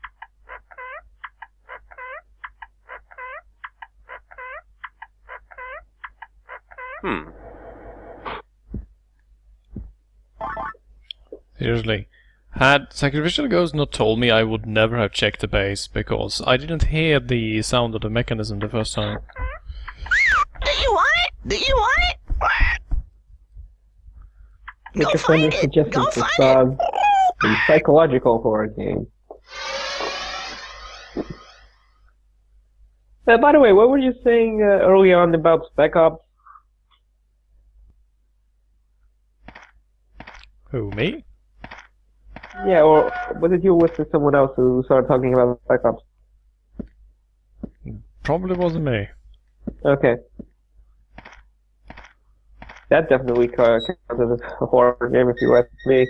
Seriously. Had Sacrificial Ghost not told me, I would never have checked the base, because I didn't hear the sound of the mechanism the first time. Do you want it? Do you want it? Go find it! Go find it! A psychological horror game. By the way, what were you saying early on about Spec Ops? Who, me? Yeah, or was it you with someone else who started talking about Spec Ops? Probably wasn't me. Okay. That definitely counts as a horror game if you ask me.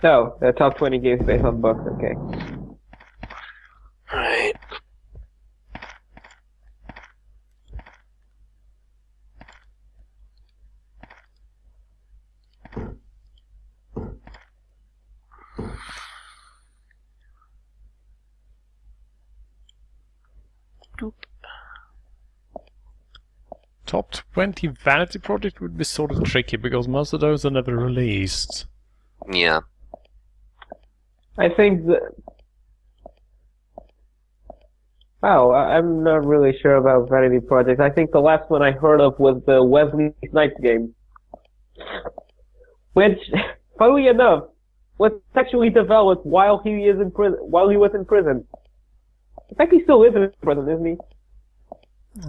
No, the top 20 games based on books, okay. Right. Top 20 vanity project would be sort of tricky because most of those are never released. Yeah. I think that... Wow, I'm not really sure about vanity projects. I think the last one I heard of was the Wesley Snipes game. Which, funnily enough, was actually developed while he was in prison. In fact, he still is in prison, isn't he?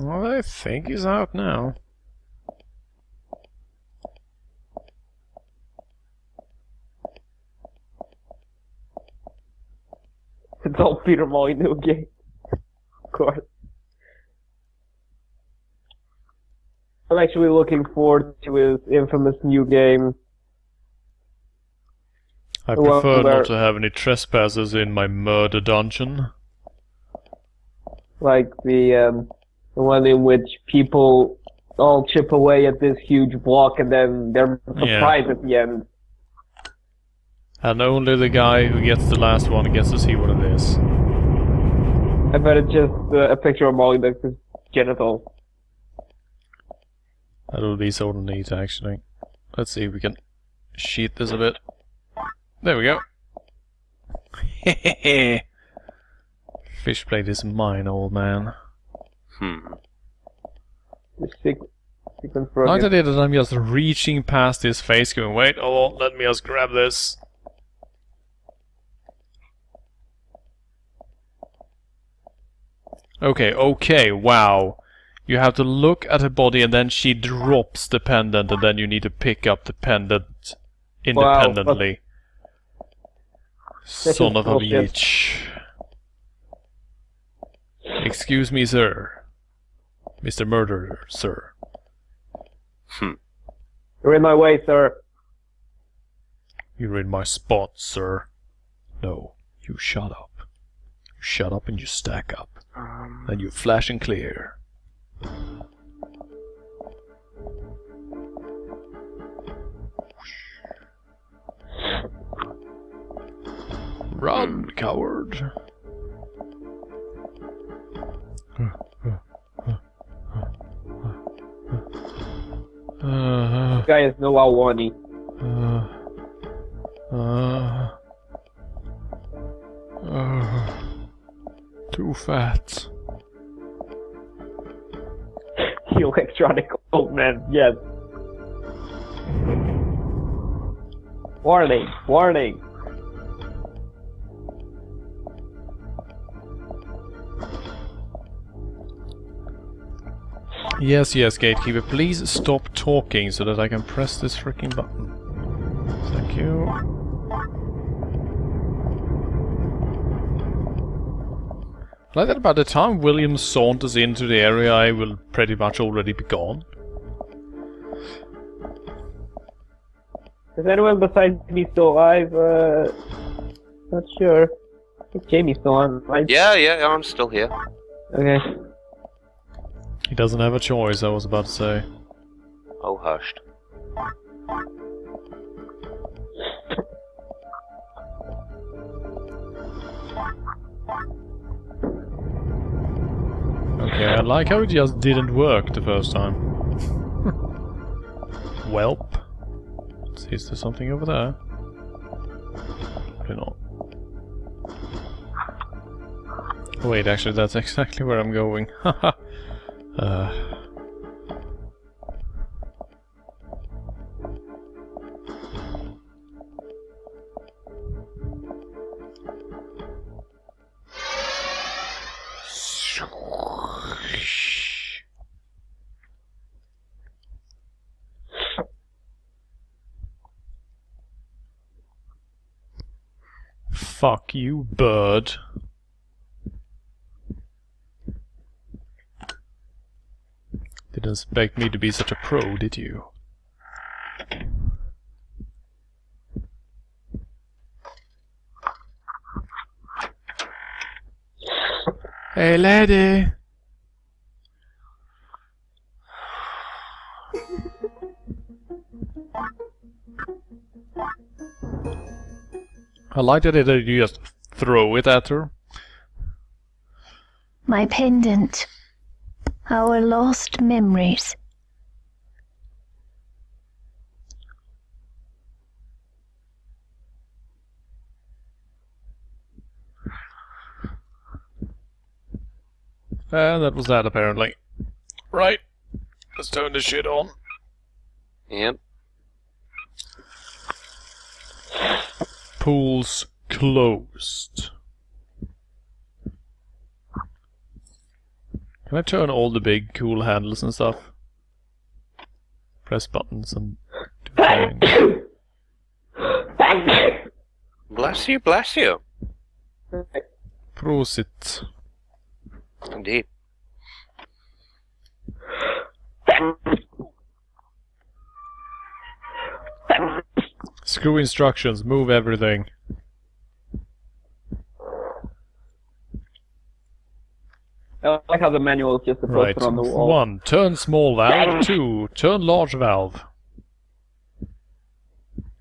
Well, I think he's out now. It's all Peter Molyneux game. Of course. I'm actually looking forward to his infamous new game. I prefer not to have any trespassers in my murder dungeon. Like the one in which people all chip away at this huge block and then they're surprised at the end. And only the guy who gets the last one gets to see what it is. I bet it's just a picture of Molyneux's genitals. That would be sort of neat, actually. Let's see if we can sheet this a bit. There we go. Fish plate is mine, old man. Like the idea that I'm just reaching past his face going, wait, hold on, let me just grab this. Okay, wow. You have to look at her body and then she drops the pendant and then you need to pick up the pendant independently. Wow, son of a bitch. Excuse me, sir. Mr. Murderer, sir. You're in my way, sir. You're in my spot, sir. No, you shut up. You shut up and you stack up. Then you flash and clear. Run, coward. This guy is no Awani. Too fat. You electronic old man, yes. Warning, warning. Yes, gatekeeper, please stop talking so that I can press this freaking button. Thank you. Like that by the time William saunters into the area, I will pretty much already be gone. Is anyone besides me still alive? Not sure. I think Jamie's still on, right? Yeah, I'm still here. Okay. He doesn't have a choice, I was about to say. Oh, hushed. Okay, I like how it just didn't work the first time. Welp. See, is there something over there? Probably not. Oh, wait, actually, that's exactly where I'm going. Haha. Fuck you, bird. Didn't expect me to be such a pro, did you? Hey, lady! I like that you just throw it at her. My pendant. Our lost memories. And that was that, apparently. Right. Let's turn this shit on. Yep. Pool's closed. Can I turn all the big cool handles and stuff? Press buttons and do things. Bless you, bless you. Prosit. Indeed. Screw instructions, move everything. I like how the manual is just a Right. poster on the wall. 1. Turn small valve. 2. Turn large valve.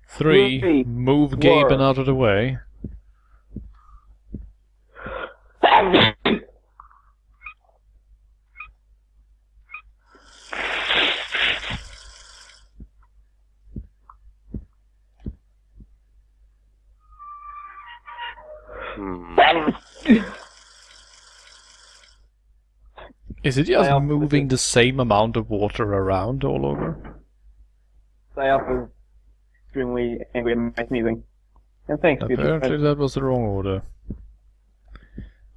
3. Move Gaben out of the way. Is it just Psyop moving the same amount of water around all over? Psyop is extremely angry at my sneezing. And thanks, Apparently that was the wrong order.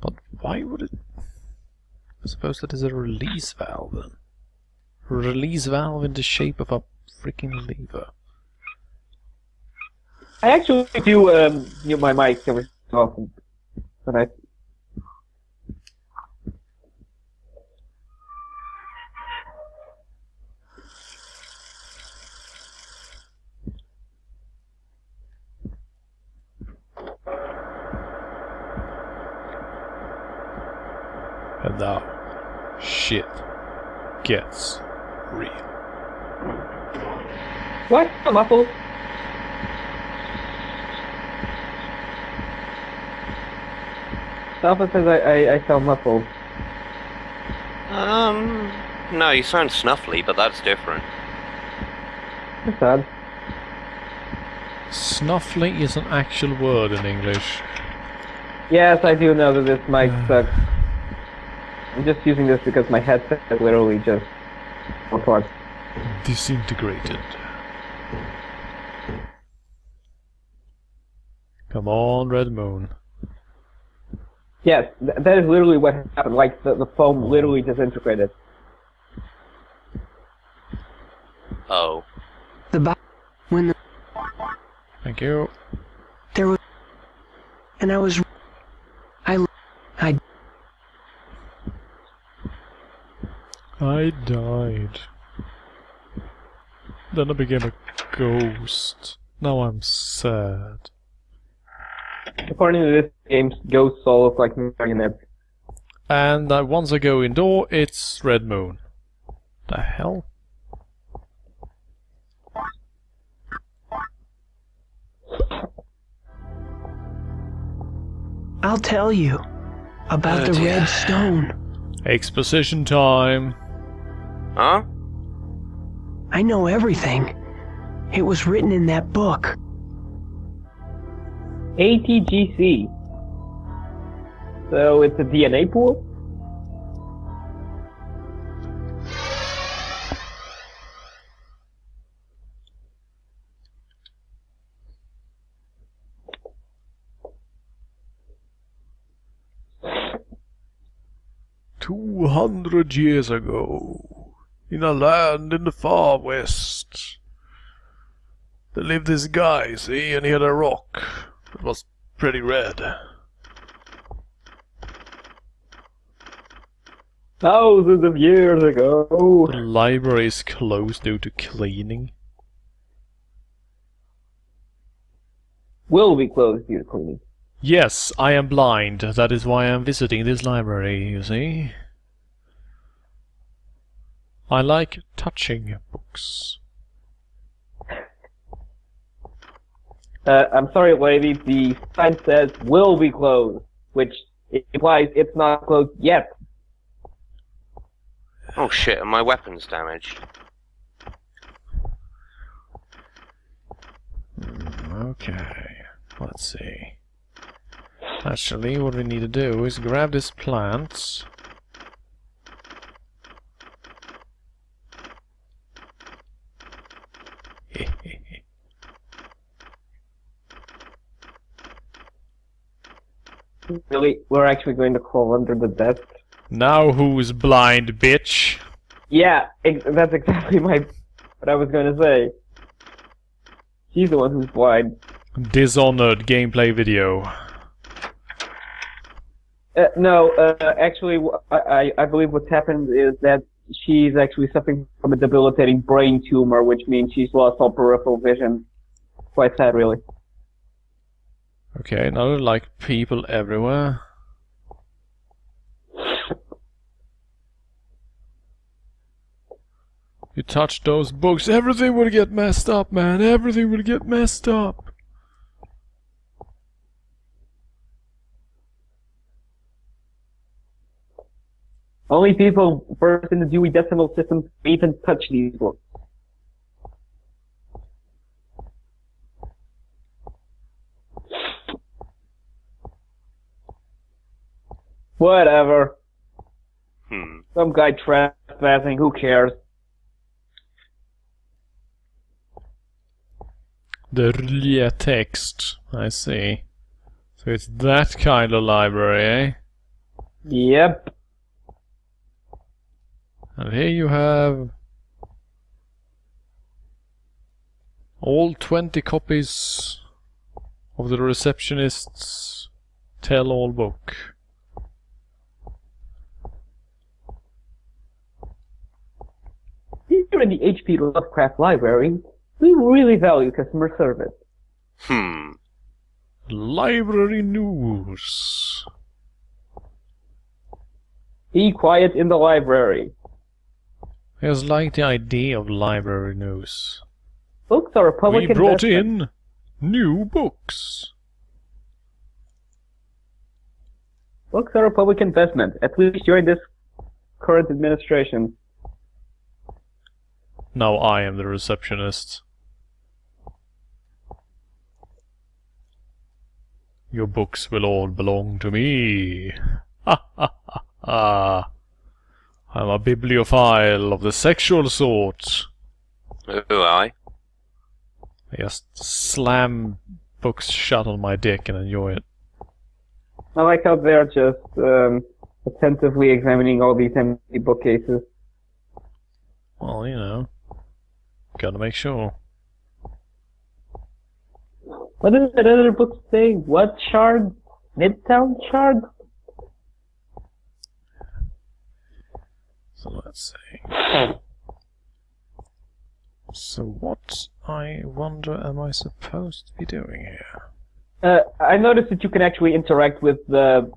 But why would it... I suppose that is a release valve then. Release valve in the shape of a freaking lever. I actually do mute my mic every so often. But I... And now, shit gets real. What? I'm muffled. Alpha says I sound muffled. No, you sound snuffly, but that's different. That's odd. Snuffly is an actual word in English. Yes, I do know that this mic sucks. I'm just using this because my headset literally just fell apart. Disintegrated. Come on, Red Moon. Yes, that is literally what happened. Like, the foam literally disintegrated. Oh. When the Thank you. there was, and I was, I died. Then I became a ghost. Now I'm sad. According to this game, ghosts all look like marionettes. And once I go indoor, it's Red Moon. The hell? I'll tell you about the red stone. Exposition time. Huh? I know everything. It was written in that book. ATGC. So it's a DNA pool? "200 years ago, in a land in the far west, there lived this guy, see, and he had a rock that was pretty red. Thousands of years ago. The library is closed due to cleaning. Will be closed due to cleaning. Yes, I am blind. That is why I am visiting this library, you see. I like touching books. I'm sorry, lady, the sign says will be closed, which implies it's not closed yet. Oh shit, and my weapon's damaged. Okay, let's see. Actually, what we need to do is grab this plant. Really, we're actually going to crawl under the desk. Now who's blind, bitch? Yeah, that's exactly what I was going to say. She's the one who's blind. Dishonored gameplay video. No, actually, I believe what's happened is that she's actually suffering from a debilitating brain tumor, which means she's lost all peripheral vision. Quite sad, really. Okay, now there are like people everywhere. You touch those books, everything will get messed up, man. Everything will get messed up. Only people versed in the Dewey Decimal System even touch these books. Whatever. Some guy trespassing, who cares? The Ria text, I see. So it's that kind of library, eh? Yep. And here you have all 20 copies of the receptionist's tell-all book. Here in the H.P. Lovecraft Library, we really value customer service. Library news. Be quiet in the library. I just like the idea of library news. Books are a public We brought investment. in new books. Books are a public investment, at least during this current administration. Now I am the receptionist. Your books will all belong to me. Ha ha ha ha. I'm a bibliophile of the sexual sort. Who I? I just slam books shut on my dick and enjoy it. I like how they're just attentively examining all these empty bookcases. Well, you know, gotta make sure. What does that other book say? What shard? Midtown shard? So let's see. So what, I wonder, am I supposed to be doing here? I noticed that you can actually interact with the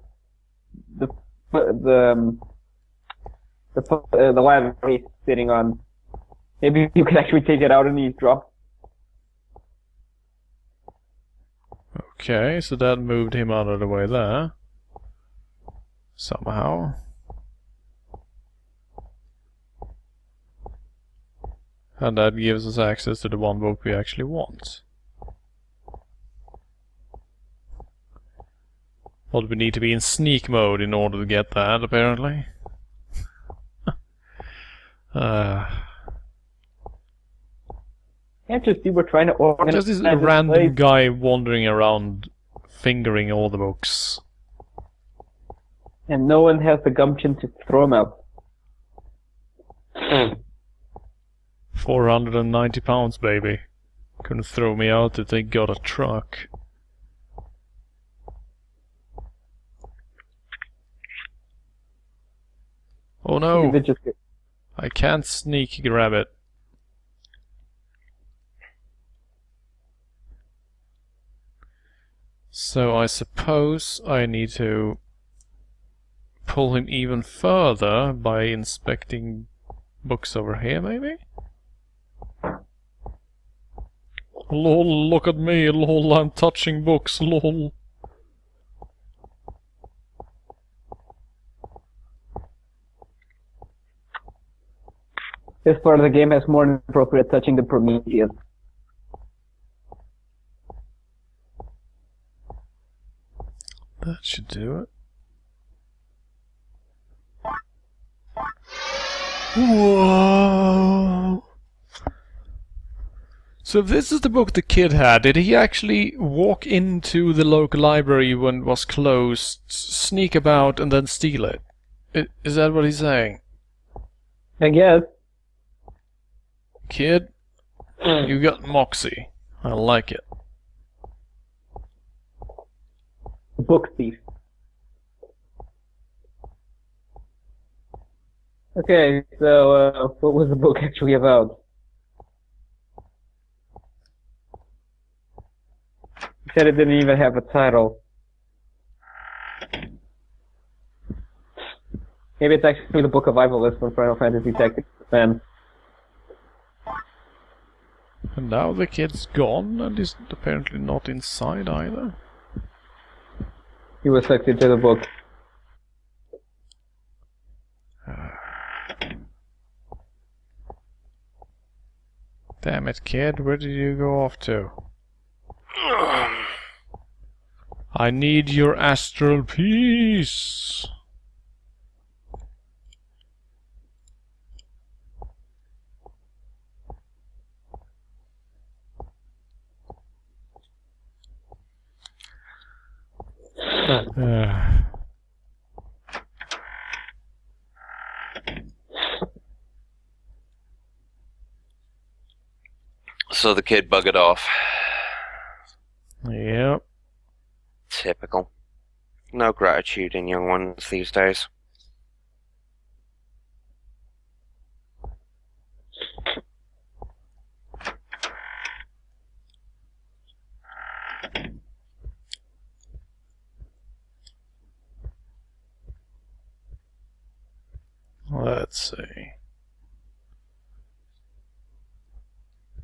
ladder he's sitting on. Maybe you can actually take it out and eavesdrop. Okay, so that moved him out of the way there. Somehow. And that gives us access to the one book we actually want. But we need to be in sneak mode in order to get that, apparently. Can't just see we're trying to organize Just this random place. guy wandering around fingering all the books. And no one has the gumption to throw them out. 490 pounds, baby. Couldn't throw me out if they got a truck. Oh no! They just I can't sneak grab it. So I suppose I need to pull him even further by inspecting books over here, maybe? Lol, look at me, lol, I'm touching books, lol. This part of the game has more inappropriate touching than Prometheus. That should do it. Whoa! So if this is the book the kid had, did he actually walk into the local library when it was closed, sneak about, and then steal it? Is that what he's saying? I guess. Kid, you got moxie. I like it. Book thief. Okay, so what was the book actually about? You said it didn't even have a title. Maybe it's actually the Book of Ivolus from Final Fantasy Tactics then. And now the kid's gone, and is apparently not inside either. He was sucked into the book. Damn it, kid, where did you go off to? I need your astral peace. So the kid buggered off. Yep. Typical. No gratitude in young ones these days. Let's see.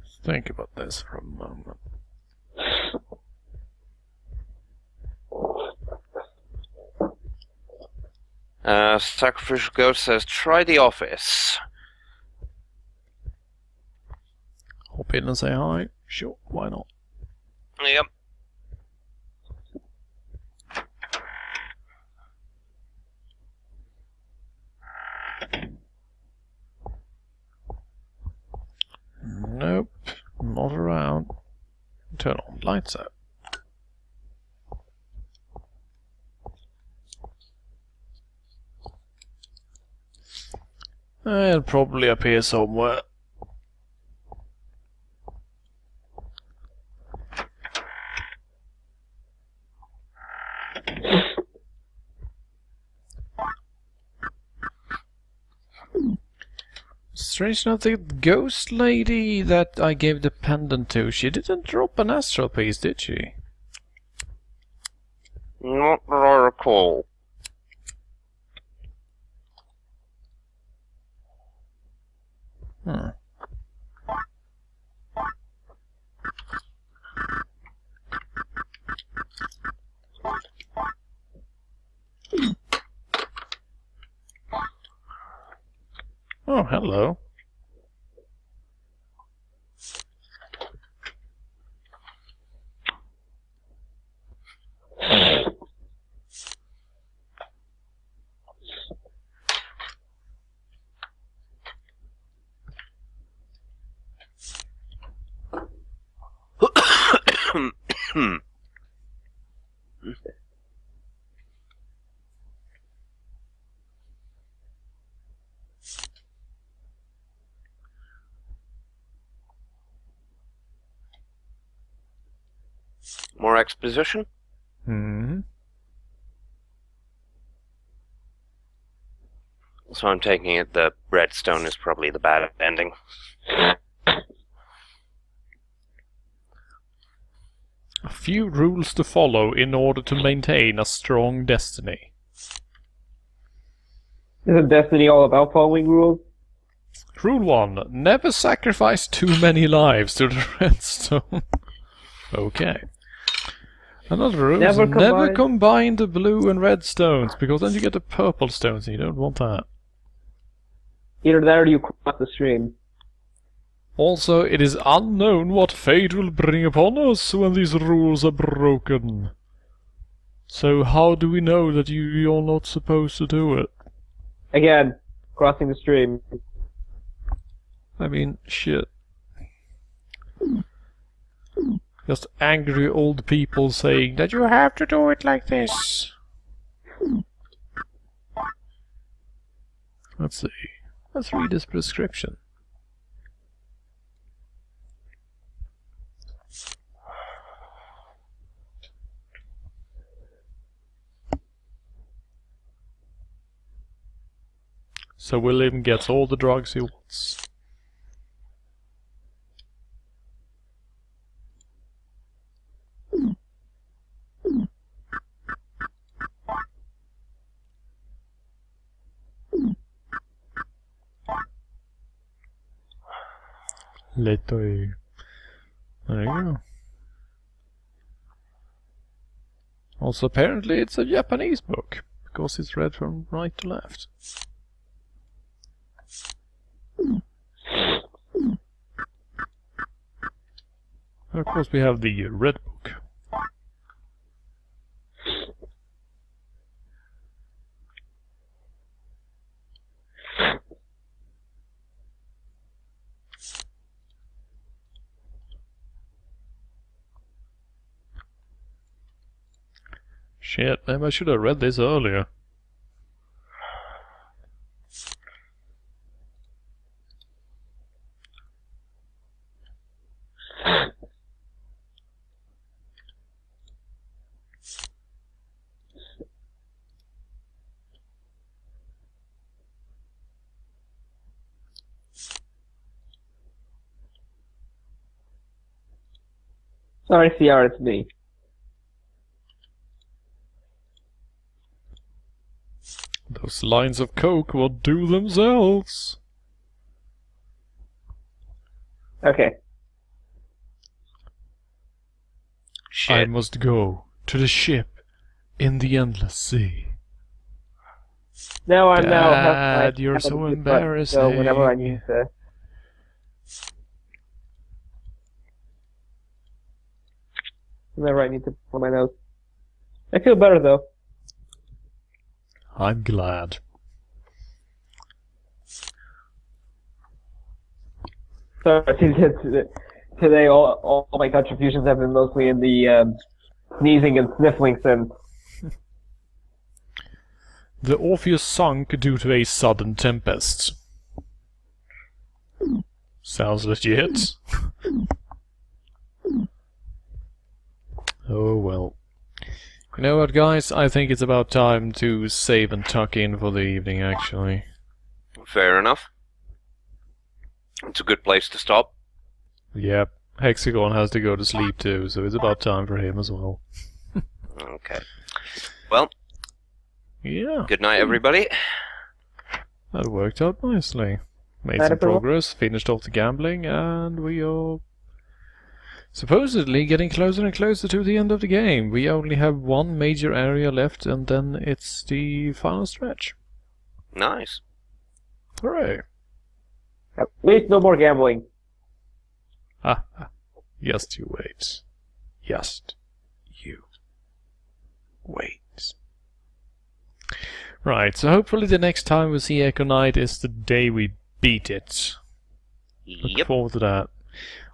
Let's think about this for a moment. Sacrificial Ghost says, try the office. Hop in and say hi. Sure, why not? Yep. Nope, not around. Turn on lights out. It'll probably appear somewhere. Strange enough, the ghost lady that I gave the pendant to, she didn't drop an astral piece, did she? Not that I recall. Hmm. Oh, hello. More exposition? Hmm. So I'm taking it the redstone is probably the bad ending. A few rules to follow in order to maintain a strong destiny. Isn't Destiny all about following rules? Rule 1. Never sacrifice too many lives to the redstone. Okay. Another rule is never combine the blue and red stones, because then you get the purple stones and you don't want that. Either that or you cross the stream. Also, it is unknown what fate will bring upon us when these rules are broken. So how do we know that you're not supposed to do it? Again, crossing the stream. I mean, shit. Just angry old people saying that you have to do it like this. Let's see. Let's read this prescription. So William gets all the drugs he wants. Later. There you go. Also, apparently it's a Japanese book, because it's read from right to left. And of course we have the red book. Shit, maybe I should have read this earlier. Sorry, CR, it's me. Those lines of coke will do themselves. Okay. Shit. I must go to the ship in the endless sea. Now I'm Dad, you're so embarrassing. So whenever I need to. Whenever I need to pull my nose. I feel better though. I'm glad. So today all my contributions have been mostly in the sneezing and sniffling sense. The Orpheus sunk due to a sudden tempest. Sounds legit. Oh well. You know what, guys? I think it's about time to save and tuck in for the evening, actually. Fair enough. It's a good place to stop. Yep. Hexagon has to go to sleep too, so it's about time for him as well. Okay. Well, Yeah. good night, everybody. That worked out nicely. Made Night, some everyone. progress, finished off the gambling, and we are supposedly getting closer and closer to the end of the game. We only have one major area left, and then it's the final stretch. Nice. Hooray! At least no more gambling. Ah, just you wait. Just you wait. Right, so hopefully the next time we see Echo Knight is the day we beat it. Look Yep. forward to that.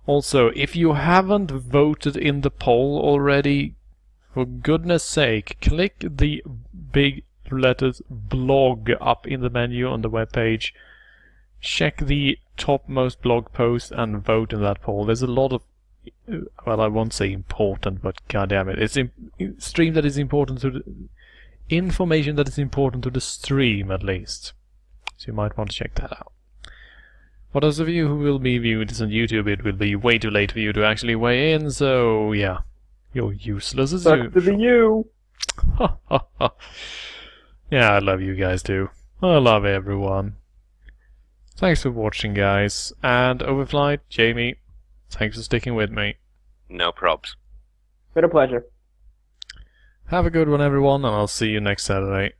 Also, if you haven't voted in the poll already, for goodness sake, click the big letters blog up in the menu on the webpage. Check the topmost blog post and vote in that poll. There's a lot of, well, I won't say important, but goddammit, it's stream that is important to the information that is important to the stream at least. So you might want to check that out. For those of you who will be viewing this on YouTube, it will be way too late for you to actually weigh in, so yeah. You're useless as Sucks to be you. Yeah, I love you guys too. I love everyone. Thanks for watching, guys. And Overflight, Jamie, thanks for sticking with me. No probs. Been a pleasure. Have a good one, everyone, and I'll see you next Saturday.